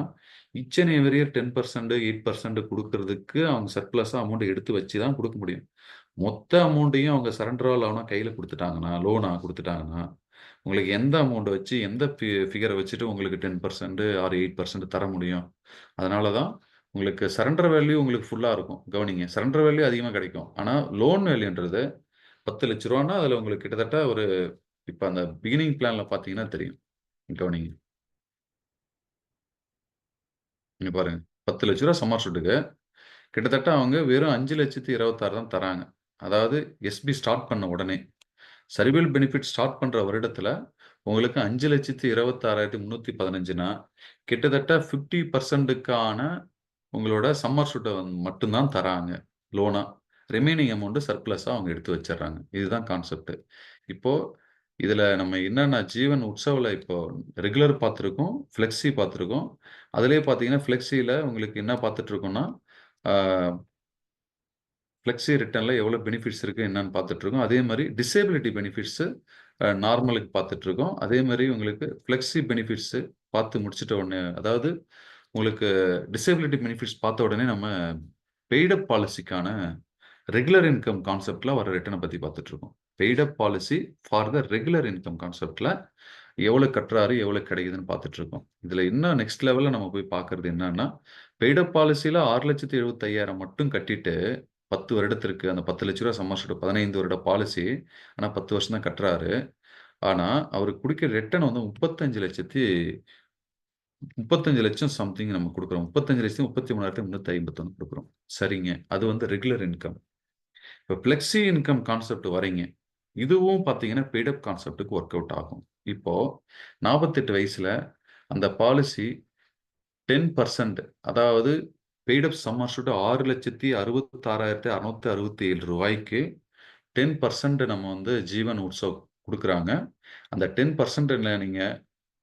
ஈச் அண்ட் எவரி இயர் 10% 8% கொடுக்கறதுக்கு அவங்க சர்ப்ளஸாக அமௌண்ட் எடுத்து வச்சு தான் கொடுக்க முடியும். மொத்த அமௌண்ட்டையும் அவங்க சரண்டரோ லோனா கையில் கொடுத்துட்டாங்கன்னா, லோனா கொடுத்துட்டாங்கன்னா உங்களுக்கு எந்த அமௌண்ட் வச்சு எந்த ஃபிகரை வச்சுட்டு உங்களுக்கு 10% ஆர் 8% தர முடியும். அதனால தான் உங்களுக்கு சரண்டர் வேல்யூ உங்களுக்கு ஃபுல்லாக இருக்கும். கவனிங்க, சரண்டர் வேல்யூ அதிகமாக கிடைக்கும். ஆனால் லோன் வேல்யூன்றது 10,00,000 அதில் உங்களுக்கு கிட்டத்தட்ட ஒரு இப்போ அந்த பிகினிங் பிளான்ல பார்த்தீங்கன்னா தெரியும். கவனிங்க, நீங்க பாருங்க, 10,00,000 சம்மர் ஷூட்டுக்கு கிட்டத்தட்ட அவங்க வெறும் 5,26,000 தான் தராங்க. அதாவது எஸ்பி ஸ்டார்ட் பண்ண உடனே சர்வியல் பெனிஃபிட் ஸ்டார்ட் பண்ற வருடத்துல உங்களுக்கு 5,26,315னா கிட்டத்தட்ட 50%க்கான உங்களோட சம்மர் ஷூட்டை மட்டும்தான் தராங்க லோனா. ரிமைனிங் அமௌண்ட் சர்ப்ளஸா அவங்க எடுத்து வச்சிடுறாங்க. இதுதான் கான்செப்ட். இப்போ இதுல நம்ம என்னன்னா ஜீவன் உற்சவ்ல இப்போ ரெகுலர் பார்த்துருக்கோம், ஃப்ளெக்ஸி பார்த்துருக்கோம். அதுலயே பார்த்தீங்கன்னா ஃப்ளெக்ஸில உங்களுக்கு என்ன பார்த்துட்டு இருக்கோம்னா ஃப்ளெக்ஸி ரிட்டர்னில் எவ்வளோ பெனிஃபிட்ஸ் இருக்குது என்னன்னு பார்த்துட்ருக்கோம். அதே மாதிரி டிசேபிலிட்டி பெனிஃபிட்ஸு நார்மலுக்கு பார்த்துட்ருக்கோம். அதே மாதிரி உங்களுக்கு ஃப்ளெக்ஸி பெனிஃபிட்ஸு பார்த்து முடிச்சிட்ட உடனே, அதாவது உங்களுக்கு டிசேபிலிட்டி பெனிஃபிட்ஸ் பார்த்த உடனே நம்ம பெய்டப் பாலிசிக்கான ரெகுலர் இன்கம் கான்செப்டில் வர ரிட்டர்னை பற்றி பார்த்துட்ருக்கோம். Paid-up policy for the regular income கான்செப்டில் எவ்வளோ கட்டுறாரு எவ்வளோ கிடைக்குதுன்னு பார்த்துட்ருக்கோம். இதில் இன்னும் நெக்ஸ்ட் லெவலில் நம்ம போய் பார்க்குறது என்னன்னா, பெய்டப் பாலிசியில் 6,75,000 மட்டும் கட்டிட்டு 10 வருடத்திற்கு அந்த 10 லட்ச ரூபா சம்மர்ஷூட் 15 வருட பாலிசி. ஆனால் 10 வருஷம் தான் கட்டுறாரு. ஆனால் அவருக்கு கொடுக்கிற ரிட்டர்ன் வந்து 35 லட்சம் சம்திங் நம்ம கொடுக்குறோம். 35,33,351 கொடுக்குறோம். சரிங்க, அது வந்து ரெகுலர் இன்கம். இப்போ ஃப்ளெக்ஸி இன்கம் கான்செப்ட் வரீங்க, இதுவும் பார்த்தீங்கன்னா பெய்டப் கான்செப்டுக்கு ஒர்க் அவுட் ஆகும். இப்போ 48 வயசுல அந்த பாலிசி 10%, அதாவது பெய்டப் சம்மர்ஷூட் 6,66,667 ரூபாய்க்கு 10% நம்ம வந்து ஜீவன் உற்சவ் கொடுக்குறாங்க. அந்த 10%ல நீங்க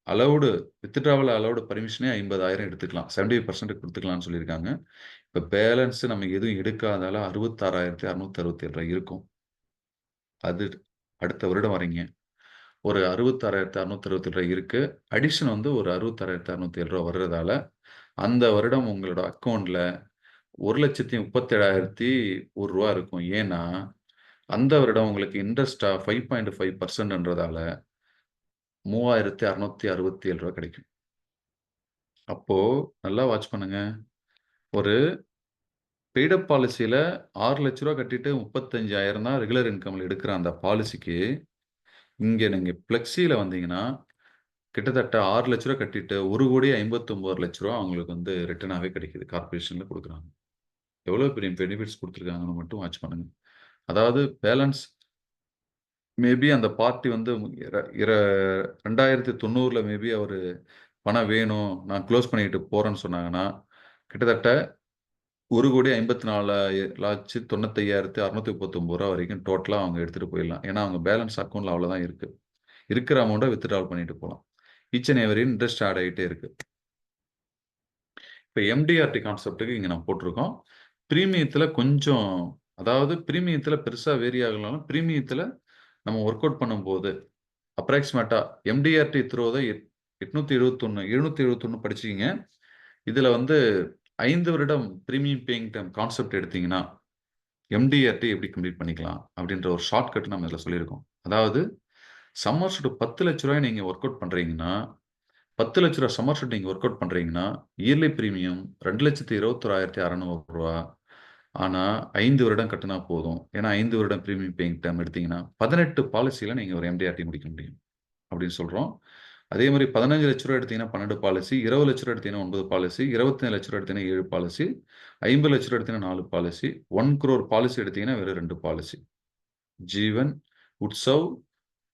அலௌடு வித்ட்ராவல் அலௌடு பர்மிஷனே 50,000 எடுத்துக்கலாம். 75% கொடுத்துக்கலாம்னு சொல்லியிருக்காங்க. இப்போ பேலன்ஸ் நம்ம எதுவும் எடுக்காதால 66,667 இருக்கும். அது அடுத்த வருடம் வரீங்க, ஒரு 66,667 இருக்கு. அடிஷன் வந்து ஒரு 66,607 வர்றதால அந்த வருடம் உங்களோட அக்கௌண்ட்ல 1,37,001 இருக்கும். ஏன்னா அந்த வருடம் உங்களுக்கு இன்ட்ரெஸ்டா 5.5%ன்றதால 3,667 கிடைக்கும். அப்போ நல்லா வாட்ச் பண்ணுங்க. ஒரு பெய்டப் பாலிசியில 6 லட்ச ரூபா கட்டிட்டு 35,000 தான் ரெகுலர் இன்கம்ல எடுக்கிற அந்த பாலிசிக்கு இங்க நீங்க ஃப்ளெக்ஸில வந்தீங்கன்னா கிட்டத்தட்ட 6 லட்ச ரூபா கட்டிட்டு 1,59,00,000 அவங்களுக்கு வந்து ரிட்டர்னாவே கிடைக்குது. கார்பரேஷன்ல கொடுக்குறாங்க. எவ்வளவு பெரிய பெனிஃபிட்ஸ் கொடுத்துருக்காங்கன்னு மட்டும் வாட்ச் பண்ணுங்க. அதாவது பேலன்ஸ் மேபி அந்த பார்ட்டி வந்து 2090ல மேபி அவரு பணம் வேணும், நான் க்ளோஸ் பண்ணிட்டு போறேன்னு சொன்னாங்கன்னா, கிட்டத்தட்ட 1,54,95,639 வரைக்கும் டோட்டலா அவங்க எடுத்துட்டு போயிடலாம். ஏன்னா அவங்க பேலன்ஸ் அக்கௌண்ட்ல அவ்வளவுதான் இருக்கு. இருக்கிற அமௌண்ட்டை வித்ட்ராவல் பண்ணிட்டு போகலாம். Each and every interest add ஆகிட்டே இருக்கு. இப்போ எம்டிஆர்டி கான்செப்டுக்கு இங்கே நம்ம போட்டிருக்கோம். ப்ரீமியத்தில் கொஞ்சம், அதாவது ப்ரீமியத்தில் பெருசாக வேரி ஆகலாம். ப்ரீமியத்தில் நம்ம ஒர்க் அவுட் பண்ணும்போது அப்ராக்சிமேட்டாக எம்டிஆர்டி த்ரோதை 771 படிச்சிக்கிங்க. இதில் வந்து 5 வருடம் ப்ரீமியம் பேயிங் டைம் கான்செப்ட் எடுத்தீங்கன்னா எம்டிஆர்டி எப்படி கம்ப்ளீட் பண்ணிக்கலாம் அப்படின்ற ஒரு ஷார்ட்கட் நம்ம இதில் சொல்லியிருக்கோம். அதாவது சம்மர்ஷூட் 10 லட்ச ரூபாய் நீங்கள் ஒர்க் அவுட் பண்ணுறீங்கன்னா, 10 லட்ச ரூபா சம்மர்ஷூட் நீங்கள் ஒர்க் அவுட் பண்ணுறீங்கன்னா இயர்லி ப்ரீமியம் 2,21,600 ஆனால் 5 வருடம் கட்டினா போதும். ஏன்னா 5 வருடம் ப்ரீமியம் பேயிங் டைம் எடுத்தீங்கன்னா 18 பாலிசியில் நீங்கள் ஒரு எம்டிஆர்டி முடிக்க முடியும் அப்படின்னு சொல்கிறோம். அதே மாதிரி 15 லட்ச ரூபா எடுத்தீங்கன்னா 12 பாலிசி, 20 லட்ச ரூபா எடுத்தீங்கன்னா 9 பாலிசி, 25 லட்ச ரூபா எடுத்தீங்கன்னா 7 பாலிசி, 50 லட்ச ரூபா எடுத்தீங்கன்னா 4 பாலிசி, 1 crore பாலிசி எடுத்தீங்கன்னா வெறும் 2 பாலிசி. ஜீவன் உற்சவ்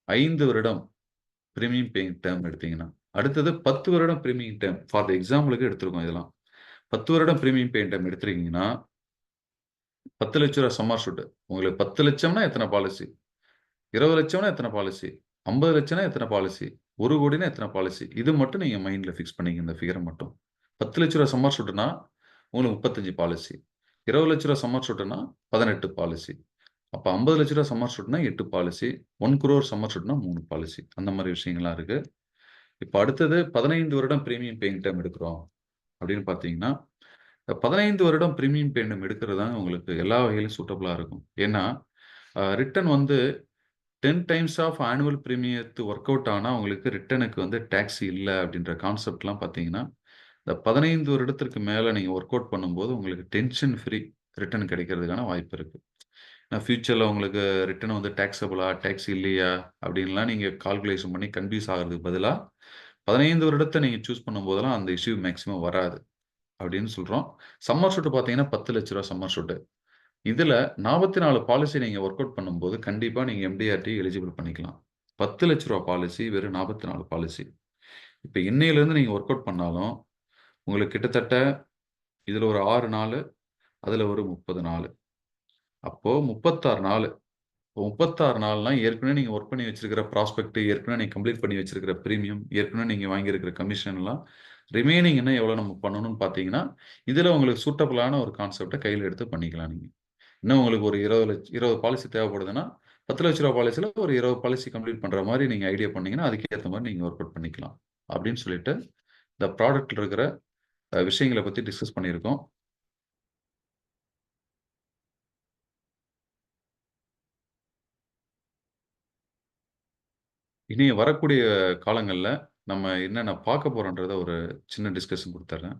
5 வருடம் ப்ரீமியம் பேயிங் டேர்ம் எடுத்தீங்கன்னா, அடுத்தது 10 வருடம் ப்ரீமியம் டேர்ம் ஃபார் த எக்ஸாம்பிளுக்கு எடுத்திருக்கோம். இதெல்லாம் 10 வருடம் ப்ரீமியம் பேயிங் டேர்ம் எடுத்துருக்கீங்கன்னா 10 லட்ச ரூபா சம்மர்ஷூட். உங்களுக்கு 10 லட்சம்னா எத்தனை பாலிசி, 20 லட்சம்னா எத்தனை பாலிசி, 50 லட்சம்னா எத்தனை பாலிசி, 1 கோடினா எத்தனை பாலிசி, இது மட்டும் நீங்க மைண்ட்ல ஃபிக்ஸ் பண்ணிங்க. இந்த ஃபிகரை மட்டும் 10 லட்ச ரூபா சம்மர்ஷூட்னா உங்களுக்கு 35 பாலிசி, 20 லட்ச ரூபா சம்மர்ஷூட்னா 18 பாலிசி, அப்போ 50 லட்ச ரூபா சம்மர்ஷூட்னா 8 பாலிசி, 1 crore சம்மர்ஷூட்னா 3 பாலிசி. அந்த மாதிரி விஷயங்கள்லாம் இருக்கு. இப்போ அடுத்தது 15 வருடம் ப்ரீமியம் பேயிங் டைம் எடுக்கிறோம் அப்படின்னு பார்த்தீங்கன்னா, 15 வருடம் ப்ரீமியம் பேயிங் டைம் எடுக்கிறது தான் உங்களுக்கு எல்லா வகையிலும் சூட்டபிளாக இருக்கும். ஏன்னா ரிட்டர்ன் வந்து 10 டைம்ஸ் ஆஃப் ஆனுவல் ப்ரீமியத்து ஒர்க் அவுட் ஆனால் உங்களுக்கு ரிட்டனுக்கு வந்து டேக்ஸ் இல்லை அப்படின்ற கான்செப்ட்லாம் பார்த்தீங்கன்னா, இந்த 15 வருடத்திற்கு மேலே நீங்கள் ஒர்க் அவுட் பண்ணும்போது உங்களுக்கு டென்ஷன் ஃப்ரீ ரிட்டர்ன் கிடைக்கிறதுக்கான வாய்ப்பு இருக்குது. ஏன்னா ஃபியூச்சரில் உங்களுக்கு ரிட்டர்ன் வந்து டேக்ஸபிளா டேக்ஸ் இல்லையா அப்படின்லாம் நீங்கள் கால்குலேஷன் பண்ணி கன்ஃபியூஸ் ஆகிறதுக்கு பதிலாக 15 வருடத்தை நீங்கள் சூஸ் பண்ணும்போதெல்லாம் அந்த இஷ்யூ மேக்ஸிமம் வராது அப்படின்னு சொல்கிறோம். சம்மர் ஷூட்டு பார்த்தீங்கன்னா 10 லட்ச ரூபா சம்மர் ஷூட்டு. இதில் 44 பாலிசி நீங்கள் ஒர்க் அவுட் பண்ணும்போது கண்டிப்பாக நீங்கள் எம்டிஆர்டி எலிஜிபிள் பண்ணிக்கலாம். 10 லட்ச ரூபா பாலிசி வெறும் 44 பாலிசி. இப்போ இன்னையிலேருந்து நீங்கள் ஒர்க் அவுட் பண்ணாலும் உங்களுக்கு கிட்டத்தட்ட இதில் ஒரு 6 நாள், அதில் ஒரு 30 நாள், அப்போது 36 நாள். 36 நாள்னா ஏற்கனவே நீங்கள் ஒர்க் பண்ணி வச்சிருக்கிற ப்ராஸ்பெக்ட், ஏற்கனவே நீங்கள் கம்ப்ளீட் பண்ணி வச்சிருக்கிற ப்ரீமியம், ஏற்கனவே நீங்கள் வாங்கியிருக்கிற கமிஷன்லாம் ரிமைனிங் இன்னும் எவ்வளோ நம்ம பண்ணணும்னு பார்த்தீங்கன்னா, இதில் உங்களுக்கு சூட்டபிளான ஒரு கான்செப்டை கையில் எடுத்து பண்ணிக்கலாம் நீங்கள். இன்னும் உங்களுக்கு ஒரு 20 பாலிசி தேவைப்படுதுன்னா, ரூ. 10,00,000 பாலிசியில் ஒரு 20 பாலிசி கம்ப்ளீட் பண்ணுற மாதிரி நீங்கள் ஐடியா பண்ணீங்கன்னா, அதுக்கேற்ற மாதிரி நீங்கள் ஒர்க் அவுட் பண்ணிக்கலாம் அப்படின்னு சொல்லிட்டு இந்த ப்ராடக்ட்டில் இருக்கிற விஷயங்களை பற்றி டிஸ்கஸ் பண்ணியிருக்கோம். இனி வரக்கூடிய காலங்களில் நம்ம என்னென்ன பார்க்க போகிறோன்றத ஒரு சின்ன டிஸ்கஷன் கொடுத்துட்றேன்.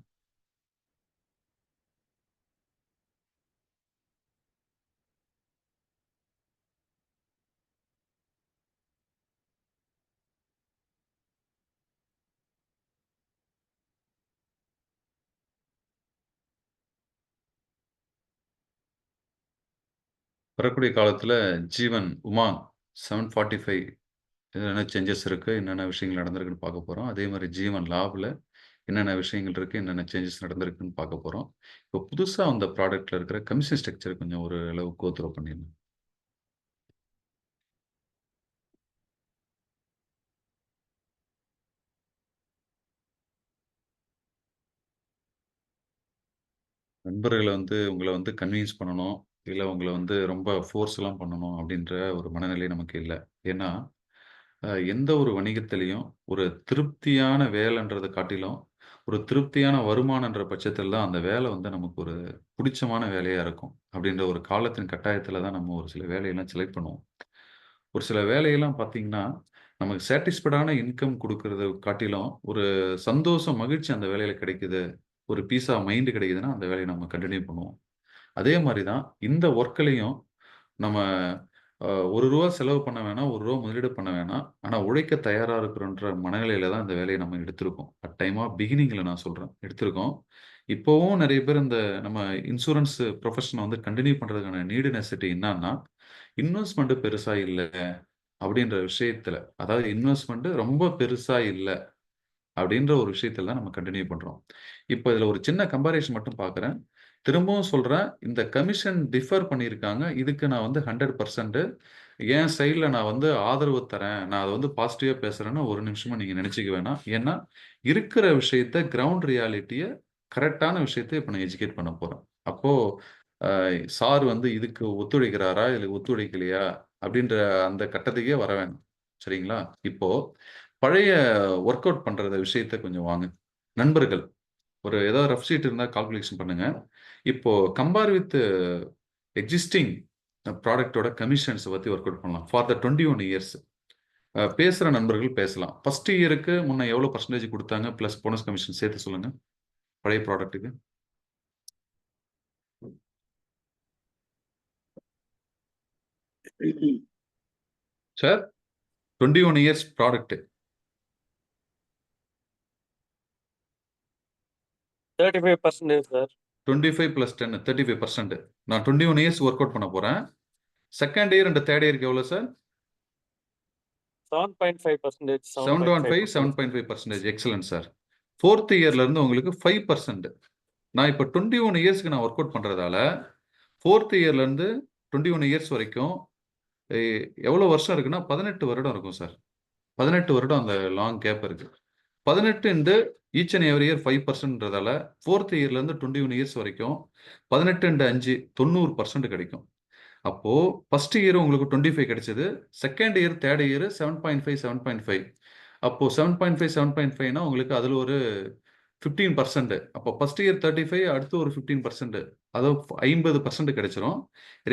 வரக்கூடிய காலத்தில் ஜீவன் உமாங் 745 என்னென்ன சேஞ்சஸ் இருக்குது, என்னென்ன விஷயங்கள் நடந்திருக்குன்னு பார்க்க போகிறோம். அதே மாதிரி ஜீவன் லாபில் என்னென்ன விஷயங்கள் இருக்குது, என்னென்ன சேஞ்சஸ் நடந்திருக்குன்னு பார்க்க போகிறோம். இப்போ புதுசாக அந்த ப்ராடக்ட்டில் இருக்கிற கமிஷன் ஸ்ட்ரக்சர் கொஞ்சம் ஒரு அளவு கோத்ரோ பண்ணிடணும். நண்பர்களை உங்களை கன்வின்ஸ் பண்ணணும், இல்லை உங்களை ரொம்ப ஃபோர்ஸ்லாம் பண்ணணும் அப்படின்ற ஒரு மனநிலை நமக்கு இல்லை. ஏன்னா எந்த ஒரு வணிகத்திலையும் ஒரு திருப்தியான வேலைன்றதை காட்டிலும் ஒரு திருப்தியான வருமானன்ற பட்சத்தில் தான் அந்த வேலை நமக்கு ஒரு பிடிச்சமான வேலையாக இருக்கும். அப்படின்ற ஒரு காலத்தின் கட்டாயத்தில் தான் நம்ம ஒரு சில வேலையெல்லாம் செலக்ட் பண்ணுவோம். ஒரு சில வேலையெல்லாம் பார்த்தீங்கன்னா நமக்கு சாட்டிஸ்ஃபைடான இன்கம் கொடுக்கறத காட்டிலும் ஒரு சந்தோஷம், மகிழ்ச்சி அந்த வேலையில் கிடைக்குது, ஒரு பீஸ் ஆஃப் மைண்டு கிடைக்குதுன்னா அந்த வேலையை நம்ம கண்டினியூ பண்ணுவோம். அதே மாதிரி தான் இந்த ஒர்க்லையும் நம்ம ரூ. 1 செலவு பண்ண வேணாம், ரூ. 1 முதலீடு பண்ண வேணாம். ஆனா உழைக்க தயாரா இருக்கிறோன்ற மனநிலையில தான் இந்த வேலையை நம்ம எடுத்திருக்கோம். அட் டைம் ஆஃப் பிகினிங்ல நான் சொல்றேன், எடுத்திருக்கோம். இப்பவும் நெறைய பேர் இந்த நம்ம இன்சூரன்ஸ் ப்ரொஃபஷன கன்டின்யூ பண்றதுக்கான நீடு நெசசிட்டி என்னான்னா, இன்வெஸ்ட்மென்ட் பெருசா இல்ல அப்படின்ற விஷயத்துல, அதாவது இன்வெஸ்ட்மென்ட் ரொம்ப பெருசா இல்ல அப்படின்ற ஒரு விஷயத்துல தான் நம்ம கன்டின்யூ பண்றோம். இப்ப இதுல ஒரு சின்ன கம்பேரிசன் மட்டும் பார்க்கிறேன். திரும்பவும் சொல்றேன், இந்த கமிஷன் டிஃபர் பண்ணியிருக்காங்க. இதுக்கு நான் 100% என் சைட்ல நான் ஆதரவு தரேன். நான் அத பாசிட்டிவா பேசுறேன்னு ஒரு நிமிஷமும் நீங்க நெனச்சுக்க வேணாம். ஏன்னா, இருக்கிற விஷயத்த கிரவுண்ட் ரியாலிட்டிய கரெக்ட்டான விஷயத்த இப்ப நான் எஜுகேட் பண்ண போறேன். அப்போ சார் இதுக்கு ஒத்துழைக்கிறாரா? இல்ல ஒத்துழைக்கலையா? அப்படின்ற அந்த கட்டத்துக்கே வர வேணாம். சரிங்களா? இப்போ பழைய வொர்க் அவுட் பண்றத விஷயத்த கொஞ்சம் வாங்க. நண்பர்கள், ஒரு ஏதாவது ரஃப் ஷீட் இருந்தா கால்குலேஷன் பண்ணுங்க. இப்போ கம்பேர் வித் எக்ஸிஸ்டிங் ப்ராடக்ட்டோட கமிஷன்ஸ பத்தி வொர்க் அவுட் பண்ணலாம். For the 21 years. பேசுற நண்பர்கள் பேசலாம். ஃபர்ஸ்ட் இயருக்கு முன்ன எவ்வளோ பெர்சன்டேஜ் குடுத்தாங்க? பிளஸ் போனஸ் கமிஷன் சேர்த்து சொல்லுங்க. பழைய ப்ராடக்ட்டுக்கு. Sir 21 years product. 35% sir. 25 plus 10 35%. நான் 21 இயர்ஸ் வொர்க் அவுட் பண்ண போறேன். செகண்ட் இயர் அண்ட் தேர்ட் இயருக்கு எவ்வளோ சார்? 7.5%. 7.5 7.5%. Excellent sir. ஃபோர்த் இயர்ல இருந்து உங்களுக்கு 5%. நான் இப்போ 21 இயர்ஸ்க்கு நான் ஒர்க் அவுட் பண்றதால ஃபோர்த் இயர்ல இருந்து 21 இயர்ஸ் வரைக்கும் எவ்வளோ வருஷம் இருக்குன்னா 18 வருடம் இருக்கும் சார். 18 வருடம் அந்த லாங் கேப் இருக்கு. 18 into each and every year 5%ன்றதால ஃபோர்த் இயர்ல இருந்து 21 இயர்ஸ் வரைக்கும் 18 இன்டு 5 90% கிடைக்கும். அப்போ ஃபர்ஸ்ட் இயர் உங்களுக்கு 25 கிடைச்சது. Second year, third year 7.5 7.5. அப்போ 7.5 7.5னா உங்களுக்கு அதுல ஒரு 15%. அப்போ ஃபர்ஸ்ட் இயர் 35, அடுத்து ஒரு 15%. அதாவது 50% கிடைச்சிரும்.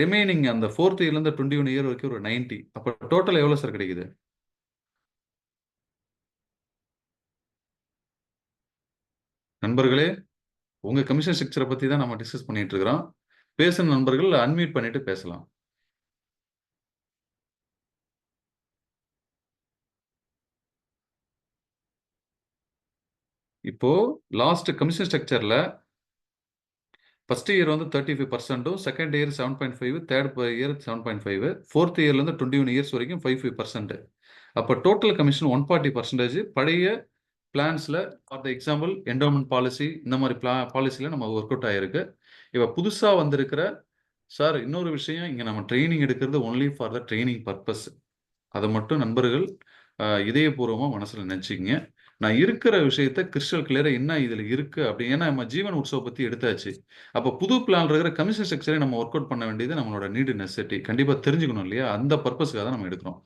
ரிமைனிங் அந்த ஃபோர்த் இயர்ல இருந்து 21 இயர் வரைக்கும் ஒரு 90. அப்போ டோட்டல் எவ்வளவு சார் கிடைக்குது? நண்பர்களே, உங்க கமிஷன் ஸ்ட்ரக்சரை பத்தி தான் நம்ம டிஸ்கஸ் பண்ணிட்டு இருக்கிறோம். பேசுற நண்பர்கள் அன்மியூட் பண்ணிட்டு பேசலாம். இப்போ லாஸ்ட் கமிஷன் ஸ்ட்ரக்சர்ல first year 35%, second year 7.5, third year 7.5, fourth இயர்ல இருந்து 21 இயர்ஸ் வரைக்கும் 5%. அப்போ டோட்டல் கமிஷன் 140%. பழைய பிளான்ஸ்ல for the example endowment policy இந்த மாதிரி பாலிசியில் நம்ம ஒர்க் அவுட் ஆயிருக்கு. இப்போ புதுசாக வந்திருக்கிற சார் இன்னொரு விஷயம், இங்கே நம்ம ட்ரைனிங் எடுக்கிறது only for the training purpose. அதை மட்டும் நண்பர்கள் இதயபூர்வமாக மனசில் நினச்சிக்கிங்க. நான் இருக்கிற விஷயத்த கிறிஸ்டல் கிளியரா என்ன இதுல இருக்கு அப்படி. ஏன்னா நம்ம ஜீவன் உற்சவ பத்தி எடுத்தாச்சு. அப்ப புது பிளான் இருக்கிற கமிஷன் ஸ்ட்ரக்சரை நம்ம ஒர்க் அவுட் பண்ண வேண்டியது நம்மளோட நீடு நெசசிட்டி. கண்டிப்பா தெரிஞ்சுக்கணும் இல்லையா? அந்த பர்பஸ்க்காக தான் நம்ம எடுக்கிறோம்.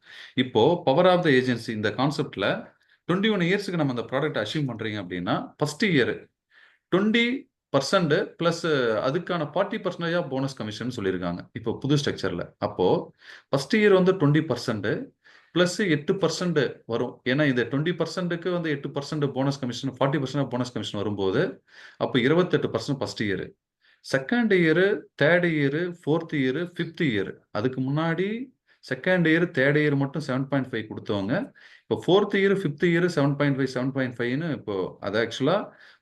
இப்போ பவர் ஆஃப் த ஏஜென்சி இந்த கான்செப்ட்ல 21 இயர்ஸ்க்கு நம்ம அந்த ப்ராடக்ட் அச்சீவ் பண்றீங்க அப்படின்னா ஃபர்ஸ்ட் இயர் 20% பிளஸ் அதுக்கான 40% ஆஃப் போனஸ் கமிஷன் சொல்லியிருக்காங்க இப்போ புது ஸ்ட்ரக்சர்ல. அப்போ ஃபர்ஸ்ட் இயர் வந்து 20% பிளஸ் 8% வரும். ஏன்னா இந்த 20%க்கு வந்து 8% போனஸ் கமிஷன், 40% போனஸ் கமிஷன் வரும்போது அப்போ 28% first year. Second year, third year, fourth year, fifth year. அதுக்கு முன்னாடி செகண்ட் இயர், தேர்ட் இயர் மட்டும் 7.5 கொடுத்தவங்க இப்போ ஃபோர்த் இயர், ஃபிஃப்த் இயர் 7.5 7.5ன்னு இப்போ அது ஆக்சுவலா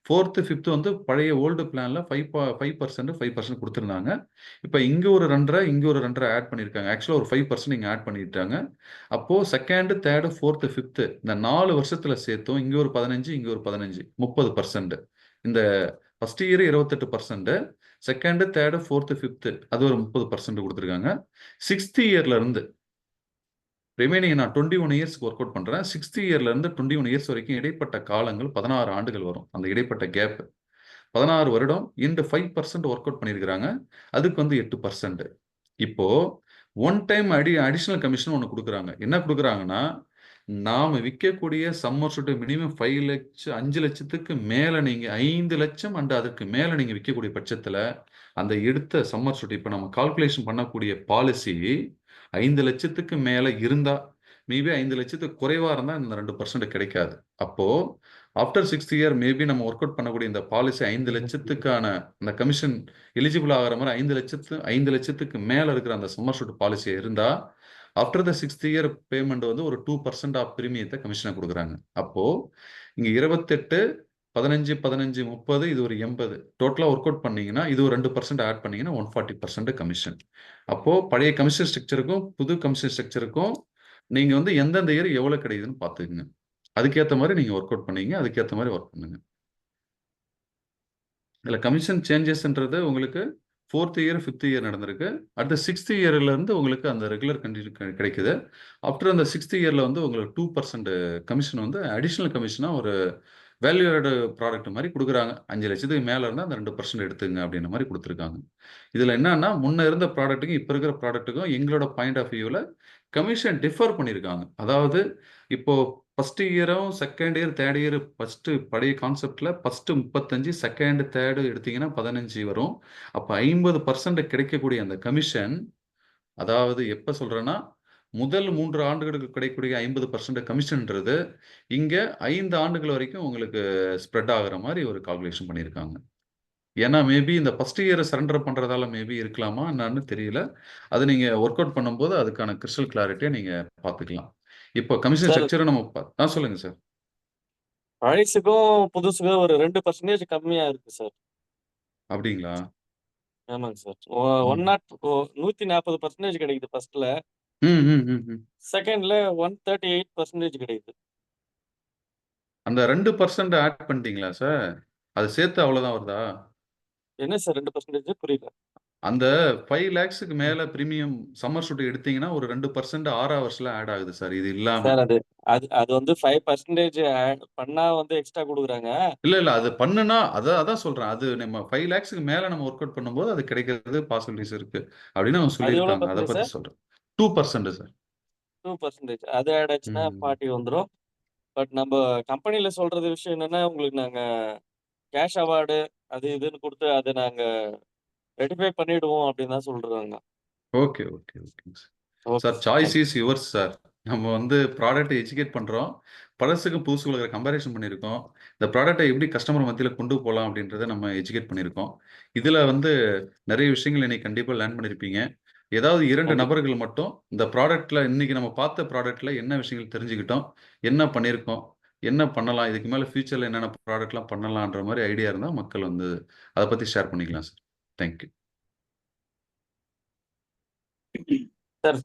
ஃபோர்த்து ஃபிஃப்த் வந்து பழைய ஓல்டு பிளான்ல 5% கொடுத்துருந்தாங்க. இப்போ இங்க ஒரு 2.5 இங்க ஒரு 2.5 ஆட் பண்ணியிருக்காங்க. ஆக்சுவலா ஒரு 5% இங்க ஆட் பண்ணிட்டாங்க. அப்போ செகண்ட், தேர்ட், ஃபோர்த், ஃபிஃப்த் இந்த 4 வருஷத்துல சேர்த்தும் இங்க ஒரு 15 இங்க ஒரு 15 30%. இந்த first year 28%, second, third, fourth, fifth அது ஒரு 30% கொடுத்துருக்காங்க. சிக்ஸ்த் இயர்ல இருந்து ரிமைனிங் நான் 21 இயர்ஸ்க்கு ஒர்க் அவுட் பண்றேன். சிக்ஸ்த் இயர்ல இருந்து 21 இயர்ஸ் வரைக்கும் இடைப்பட்ட காலங்கள் 16 ஆண்டுகள் வரும். அந்த இடைப்பட்ட கேப் 16 வருடம் இந்த 5% ஒர்க் அவுட் பண்ணியிருக்கிறாங்க. அதுக்கு வந்து 8%. இப்போ ஒன் டைம் அடிஷனல் கமிஷன் ஒன்று கொடுக்குறாங்க. என்ன கொடுக்குறாங்கன்னா, நாம விற்கக்கூடிய சம்மர் சூட் மினிமம் 5 லட்சம் 5 லட்சத்துக்கு மேல நீங்க 5 லட்சம் அண்ட் அதற்கு மேல நீங்க விற்கக்கூடிய பட்சத்துல அந்த எடுத்த சம்மர் சூட் இப்போ நம்ம கால்குலேஷன் பண்ணக்கூடிய பாலிசி 5 லட்சத்துக்கு மேல இருந்தா மேபி 5 லட்சத்துக்கு குறைவா இருந்தா இந்த 2% கிடைக்காது. அப்போ ஆஃப்டர் 6th இயர் மேபி நம்ம ஒர்க் அவுட் பண்ணக்கூடிய இந்த பாலிசி 5 லட்சத்துக்கான அந்த கமிஷன் எலிஜிபிள் ஆகிற மாதிரி 5 லட்சத்துக்கு மேல இருக்கிற அந்த சம்மர் சூட் பாலிசி இருந்தா after the 6th year payment வந்து ஒரு 2% ஆஃப் பிரீமியத்தை கமிஷனை கொடுக்குறாங்க. அப்போ இங்க 28 15 15 30 இது ஒரு 80 டோட்டலா ஒர்க் அவுட் பண்ணீங்கன்னா இது ஒரு 2% ஆட் பண்ணீங்கன்னா 140% கமிஷன். அப்போ பழைய கமிஷன் ஸ்ட்ரக்சருக்கும் புது கமிஷன் ஸ்ட்ரக்சருக்கும் நீங்க வந்து எந்தெந்த இயர் எவ்வளவு கிடைக்குதுன்னு பாத்துக்கங்க. அதுக்கேற்ற மாதிரி நீங்க ஒர்க் அவுட் பண்ணீங்க, அதுக்கேற்ற மாதிரி ஒர்க் பண்ணுங்க. இதுல கமிஷன் சேஞ்சஸ்ன்றது உங்களுக்கு ஃபோர்த் இயர், ஃபிஃப்த் இயர் நடந்திருக்கு. அடுத்த 6th இயர்ல இருந்து உங்களுக்கு அந்த ரெகுலர் கண்டிஷன் கிடைக்குது. ஆஃப்டர் அந்த 6th இயர்ல வந்து உங்களுக்கு 2% கமிஷன் வந்து அடிஷனல் கமிஷனா ஒரு வேல்யூ ஆட் ப்ராடக்ட் மாதிரி கொடுக்குறாங்க. 5 லட்சத்துக்கு மேல இருந்தால் அந்த 2% எடுத்துங்க அப்படின்ற மாதிரி கொடுத்துருக்காங்க. இதுல என்னன்னா முன்ன இருந்த ப்ராடக்ட்டுக்கும் இப்போ இருக்கிற ப்ராடக்ட்டுக்கும் எங்களோட பாயிண்ட் ஆஃப் வியூவில் கமிஷன் டிஃபர் பண்ணியிருக்காங்க. அதாவது இப்போ ஃபர்ஸ்ட் இயரும் second year third year first பழைய கான்செப்ட்ல ஃபர்ஸ்ட் 35 செகண்ட் தேர்டு எடுத்தீங்கன்னா 15 வரும். அப்போ 50% கிடைக்கக்கூடிய அந்த கமிஷன், அதாவது எப்ப சொல்றேன்னா முதல் 3 ஆண்டுகளுக்கு கிடைக்கக்கூடிய 50% கமிஷன்ன்றது இங்க 5 ஆண்டுகள் வரைக்கும் உங்களுக்கு ஸ்ப்ரெட் ஆகுற மாதிரி ஒரு கால்குலேஷன் பண்ணியிருக்காங்க. ஏன்னா மேபி இந்த ஃபர்ஸ்ட் இயர் சரண்டர் பண்றதால மேபி இருக்கலாமா என்னன்னு தெரியல. அது நீங்க ஒர்க் அவுட் பண்ணும்போது அதுக்கான கிறிஸ்டல் கிளாரிட்டியை நீங்க பார்த்துக்கலாம். இப்போ கமிஷன் சார் ஸ்ட்ரக்சரை நம்ம சொல்லுங்க சார். பழசுக்கும் புதுசுக்கும் ஒரு 2% கம்மியா இருக்கு சார். அப்படிங்களா? ஆமாங்க சார். ம். 140% கிடைக்குது ஃபர்ஸ்ட்ல. ம், ம், ம், ம். செகண்ட்ல 138% கிடைக்குது. அந்த 2% ஆட் பண்ணிட்டீங்களா சார்? அது சேர்த்து அவ்வளவுதான் வருதா? என்ன சார் 2% புரியல. அந்த 5 லேக்ஸுக்கு மேல பிரீமியம் சம்மர் சூட் எடுத்தீங்கன்னா ஒரு 2% 6 ஹவர்ஸ்ல ஆட் ஆகுது சார். இது இல்லாம. சார் அது அது அது வந்து 5% பண்ணா வந்து எக்ஸ்ட்ரா குடுக்குறாங்க. இல்ல அது பண்ணுனா அதான் சொல்றேன். அது நம்ம 5 லேக்ஸ்க்கு மேல நம்ம ஒர்க் அவுட் பண்ணும்போது அது கிடைக்கிறது பாசிபிலிட்டிஸ் இருக்கு அப்படின்னு அவங்க அது எவ்வளவு சொல்லியிருக்காங்க. அதை பர்சன்டேஜ் பத்தி சார்? சொல்றேன். 2% சார். 2%. அது ஆட் ஆச்சுன்னா ம். 40 வந்துரும். பட் நம்ம கம்பெனில சொல்றது விஷயம் என்னன்னா, உங்களுக்கு நாங்க கேஷ் அவார்டு அது இதுன்னு குடுத்து அத நாங்க ரெட்டிஃபை பண்ணிடுவோம் அப்படின்னு தான் சொல்றாங்க. Okay, okay, okay sir. Okay sir sir. Choice thank you. Is yours sir. நம்ம வந்து ப்ராடக்ட் எஜுகேட் பண்றோம். பழசுக்கும் புதுசுக்கும் இருக்கிற கம்பேரிசன் பண்ணியிருக்கோம். இந்த ப்ராடக்ட்டை எப்படி கஸ்டமர் மத்தியில கொண்டு போலாம் அப்படின்றத நம்ம எஜுகேட் பண்ணியிருக்கோம். இதுல வந்து நிறைய விஷயங்கள் இன்னைக்கு கண்டிப்பா லேர்ன் பண்ணியிருப்பீங்க. ஏதாவது 2 கண்டிப்பா. நபர்கள் மட்டும் இந்த ப்ராடக்ட்ல இன்னைக்கு நம்ம பார்த்த ப்ராடக்ட்ல என்ன விஷயங்கள் தெரிஞ்சுக்கிட்டோம், என்ன பண்ணியிருக்கோம், என்ன பண்ணலாம், இதுக்கு மேல ஃபியூச்சர்ல என்னென்ன ப்ராடக்ட்லாம் பண்ணலான்ற மாதிரி ஐடியா இருந்தா மக்கள் வந்து அதை பத்தி ஷேர் பண்ணிக்கலாம் சார். தேங்க்யூ. சார்